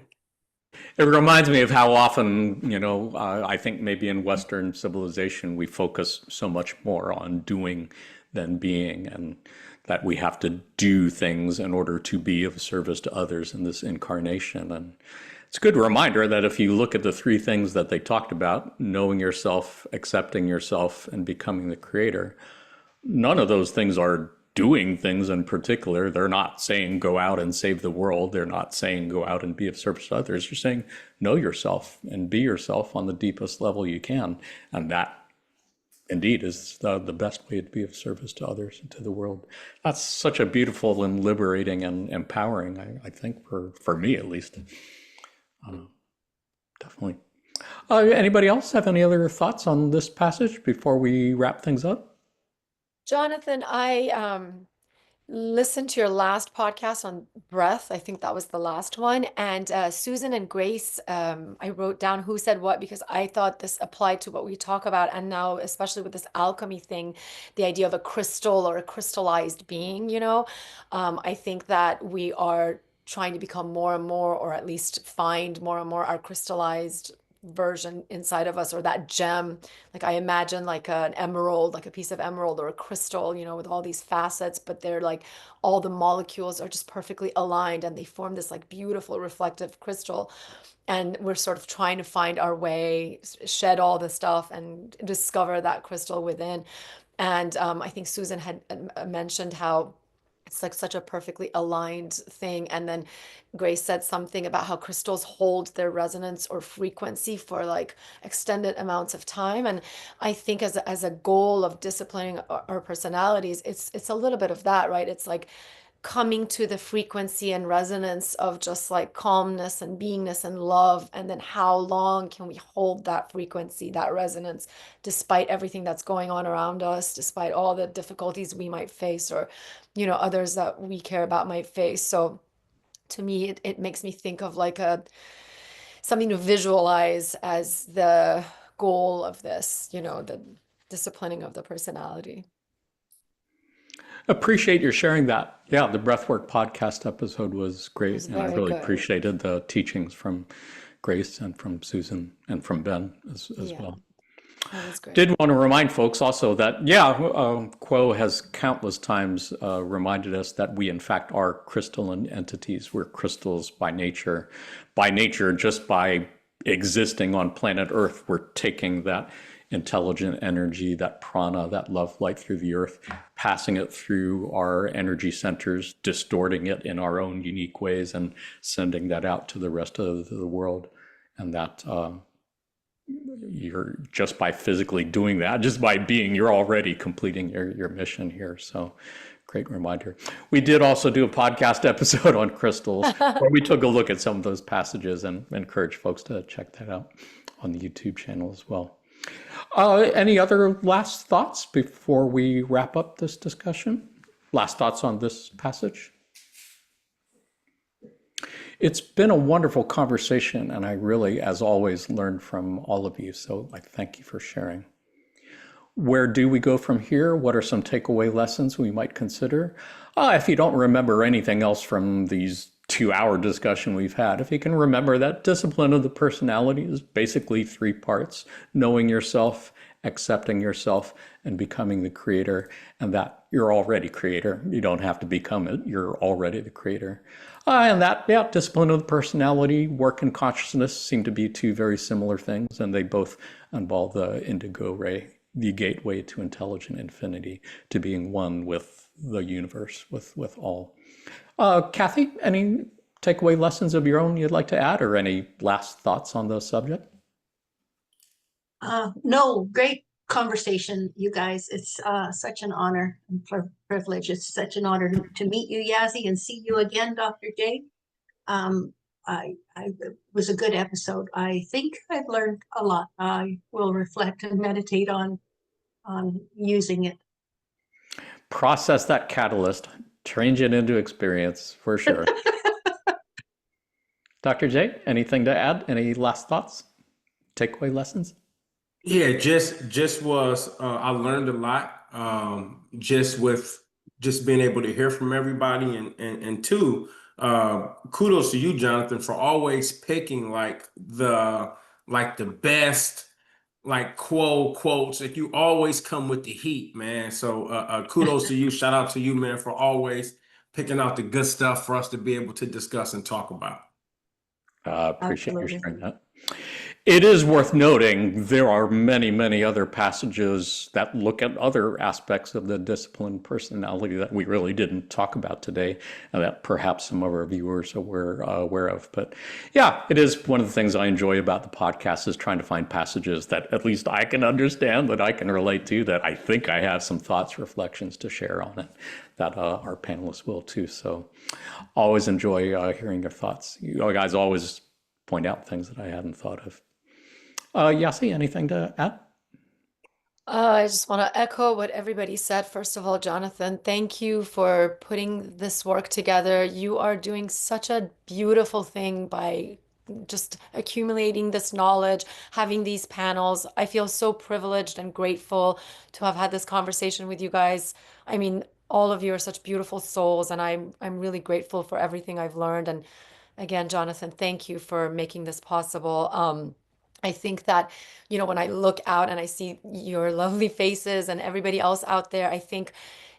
it reminds me of how often, I think maybe in Western civilization, we focus so much more on doing than being, and that we have to do things in order to be of service to others in this incarnation. And it's a good reminder that if you look at the three things that they talked about, knowing yourself, accepting yourself, and becoming the creator, none of those things are doing things in particular. They're not saying go out and save the world. They're not saying go out and be of service to others. You're saying know yourself and be yourself on the deepest level you can. And that indeed is the best way to be of service to others and to the world. That's such a beautiful and liberating and empowering, I think, for me at least. Definitely. Anybody else have any other thoughts on this passage before we wrap things up? Jonathan, I listened to your last podcast on breath. I think that was the last one. And Susan and Grace, I wrote down who said what because I thought this applied to what we talk about. And now, especially with this alchemy thing, the idea of a crystal or a crystallized being, I think that we are trying to become more and more, or at least find more and more our crystallized version inside of us, or that gem. Like I imagine like an emerald, like a piece of emerald or a crystal, with all these facets, but they're like all the molecules are just perfectly aligned and they form this like beautiful reflective crystal. And we're sort of trying to find our way, shed all the stuff and discover that crystal within. And I think Susan had mentioned how it's like such a perfectly aligned thing. And then Grace said something about how crystals hold their resonance or frequency for like extended amounts of time. And I think as a goal of disciplining our personalities, it's a little bit of that, right? It's like coming to the frequency and resonance of just like calmness and beingness and love. And then how long can we hold that frequency, that resonance, despite everything that's going on around us, despite all the difficulties we might face or, others that we care about might face. So to me, it makes me think of like something to visualize as the goal of this, the disciplining of the personality. Appreciate your sharing that. Yeah, the Breathwork podcast episode was It great, was and I very really good. appreciated the teachings from Grace and from Susan and from Ben as Yeah, well. that was great. Did want to remind folks also that, yeah, Quo has countless times reminded us that we, in fact, are crystalline entities. We're crystals by nature. By nature, just by existing on planet Earth, we're taking that intelligent energy, that prana, that love light through the earth, passing it through our energy centers, distorting it in our own unique ways, and sending that out to the rest of the world. And that you're just by physically doing that, just by being, you're already completing your mission here. So great reminder. We did also do a podcast episode on crystals where we took a look at some of those passages and encourage folks to check that out on the YouTube channel as well. Any other last thoughts before we wrap up this discussion? Last thoughts on this passage? It's been a wonderful conversation, and I really, as always, learned from all of you. So I thank you for sharing. Where do we go from here? What are some takeaway lessons we might consider? If you don't remember anything else from these 2-hour discussion we've had, if you can remember that discipline of the personality is basically 3 parts: knowing yourself, accepting yourself, and becoming the creator, and that you're already creator. You don't have to become it. You're already the creator. And that, discipline of the personality, work and consciousness seem to be 2 very similar things, and they both involve the indigo ray, the gateway to intelligent infinity, to being one with the universe, with all. Kathy, any takeaway lessons of your own you'd like to add, or any last thoughts on the subject? No, great conversation, you guys. It's such an honor and privilege. It's such an honor to meet you, Yazzie, and see you again, Dr. J. It was a good episode. I think I've learned a lot. I will reflect and meditate on using it. Process that catalyst, change it into experience, for sure. Dr. J, anything to add? Any last thoughts? Takeaway lessons? Yeah, just was I learned a lot just being able to hear from everybody, and 2, kudos to you, Jonathan, for always picking like the best quotes. Like, you always come with the heat, man. So kudos to you. Shout out to you, man, for always picking out the good stuff for us to be able to discuss and talk about. Appreciate you Absolutely. sharing that. It is worth noting there are many, many other passages that look at other aspects of the disciplined personality that we really didn't talk about today, and that perhaps some of our viewers are aware of. But yeah, it is one of the things I enjoy about the podcast, is trying to find passages that at least I can understand, that I can relate to, that I think I have some thoughts, reflections to share on it, that our panelists will too. So always enjoy hearing your thoughts. You guys always point out things that I hadn't thought of. Yasi, anything to add? I just want to echo what everybody said. First of all, Jonathan, thank you for putting this work together. You are doing such a beautiful thing by just accumulating this knowledge, having these panels. I feel so privileged and grateful to have had this conversation with you guys. I mean, all of you are such beautiful souls, and I'm really grateful for everything I've learned. And again, Jonathan, thank you for making this possible. I think that, when I look out and I see your lovely faces and everybody else out there, I think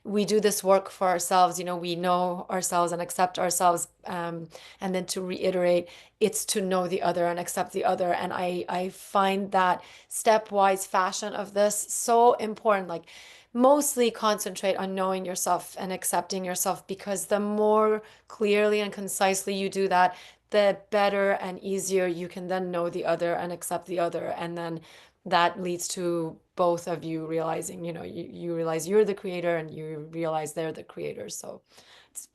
we do this work for ourselves. We know ourselves and accept ourselves. And then to reiterate, it's to know the other and accept the other. And I find that stepwise fashion of this so important. Like, mostly concentrate on knowing yourself and accepting yourself, because the more clearly and concisely you do that, the better and easier you can then know the other and accept the other. And then that leads to both of you realizing, you realize you're the creator and you realize they're the creator. So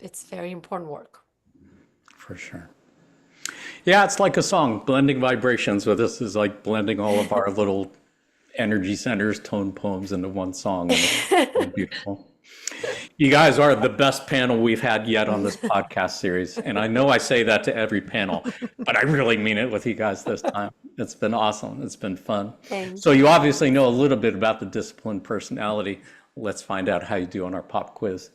it's very important work. For sure. Yeah, it's like a song, blending vibrations. So this is like blending all of our little energy centers, tone poems into one song. And it's beautiful. You guys are the best panel we've had yet on this podcast series. And I know I say that to every panel, but I really mean it with you guys this time. It's been awesome. It's been fun. Thanks. So you obviously know a little bit about the disciplined personality. Let's find out how you do on our pop quiz.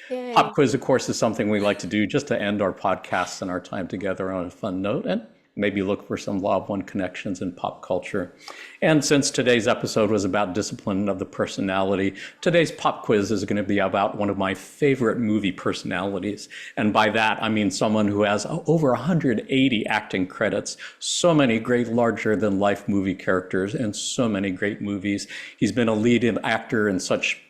Yay. Pop quiz, of course, is something we like to do just to end our podcasts and our time together on a fun note. And maybe look for some loved one connections in pop culture. And since today's episode was about discipline of the personality, today's pop quiz is going to be about one of my favorite movie personalities. And by that, I mean someone who has over 180 acting credits, so many great larger-than-life movie characters, and so many great movies. He's been a lead actor in such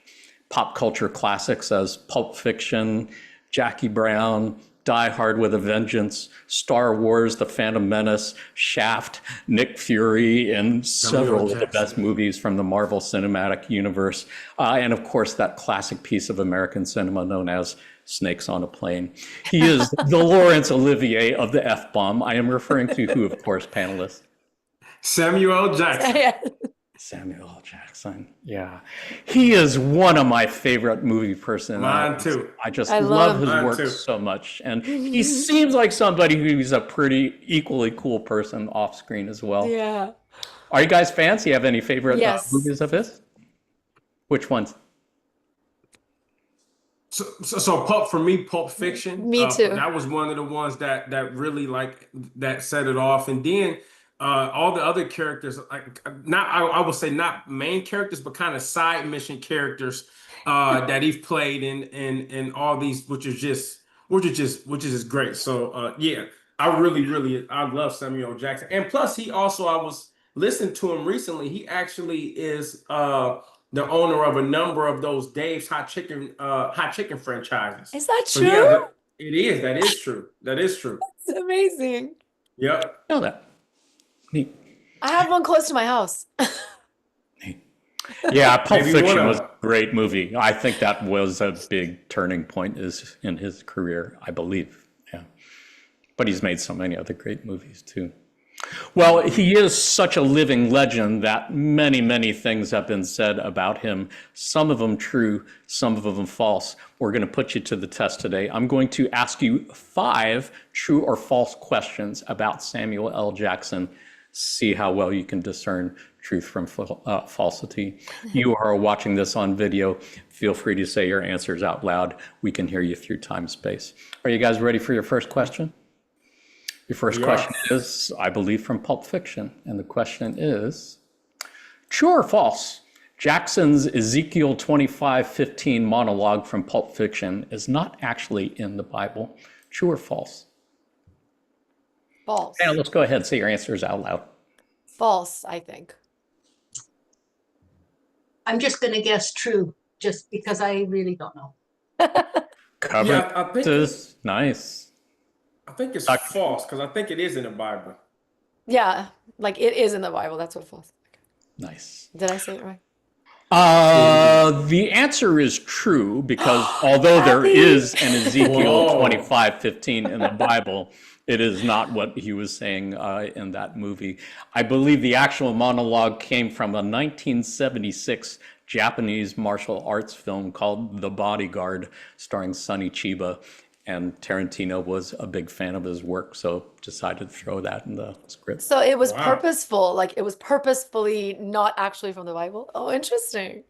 pop culture classics as Pulp Fiction, Jackie Brown, Die Hard with a Vengeance, Star Wars, The Phantom Menace, Shaft, Nick Fury, and several of the best movies from the Marvel Cinematic Universe. And of course, that classic piece of American cinema known as Snakes on a Plane. He is the Laurence Olivier of the F-bomb. I am referring to who, of course, panelists? Samuel Jackson. Samuel L. Jackson. Yeah. He is one of my favorite movie personalities. Mine too. I just I love his Mine work too. so much. And he seems like somebody who's a pretty equally cool person off screen as well. Yeah. Are you guys fans? Do you have any favorite Yes. movies of his? Which ones? So for me, Pulp Fiction. Me too. That was one of the ones that really that set it off. And then all the other characters, I would say not main characters, but kind of side mission characters that he's played in all these, which is just great. So yeah, I love Samuel Jackson. And plus, he also, I was listening to him recently. He actually is the owner of a number of those Dave's hot chicken franchises. Is that So true? it is. That is true. That is true. It's amazing. Yep. Know that. Neat. I have one close to my house. Neat. Yeah, Pulp Maybe Fiction one of was a them. great movie. I think that was a big turning point in his career, I believe. Yeah. But he's made so many other great movies too. Well, he is such a living legend that many, many things have been said about him. Some of them true, some of them false. We're going to put you to the test today. I'm going to ask you 5 true or false questions about Samuel L. Jackson. See how well you can discern truth from falsity. You are watching this on video. Feel free to say your answers out loud. We can hear you through time space. Are you guys ready for your first question? Your first question is, I believe, from Pulp Fiction. And the question is, true or false? Jackson's Ezekiel 25:15 monologue from Pulp Fiction is not actually in the Bible. True or false? False. Yeah, let's go ahead and say your answers out loud. False, I think. I'm just going to guess true, just because I really don't know. Cover Yeah, I think this. Nice. I think it's false because I think it is in the Bible. Yeah, like it is in the Bible. That's what false. Nice. Did I say it right? The answer is true because although there Happy. is an Ezekiel Whoa. 25:15 in the Bible, it is not what he was saying in that movie. I believe the actual monologue came from a 1976 Japanese martial arts film called The Bodyguard, starring Sonny Chiba. And Tarantino was a big fan of his work, so decided to throw that in the script. So it was Wow. purposeful, like it was purposefully not actually from the Bible. Oh, interesting.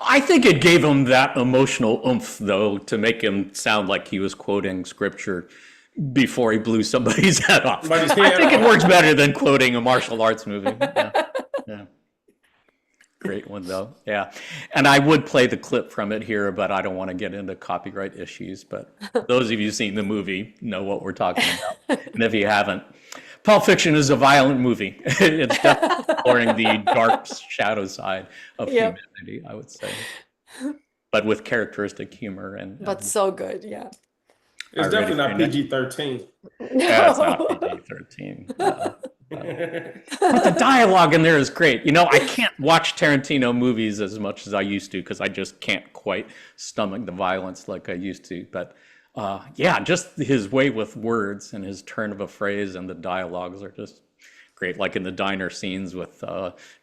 I think it gave him that emotional oomph, though, to make him sound like he was quoting scripture before he blew somebody's head off. But his I head think it off. works better than quoting a martial arts movie. Yeah. Yeah. Great one, though. Yeah. And I would play the clip from it here, but I don't want to get into copyright issues. But those of you seen the movie know what we're talking about. And if you haven't, Pulp Fiction is a violent movie. It's definitely exploring the dark shadow side of Yep. humanity, I would say. But with characteristic humor and But so good, yeah. It's Alrighty, definitely not very nice. PG-13. yeah, it's not PG-13. But the dialogue in there is great. You know, I can't watch Tarantino movies as much as I used to because I just can't quite stomach the violence like I used to. But yeah, just his way with words and his turn of a phrase and the dialogues are just great. Like in the diner scenes with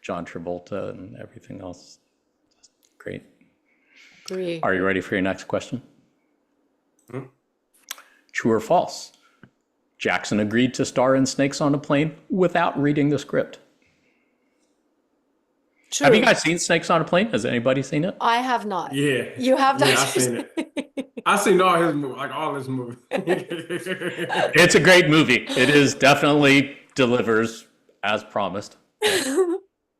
John Travolta and everything else. Just great. Agree. Are you ready for your next question? True or false? Jackson agreed to star in Snakes on a Plane without reading the script. True. Have you guys seen Snakes on a Plane? Has anybody seen it? I have not. Yeah. You have Yeah, not. I've seen it. I seen all his movies, like all his movies. It's a great movie. It is definitely delivers as promised.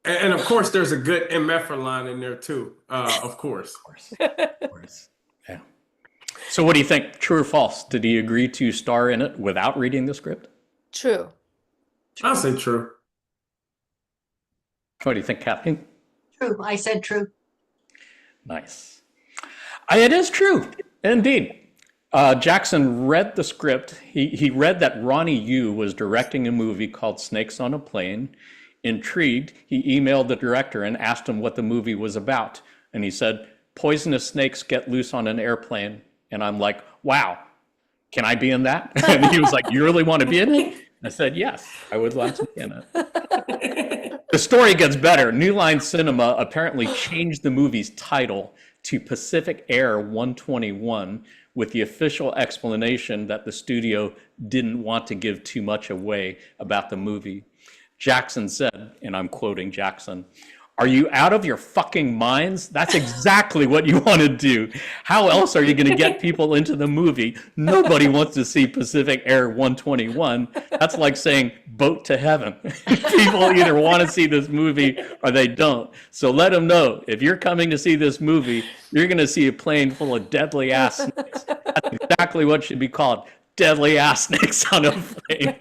And of course, there's a good MF line in there too. Of course. Of course. Yeah. So what do you think? True or false? Did he agree to star in it without reading the script? True. I'll say true. What do you think, Kathy? True. I said true. Nice. It is true, indeed. Jackson read the script. He read that Ronnie Yu was directing a movie called Snakes on a Plane. Intrigued, he emailed the director and asked him what the movie was about. And he said, poisonous snakes get loose on an airplane. And I'm like, wow, can I be in that? And he was like, you really want to be in it? I said, yes, I would like to be in it. The story gets better. New Line Cinema apparently changed the movie's title to Pacific Air 121 with the official explanation that the studio didn't want to give too much away about the movie. Jackson said, and I'm quoting Jackson, "Are you out of your fucking minds? That's exactly what you want to do. How else are you going to get people into the movie? Nobody wants to see Pacific Air 121. That's like saying boat to heaven. People either want to see this movie or they don't. So let them know, if you're coming to see this movie, you're going to see a plane full of deadly ass snakes. That's exactly what should be called. Deadly ass snakes on a plane."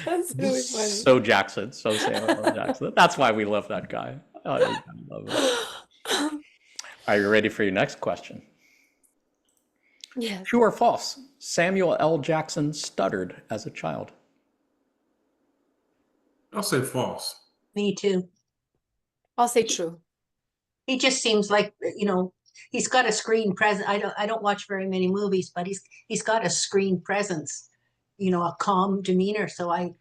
That's really funny. So Jackson, so Samuel L. Jackson. That's why we love that guy. I love it. Are you ready for your next question? Yes. True or false? Samuel L. Jackson stuttered as a child. I'll say false. Me too. I'll say true. He just seems like, he's got a screen presence. I don't watch very many movies, but he's got a screen presence, a calm demeanor. So I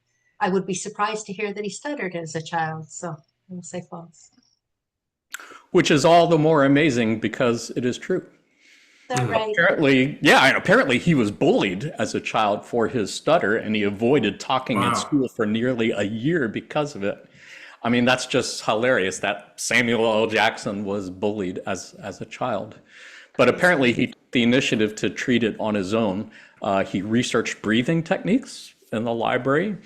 would be surprised to hear that he stuttered as a child. So I'll say false. Which is all the more amazing because it is true. Is that right? Apparently, yeah, and apparently he was bullied as a child for his stutter, and he avoided talking in school for nearly a year because of it. I mean, that's just hilarious that Samuel L. Jackson was bullied as a child. But apparently he took the initiative to treat it on his own. He researched breathing techniques in the library.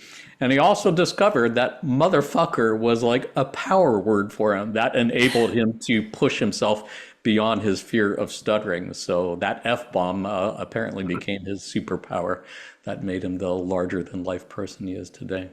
And he also discovered that motherfucker was like a power word for him that enabled him to push himself beyond his fear of stuttering. So that F-bomb apparently became his superpower that made him the larger than life person he is today.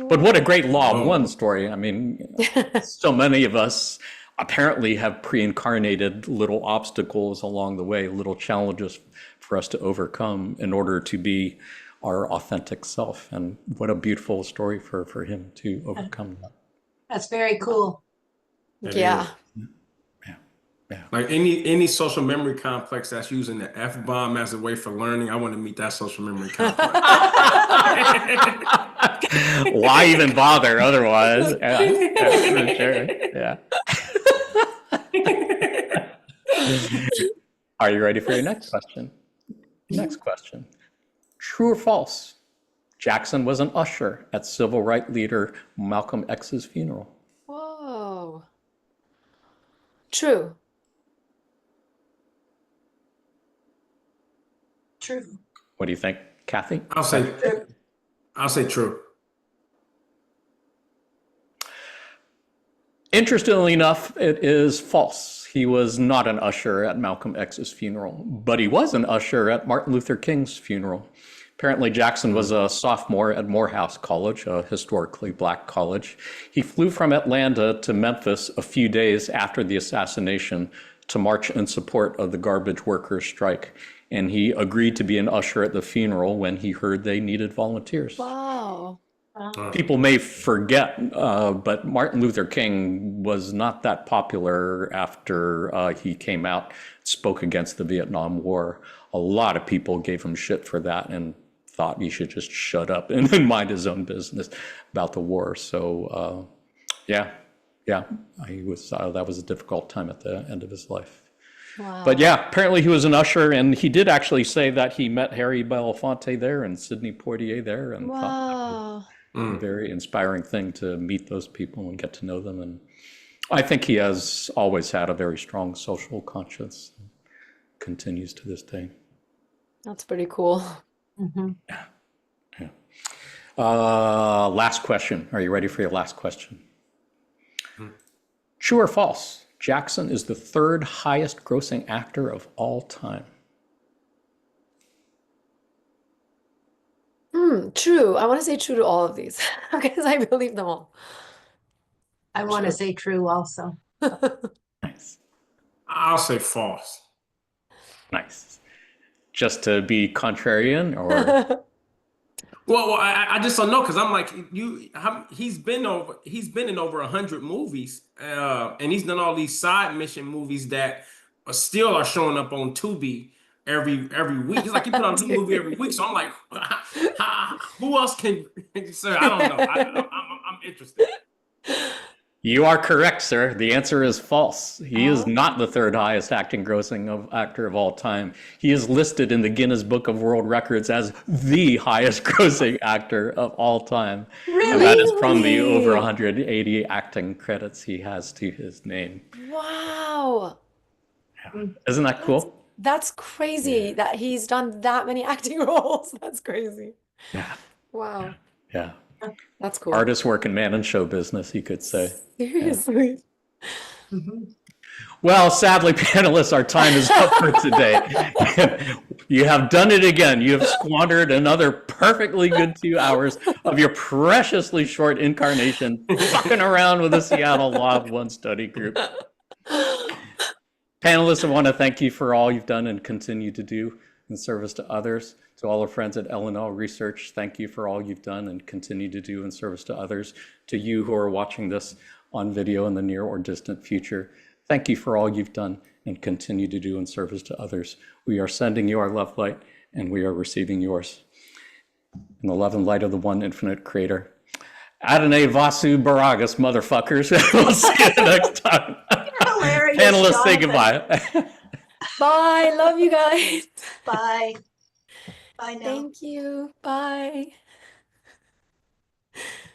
But what a great Law of One story. I mean, so many of us apparently have pre-incarnated little obstacles along the way, little challenges for us to overcome in order to be our authentic self. And what a beautiful story for him to overcome that. That's very cool. Yeah. Yeah. Like any social memory complex that's using the F-bomb as a way for learning, I want to meet that social memory complex. Why even bother otherwise? Yeah, for sure. Yeah. Are you ready for your next question? Next question. True or false? Jackson was an usher at civil rights leader Malcolm X's funeral. Whoa. True. True. What do you think, Kathy? I'll say true. Interestingly enough, it is false. He was not an usher at Malcolm X's funeral, but he was an usher at Martin Luther King's funeral. Apparently, Jackson was a sophomore at Morehouse College, a historically black college. He flew from Atlanta to Memphis a few days after the assassination to march in support of the garbage workers' strike. And he agreed to be an usher at the funeral when he heard they needed volunteers. Wow. People may forget, but Martin Luther King was not that popular after he came out, spoke against the Vietnam War. A lot of people gave him shit for that and thought he should just shut up and mind his own business about the war. So, yeah, he was. That was a difficult time at the end of his life. Wow. But yeah, apparently he was an usher, and he did actually say that he met Harry Belafonte there and Sidney Poitier there, and thought that was Wow. a very inspiring thing to meet those people and get to know them. And I think he has always had a very strong social conscience, continues to this day. That's pretty cool. Mhm. Yeah. Last question. Are you ready for your last question? True or false? Jackson is the third highest grossing actor of all time. True. I want to say true to all of these because I believe them all. I want to True. say true also. Nice. I'll say false. Nice. Just to be contrarian, or Well, I just don't know because I'm like he's been in over 100 movies, and he's done all these side mission movies that still are showing up on Tubi every week. It's like he put out a new movie every week. So I'm like, who else can? Sir, I don't know. I'm interested. you are correct, sir. The answer is false. He is Oh. not the third highest actor of all time. He is listed in the Guinness Book of World Records as the highest grossing actor of all time. And that is from the over Really? 180 acting credits he has to his name. Wow. Isn't that cool? That's crazy that he's done that many acting roles. That's crazy. Yeah. Wow. Yeah. That's cool. Hardest working man in show business, you could say. Seriously. Mhm. Well, sadly, panelists, our time is up for today. You have done it again. You have squandered another perfectly good 2 hours of your preciously short incarnation fucking around with the Seattle Law of One study group. Panelists, I want to thank you for all you've done and continue to do in service to others. To all our friends at L&L Research, thank you for all you've done and continue to do in service to others. To you who are watching this on video in the near or distant future, thank you for all you've done and continue to do in service to others. We are sending you our love light and we are receiving yours. In the love and light of the one infinite creator. Adonai Vasu Baragas, motherfuckers. We'll see you next time. Hilarious, Panelists, say Jonathan. goodbye. Bye. Love you guys. Bye. Bye now. Thank you. Bye.